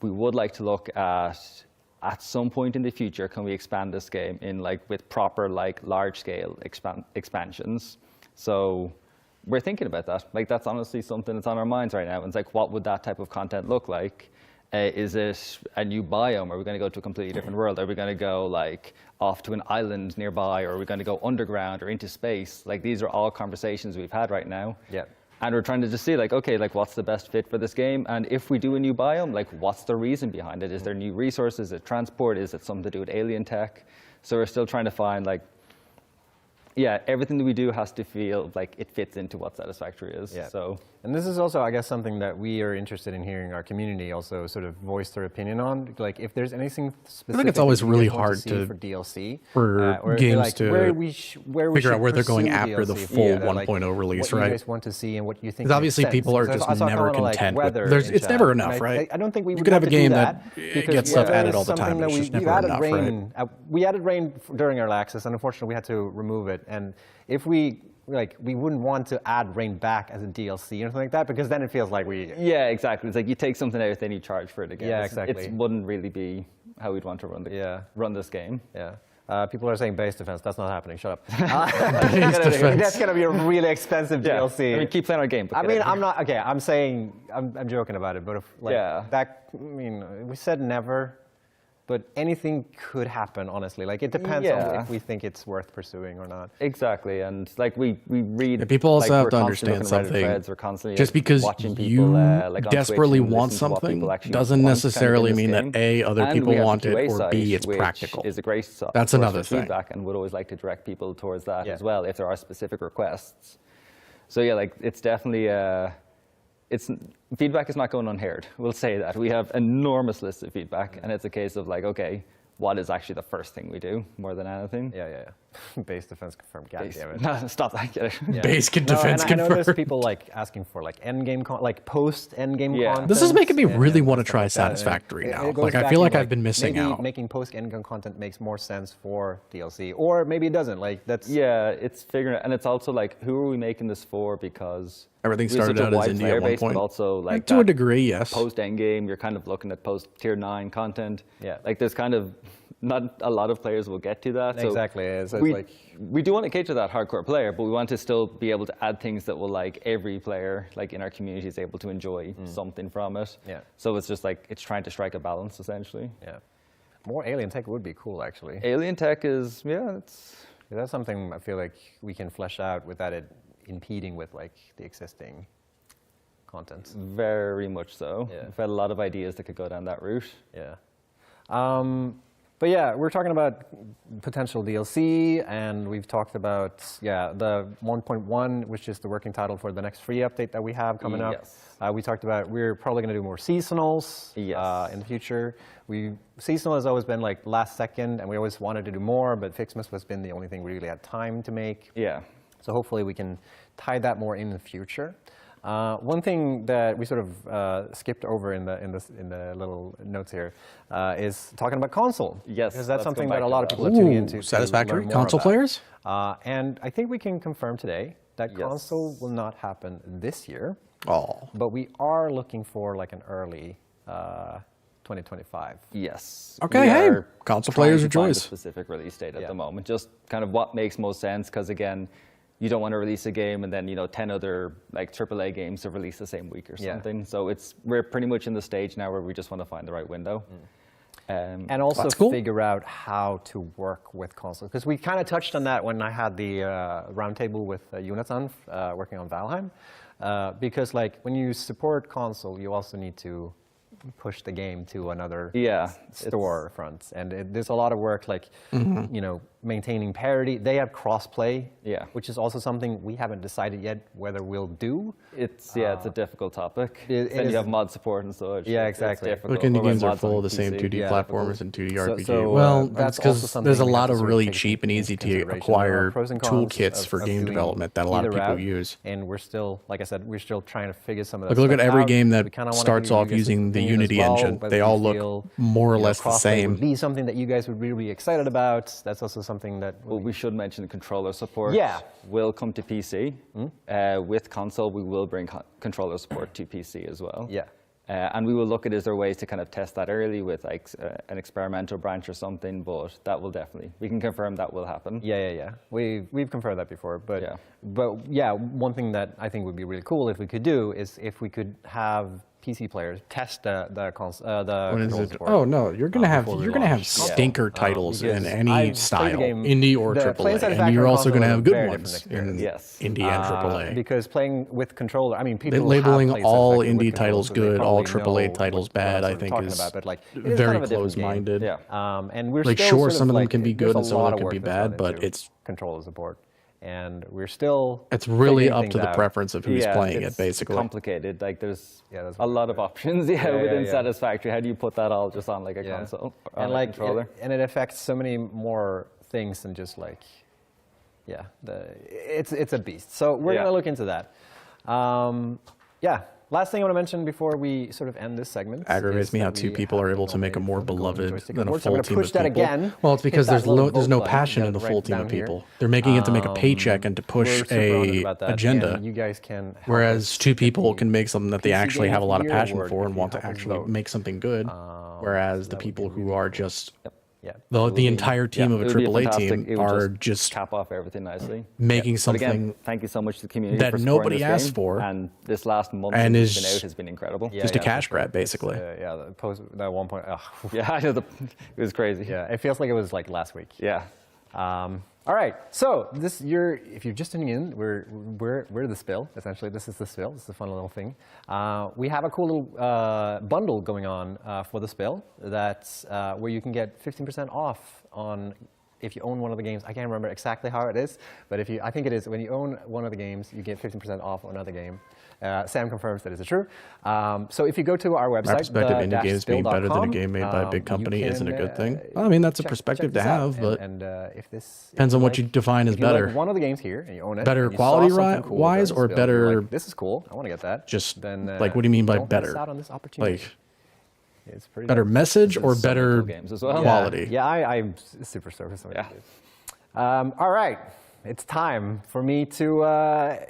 we would like to look at some point in the future, can we expand this game in like with proper like large scale expansions? So we're thinking about that. Like that's honestly something that's on our minds right now. And it's like, what would that type of content look like? Is it a new biome? Are we going to go to a completely different world? Are we going to go like off to an island nearby? Or are we going to go underground or into space? Like these are all conversations we've had right now. Yeah. And we're trying to just see like, okay, like what's the best fit for this game? And if we do a new biome, like what's the reason behind it? Is there new resources? Is it transport? Is it something to do with alien tech? So we're still trying to find like, yeah, everything that we do has to feel like it fits into what Satisfactory is. Yeah. So, and this is also, I guess, something that we are interested in hearing our community also sort of voice their opinion on. Like, if there's anything specific, I think it's always really hard to for DLC, for games like to figure out where they're going DLC after the full 1.0 release, what right? you guys want to see and what you think. Because obviously people are just never content with. It's never enough, right? I don't think we you could have a game that gets stuff added all the time. It's just never enough, right? We added rain during early access, and unfortunately we had to remove it. And if we wouldn't want to add rain back as a DLC or something like that, because then it feels like we. Yeah, exactly. It's like you take something out, then you charge for it again. Yeah, exactly. It wouldn't really be how we'd want to run this game. Yeah. People are saying base defense. That's not happening. Shut up. That's going to be a really expensive DLC. I mean, keep playing our game. I mean, I'm not. Okay, I'm saying I'm joking about it, but if that, I mean, we said never. But anything could happen, honestly. Like, it depends on if we think it's worth pursuing or not. Exactly, and like we read. Yeah, people also have to understand something. Just because you desperately want something doesn't necessarily mean that A, other people want it, or B, it's practical. Is a great That's another thing. Feedback, and would always like to direct people towards that as well if there are specific requests. So yeah, like it's definitely. Feedback is not going unheard. We'll say that. We have enormous lists of feedback, and it's a case of like, okay, what is actually the first thing we do more than anything? Yeah. Base defense confirmed. God damn it. No, stop that. Base defense confirmed. I know there's people like asking for like end game, like post end game content. This is making me really want to try Satisfactory now. Like I feel like I've been missing out. Making post end game content makes more sense for DLC, or maybe it doesn't. Like that's. Yeah, it's figuring out, and it's also like, who are we making this for? Because everything started out as indie at one point. But also like to a degree, yes. Post end game, you're kind of looking at post tier 9 content. Yeah. Like there's kind of. Not a lot of players will get to that. So exactly. So we do want to cater to that hardcore player, but we want to still be able to add things that will like every player like in our community is able to enjoy something from it. Yeah. So it's just like it's trying to strike a balance essentially. Yeah. More alien tech would be cool actually. Alien tech is that's something I feel like we can flesh out without it impeding with like the existing content. Very much so. Yeah. We've had a lot of ideas that could go down that route. Yeah. But yeah, we're talking about potential DLC, and we've talked about the 1.1, which is the working title for the next free update that we have coming up. We talked about we're probably going to do more seasonals in the future. Seasonal has always been like last second, and we always wanted to do more, but Fixmas has been the only thing we really had time to make. Yeah. So hopefully we can tie that more in the future. One thing that we sort of skipped over in the little notes here is talking about console. Yes, because that's something that a lot of people are tuning into. Satisfactory console players. And I think we can confirm today that console will not happen this year. Oh. But we are looking for like an early 2025. Yes. Okay. Hey, console players rejoice. A specific release date at the moment, just kind of what makes most sense. Because again. You don't want to release a game and then 10 other like AAA games to release the same week or something. So we're pretty much in the stage now where we just want to find the right window. And also figure out how to work with consoles. Because we kind of touched on that when I had the roundtable with Jonathan working on Valheim. because like when you support console, you also need to push the game to another store front, and there's a lot of work, like you know, maintaining parity. They have cross-play, which is also something we haven't decided yet whether we'll do. It's it's a difficult topic. Then you have mod support and such. Yeah, exactly. It's Look, indie difficult. games are Mods full on of the same PC. 2D platformers and 2D RPG. So, that's also because something there's a we have lot to of sort of really take cheap and easy to consideration. There acquire are pros and cons toolkits for of game doing development that a lot of either people route, use. And we're still, like I said, we're still trying to figure some of Like, that look at stuff every out. game We that kinda wanna starts hear you off guys' using the opinion as Unity well, engine. whether They you all look feel, more or you know, less the crossplay same. would be something that you guys would really be excited about. That's also something that Well, we should mention the controller support. Yeah. Will come to PC. With console, we will bring controller support to PC as well. Yeah. And we will look at is there ways to kind of test that early with like an experimental branch or something, but that will definitely, we can confirm that will happen. Yeah. We've confirmed that before, but one thing that I think would be really cool if we could do is if we could have PC players test the control support. Oh no, you're gonna have before we have launch. stinker titles in Because any I've played style, the game- indie or the AAA, playing and satisfaction you're on also console gonna is a have good very ones different in experience. indie and AAA. Because playing with controller, I mean, people They labeling have played all satisfaction with indie titles controllers, so they good, all probably AAA know titles what bad, I'm I sort of think talking is about, but like it is very kind of a different close-minded. game. And we're Like, still sure, sort of some of them like, can be there's good a and some lot of them can work be that's bad, gone but into it's controller support, and we're still. It's really figuring up to things the out. preference of who's playing it, it's basically. complicated. Like there's that's a lot of options within yeah. Satisfactory. How do you put that all just on like a console or And on like a controller? and it affects so many more things than just like, it's a beast. So we're gonna look into that. Last thing I want to mention before we sort of end this segment Aggravates me how that two we people have are the able to make a golden more joystick beloved and than a board. So I'm full gonna team push of that people. again. Well, it's because Hit that little there's no vote passion button in the right full team down of here. people. They're making it to make a paycheck and to We're push super honored a about that, agenda. and you guys can help Whereas us two people can make something that they PC actually Game have a of lot the of Year passion award for if and you want to help us actually vote. make something good. Whereas the people who are just It would the be- entire team of a It would be AAA fantastic. team It would are just cap off everything nicely. making But again, something thank you so much to the community that for supporting nobody this asked game. for, And this last month and it's is been out has been incredible. just a cash grab, basically. the post that one point. Yeah, I know it was crazy. Yeah, it feels like it was like last week. Yeah. All right, so if you're just tuning in, we're the Spill. Essentially, this is the Spill. This is a fun little thing. We have a cool little bundle going on for the Spill that's where you can get 15% off on if you own one of the games. I can't remember exactly how it is, but I think it is when you own one of the games, you get 15% off on another game. Sam confirms that is true. So if you go to our website, My perspective, indie games being better than a game made by a big company isn't a good thing. I mean, that's a perspective to have, but if this depends on what you define as if you like better. one of the games here and you own it, Better and you saw quality something cool wise during or the Spill, you're better? like, this is cool. I want to get that. Just then, like, what do you mean by don't better? miss out on this opportunity. Like It's pretty better dope. message or Some better cool games as well. quality? Yeah, I'm super stoked. All right, it's time for me to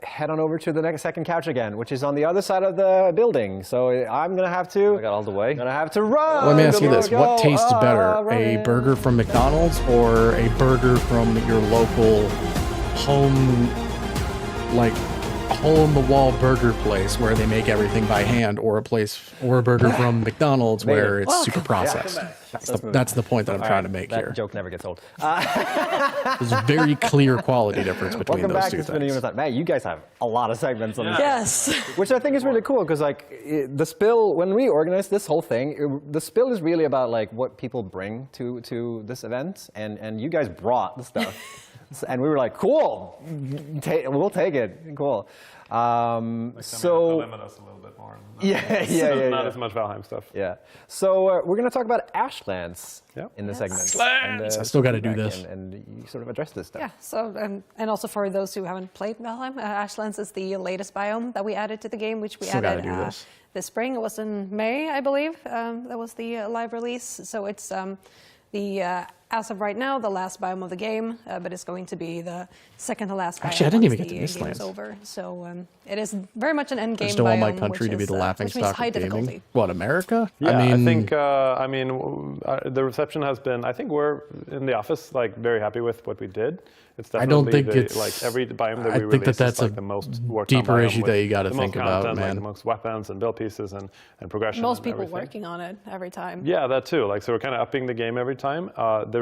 head on over to the second couch again, which is on the other side of the building. So I'm gonna have to. I got all the way. Gonna have to run. Let me ask you Here this: we what go. tastes better, a running. burger from McDonald's or a burger from your local home, like hole-in-the-wall burger place where they make everything by hand, or a burger from McDonald's where it's super processed? That's the point that I'm trying to make that here. joke never gets old. There's a very clear quality difference between Welcome those back two to Spinning things. Unicorn. Man, you guys have a lot of segments on this. Yes. Which I think is really cool because the Spill, when we organized this whole thing, the Spill is really about like what people bring to this event, and you guys brought the stuff. And we were like, cool, we'll take it, cool. So limit us a little bit more. Not as much Valheim stuff. Yeah. So we're going to talk about Ashlands in the segment. Ashlands! I still gotta do this. And you sort of address this stuff. Yeah, so, and also for those who haven't played Valheim, Ashlands is the latest biome that we added to the game, which we Still gotta added do this. this spring. It was in May, I believe. That was the live release. So it's as of right now, the last biome of the game, but it's going to be the second to last biome. Actually, I didn't even once get to the this game is land. over. So it is very much an end game I still want my biome, country to which be the is, laughing which means stock high of gaming. difficulty. What, America? Yeah, I mean, the reception has been. I think we're in the office like very happy with what we did. It's I don't definitely think it's like every biome that I we think release that's is like a the most worked on deeper biome issue with that you got to the think most about, content, like man. the most weapons and build pieces and progression. Most and people everything. working on it every time. Yeah, that too. Like, so we're kind of upping the game every time. The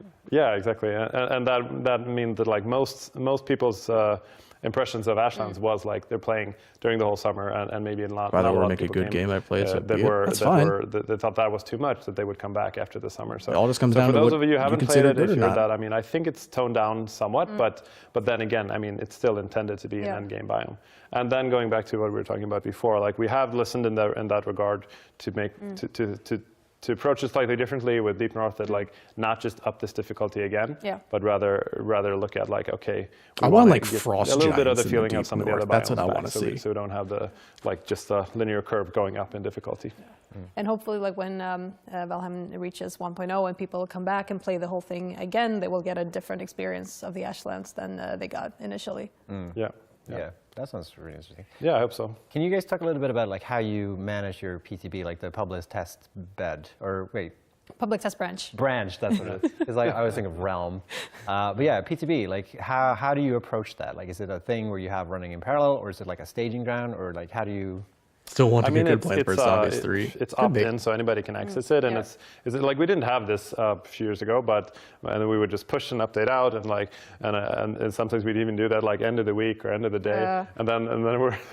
Yeah, exactly, and that means that like most people's impressions of Ashlands was like they're playing during the whole summer and maybe in a lot. Rather not a lot make a people good came, game I played, so that be it. were That's that fine. were that they thought that was too much, that they would come back after the summer. So It all just comes so down for to those what of you who you haven't played consider it, good if or you're not. that, I mean, I think it's toned down somewhat, but then again, I mean, it's still intended to be an end game biome. And then going back to what we were talking about before, like we have listened in that regard to make to approach it slightly differently with Deep North, that like not just up this difficulty again, but rather look at like, okay, I want like frost a little bit of the giants in feeling Deep of some of the North. other That's what I biomes want back, to see. so we don't have the like just a linear curve going up in difficulty. And hopefully, like when Valheim reaches 1.0 and people come back and play the whole thing again, they will get a different experience of the Ashlands than they got initially. Yeah, that sounds really interesting. Yeah, I hope so. Can you guys talk a little bit about like how you manage your PTB, like the public test bed, or wait, Public test branch. branch? That's what it is. Because like I always think of realm, but yeah, PTB. Like how do you approach that? Like, is it a thing where you have running in parallel, or is it like a staging ground, or like how do you? Still want to I mean, be good playing for Zombies 3. It's Could be. opt-in, so anybody can access it, and it's like we didn't have this a few years ago, and we would just push an update out, and like and sometimes we'd even do that like end of the week or end of the day, and then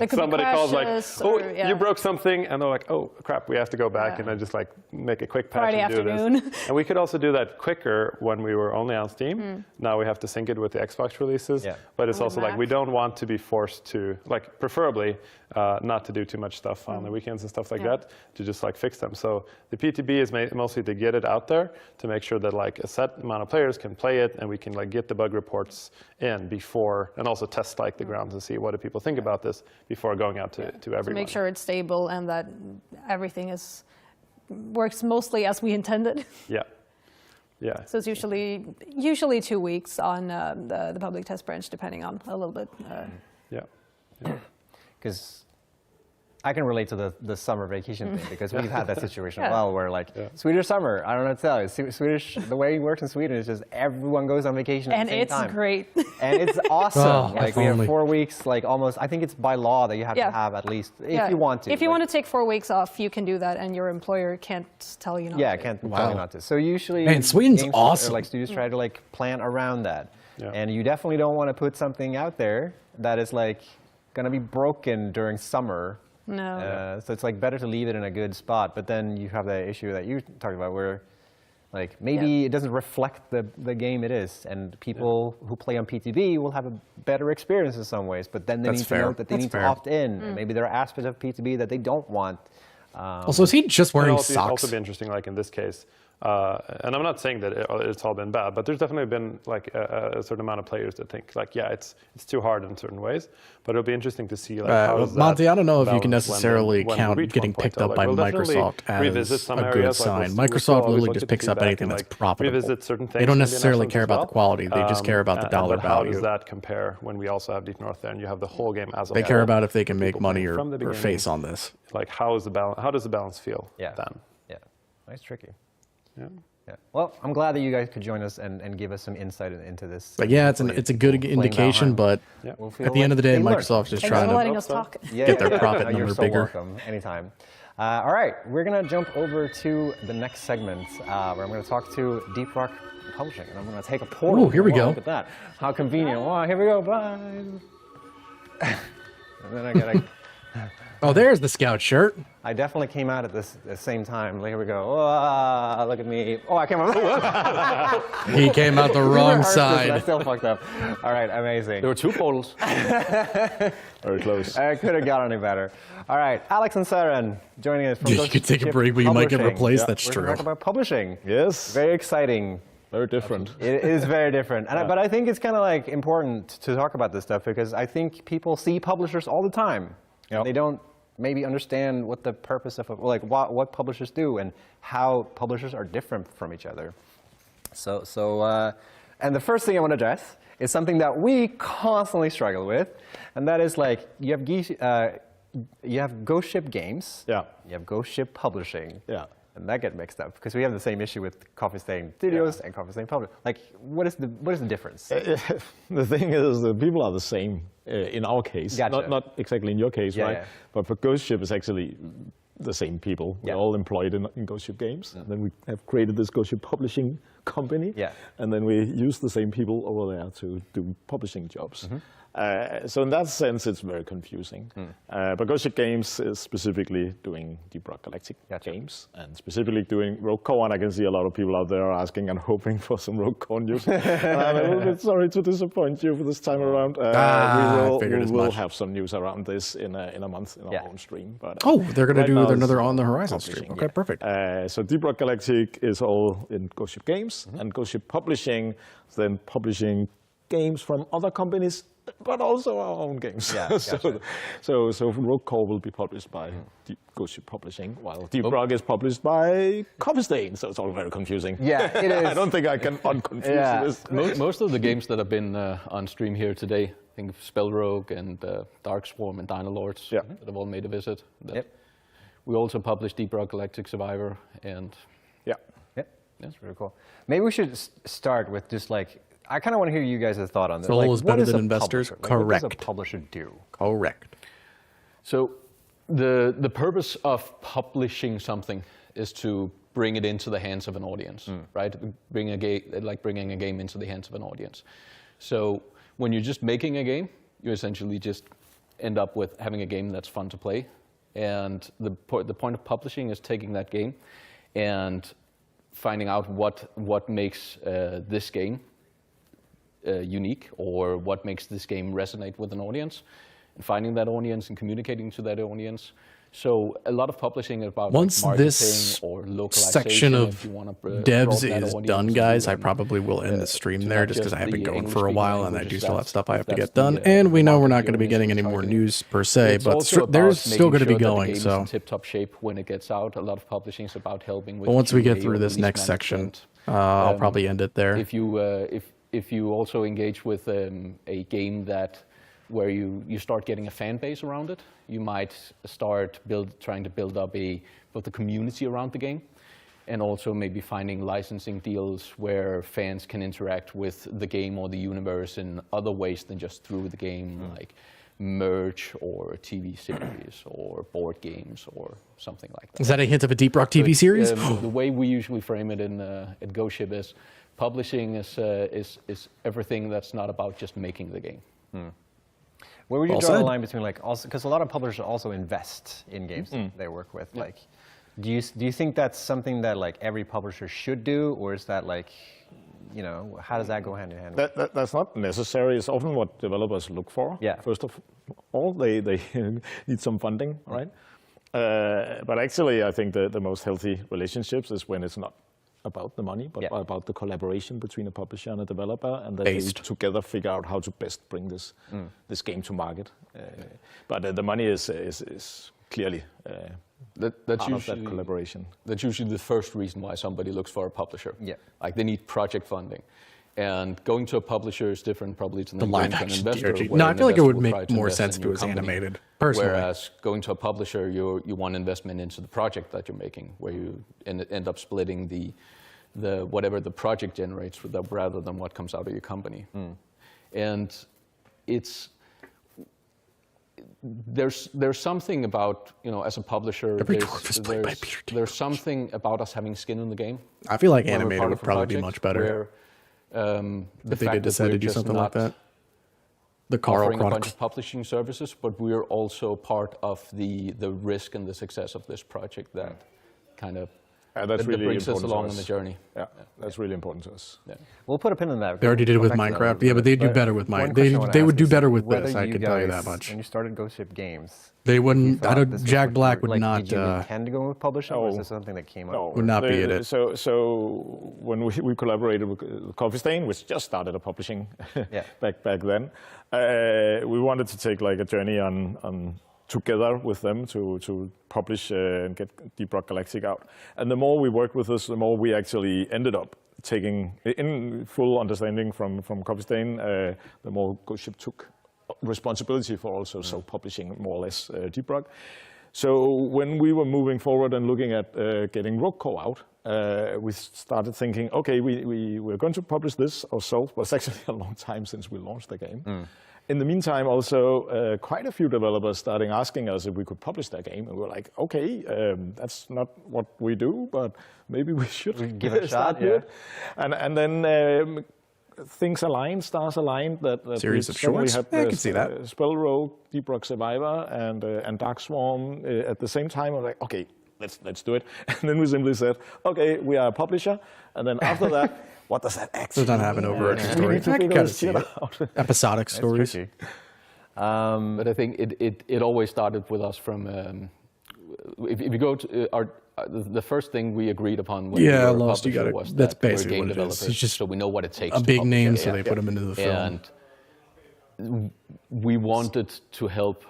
somebody calls like, oh, you broke something, and they're like, oh crap, we have to go back, and I just like make a quick patch Friday and do afternoon. this. And we could also do that quicker when we were only on Steam. Now we have to sync it with the Xbox releases, but it's With also like Mac. we don't want to be forced to like preferably not to do too much stuff on the weekends and stuff like that, to just like fix them. So the PTB is mostly to get it out there, to make sure that like a set amount of players can play it, and we can like get the bug reports in before, and also test like the grounds and see what do people think about this before going out to everyone. To make sure it's stable and that everything works mostly as we intended. Yeah. So it's usually 2 weeks on the public test branch, depending on a little bit. Because I can relate to the summer vacation thing, because we've had that situation as well, where like Swedish summer, I don't know what to tell you. Swedish, the way it works in Sweden is just everyone goes on vacation at And the same it's time. great. And it's awesome. Oh, like we have 4 weeks, like almost. I think it's by law that you have to have at least if you want to. If you want to take 4 weeks off, you can do that, and your employer can't tell you not to. Yeah, can't tell you not to. So usually, Man, Sweden's games awesome. Or like studios try to like plan around that, and you definitely don't want to put something out there that is like gonna be broken during summer. No. So it's like better to leave it in a good spot. But then you have the issue that you talked about, where like maybe it doesn't reflect the game it is, and people who play on PTB will have a better experience in some ways. But then they That's need fair. to know that they That's need fair. to opt in. And maybe there are aspects of PTB that they don't want. Also, is he just wearing It'll socks? also be interesting, like in this case, and I'm not saying that it's all been bad, but there's definitely been like a certain amount of players that think like, yeah, it's too hard in certain ways. But it'll be interesting to see like how does that Monty, I don't know if you can balance when necessarily we count reach getting 1.0. picked up Like, by we'll definitely Microsoft revisit as some a good areas, like, sign. we'll Microsoft still always literally look just at the picks up feedback anything and, that's like, profitable. revisit certain They things don't in the necessarily announcements care as about well. the quality. They just care about the dollar but how value. does that compare when we also have Deep North there, and you have the whole game as a They whole? care about if they can make People money playing or from the or beginning. face on this. Like how does the balance feel Yeah. then? Yeah, that's tricky. Yeah. Yeah. Well, I'm glad that you guys could join us and give us some insight into this. But yeah, it's a good Playing indication. Valheim. But We'll at feel the end of the like day, they learned. Microsoft's just Thanks trying for letting to us talk. get their profit You're number so bigger. welcome. Anytime. All right, we're going to jump over to the next segment where I'm going to talk to Deep Rock Publishing. And I'm going to take a portal. Ooh, here we Wow, go. Look at that. How convenient. Wow, here we go. Bye. And then I get Oh, there's the scout shirt. I definitely came out at the same time. Here we go. Oh, look at me. Oh, I came out. He came out the We wrong rehearsed this, but side. I still fucked up. All right, amazing. There were 2 portals. Very close. I could have got any better. All right, Alex and Saren joining us from You Ghost could take a Ship break, but you might get Publishing. replaced. That's We're true. gonna talk about publishing. Yes. Very exciting. Very different. It is very different. But I think it's kind of like important to talk about this stuff, because I think people see publishers all the time. Yep. They don't maybe understand what the purpose of, like what publishers do and how publishers are different from each other. And the first thing I want to address is something that we constantly struggle with, and that is like you have Ghost Ship Games, you have Ghost Ship Publishing, and that get mixed up because we have the same issue with Coffee Stain Studios and Coffee Stain Publishing. Like, what is the difference? The thing is, the people are the same in our case. Gotcha. Not exactly in your case, Yeah, right? yeah. But for Ghost Ship, it's actually the same people. We're all employed in Ghost Ship Games. And then we have created this Ghost Ship Publishing company. Yeah. And then we use the same people over there to do publishing jobs. So in that sense, it's very confusing. But Ghost Ship Games is specifically doing Deep Rock Galactic games, and specifically doing Rogue Core. And I can see a lot of people out there asking and hoping for some Rogue Core news. And I'm a little bit sorry to disappoint you for this time around. We will have some news around this in a month in our own stream. But, they're going to do another On the Horizon publishing, stream. Okay, perfect. So Deep Rock Galactic is all in Ghost Ship Games, and Ghost Ship Publishing is then publishing games from other companies, but also our own games. Yeah, gotcha. so Rogue Core will be published by Ghost Ship Publishing, while Deep Rock is published by Coffee Stain. So it's all very confusing. Yeah, it is. I don't think I can unconfuse this. Most of the games that have been on stream here today, I think Spell Rogue and Darkswarm and Dynalords that have all made a visit. We also published Deep Rock Galactic Survivor, and that's really cool. Maybe we should start with just like, I kind of want to hear you guys' thought on this. Soul is better than a investors. publisher? Like, Correct. What does a publisher do? Correct. So the purpose of publishing something is to bring it into the hands of an audience, right? Bringing a game into the hands of an audience. So when you're just making a game, you essentially just end up with having a game that's fun to play. And the point of publishing is taking that game and finding out what makes this game unique, or what makes this game resonate with an audience, and finding that audience and communicating to that audience. So a lot of publishing about once marketing this or localization, section of if you want to devs is done, guys, I probably will end the stream there just because I have been going for a while and I do still have stuff I have to get done. And we know we're not going to be getting any more news per se, but there's still going to be going. So tip-top shape when it gets out. A lot of publishing is about helping with. But once we get QA through or this release next section, management. I'll probably end it there. If you also engage with a game where you start getting a fan base around it, you might start trying to build up both a community around the game, and also maybe finding licensing deals where fans can interact with the game or the universe in other ways than just through the game, like merch or a TV series or board games or something like that. Is that a hint of a Deep Rock TV series? The way we usually frame it at Ghost Ship is publishing is everything that's not about just making the game. Where would you draw the line between, like, also, because a lot of publishers also invest in games that they work with. Like, do you think that's something that like every publisher should do, or is that like, you know, how does that go hand in hand? That's not necessary. It's often what developers look for. Yeah. First of all, they need some funding, right? But actually, I think the most healthy relationships is when it's not about the money, but about the collaboration between a publisher and a developer, and that they together figure out how to best bring this game to market. But the money is clearly that's usually that collaboration. That's usually the first reason why somebody looks for a publisher. Yeah, like they need project funding. And going to a publisher is different probably to the live an action investor. DRG. No, I feel like it would make more sense if it was animated, personally. Whereas going to a publisher, you want investment into the project that you're making, where you end up splitting the whatever the project generates rather than what comes out of your company. And there's something about, you know, as a publisher, there's something about us having skin in the game. I feel like animated would probably be much better. If they did decide to do something like that. The Carl offering Chronicles. a bunch of publishing services, but we're also part of the risk and the success of this project that kind of that's really brings us important along to on the us. journey. Yeah, that's really important to us. Yeah. We'll put a pin in that. They already did it with Minecraft. Yeah, but they do better with Minecraft. They would do better with this, I can tell you that much. When you started Ghost Ship Games, they wouldn't. I don't. Jack Black would not. Did you intend to go with publishing, or is this something that came up? Would not be it. So when we collaborated with Coffee Stain, which just started a publishing back then, we wanted to take like a journey on together with them to publish and get Deep Rock Galactic out. And the more we worked with this, the more we actually ended up taking, in full understanding from Coffee Stain, the more Ghost Ship took responsibility for also self-publishing more or less Deep Rock. So when we were moving forward and looking at getting Rogue Core out, we started thinking, okay, we're going to publish this ourselves, but it's actually a long time since we launched the game. in the meantime, also quite a few developers starting asking us if we could publish their game, and we're like, okay, that's not what we do, but maybe we should give it a shot. Yeah. And then things aligned, stars aligned. That Series of shorts. Had I can see that. Spell Rogue, Deep Rock Survivor, and Dark Swarm at the same time. I'm like, okay, let's do it. And then we simply said, okay, we are a publisher, and then after that. What does that actually does not happen over a story. I can kind of see it. Episodic stories. But I think it always started with us from, if you go to the first thing we agreed upon when we were Lost, you got was that's that we're basically game what it is. developers, It's just so we know what it takes a to big publish name, a so game. they put them into the film. And we wanted to help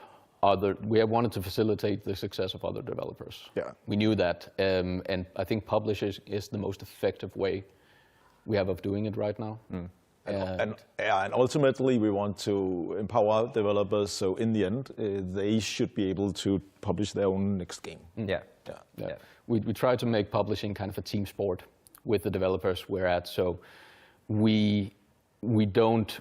we wanted to facilitate the success of other developers. Yeah. We knew that, and I think publishing is the most effective way we have of doing it right now. And ultimately we want to empower developers, so in the end they should be able to publish their own next game. Yeah. We try to make publishing kind of a team sport with the developers we're at, so we don't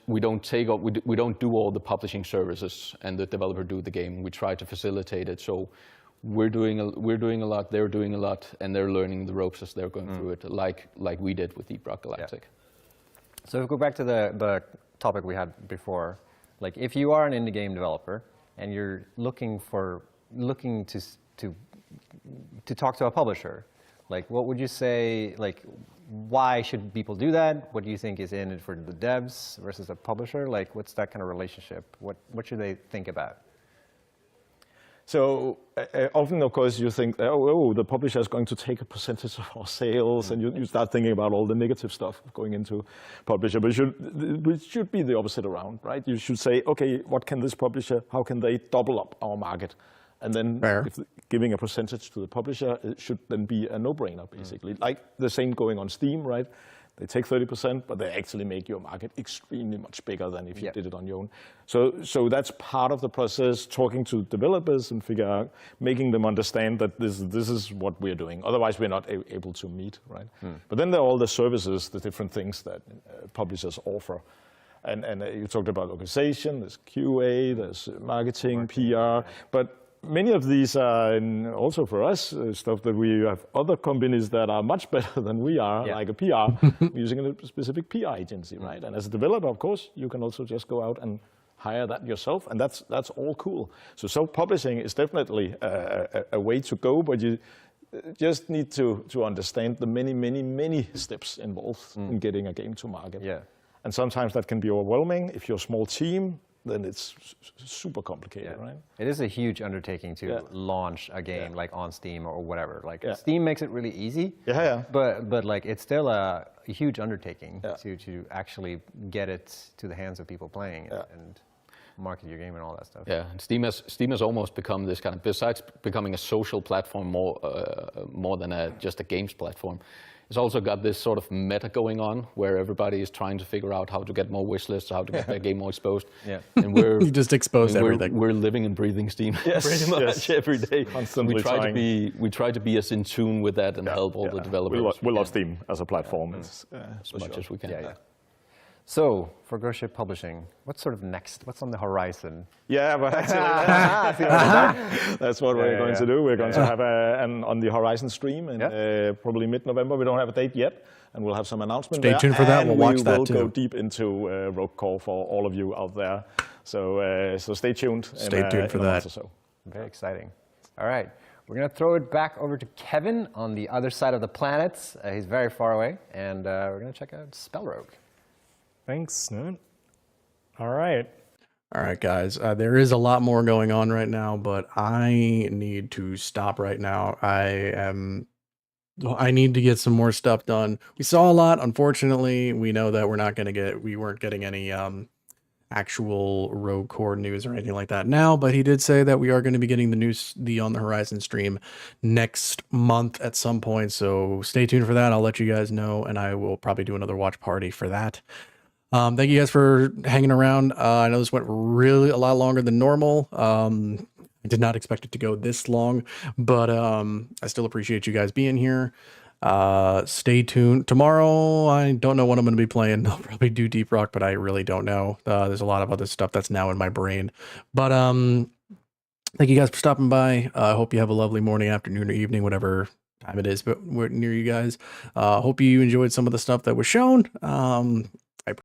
do all the publishing services and the developer do the game. We try to facilitate it, so we're doing a lot, they're doing a lot, and they're learning the ropes as they're going through it, like we did with Deep Rock Galactic. Yeah. So if we go back to the topic we had before, like if you are an indie game developer and you're looking to talk to a publisher, like what would you say, like why should people do that? What do you think is in it for the devs versus a publisher? Like what's that kind of relationship? What should they think about? So often, of course, you think, oh, the publisher is going to take a percentage of our sales, and you start thinking about all the negative stuff going into publisher. But it should be the opposite around, right? You should say, okay, what can this publisher, how can they double up our market? And then if giving a percentage to the publisher, it should then be a no-brainer, basically. Like the same going on Steam, right? They take 30%, but they actually make your market extremely much bigger than if you did it on your own. So that's part of the process, talking to developers and making them understand that this is what we're doing. Otherwise, we're not able to meet, right? But then there are all the services, the different things that publishers offer. And you talked about localization, there's QA, there's marketing, PR, but many of these are, also for us, stuff that we have other companies that are much better than we are, like a PR, using a specific PR agency, right? And as a developer, of course, you can also just go out and hire that yourself, and that's all cool. So self-publishing is definitely a way to go, but you just need to understand the many steps involved in getting a game to market. Yeah. And sometimes that can be overwhelming. If you're a small team, then it's super complicated, right? It is a huge undertaking to launch a game like on Steam or whatever. Like Steam makes it really easy. But like it's still a huge undertaking to actually get it to the hands of people playing it and market your game and all that stuff. Yeah, and Steam has almost become this kind of, besides becoming a social platform more than just a games platform, it's also got this sort of meta going on where everybody is trying to figure out how to get more wish lists, how to get their game more exposed. Yeah. And we're you just exposed everything. We're living and breathing Steam pretty much every day. Constantly we try to be as in tune with that and help all the developers. We love Steam as a platform as much as we can. So, for Ghost Ship Publishing, what's on the horizon? Yeah, but actually, that's what we're going to do. We're going to have an On the Horizon stream in probably mid-November. We don't have a date yet, and we'll have some announcement Stay tuned for that. We'll watch that too. We will go deep into Rogue Core for all of you out there. So stay tuned. Stay tuned for that. Very exciting. All right. We're going to throw it back over to Kevin on the other side of the planet. He's very far away, and we're going to check out Spell Rogue. Thanks, Snut. All right, guys. There is a lot more going on right now, but I need to stop right now. I need to get some more stuff done. We saw a lot. Unfortunately, we know that we weren't getting any actual Rogue Core news or anything like that now, but he did say that we are going to be getting the On the Horizon stream next month at some point. So stay tuned for that. I'll let you guys know, and I will probably do another watch party for that. Thank you guys for hanging around. I know this went really a lot longer than normal. I did not expect it to go this long, but I still appreciate you guys being here. Stay tuned. Tomorrow, I don't know what I'm going to be playing. I'll probably do Deep Rock, but I really don't know. There's a lot of other stuff that's now in my brain. But thank you guys for stopping by. I hope you have a lovely morning, afternoon, or evening, whatever time it is, but we're near you guys. Hope you enjoyed some of the stuff that was shown.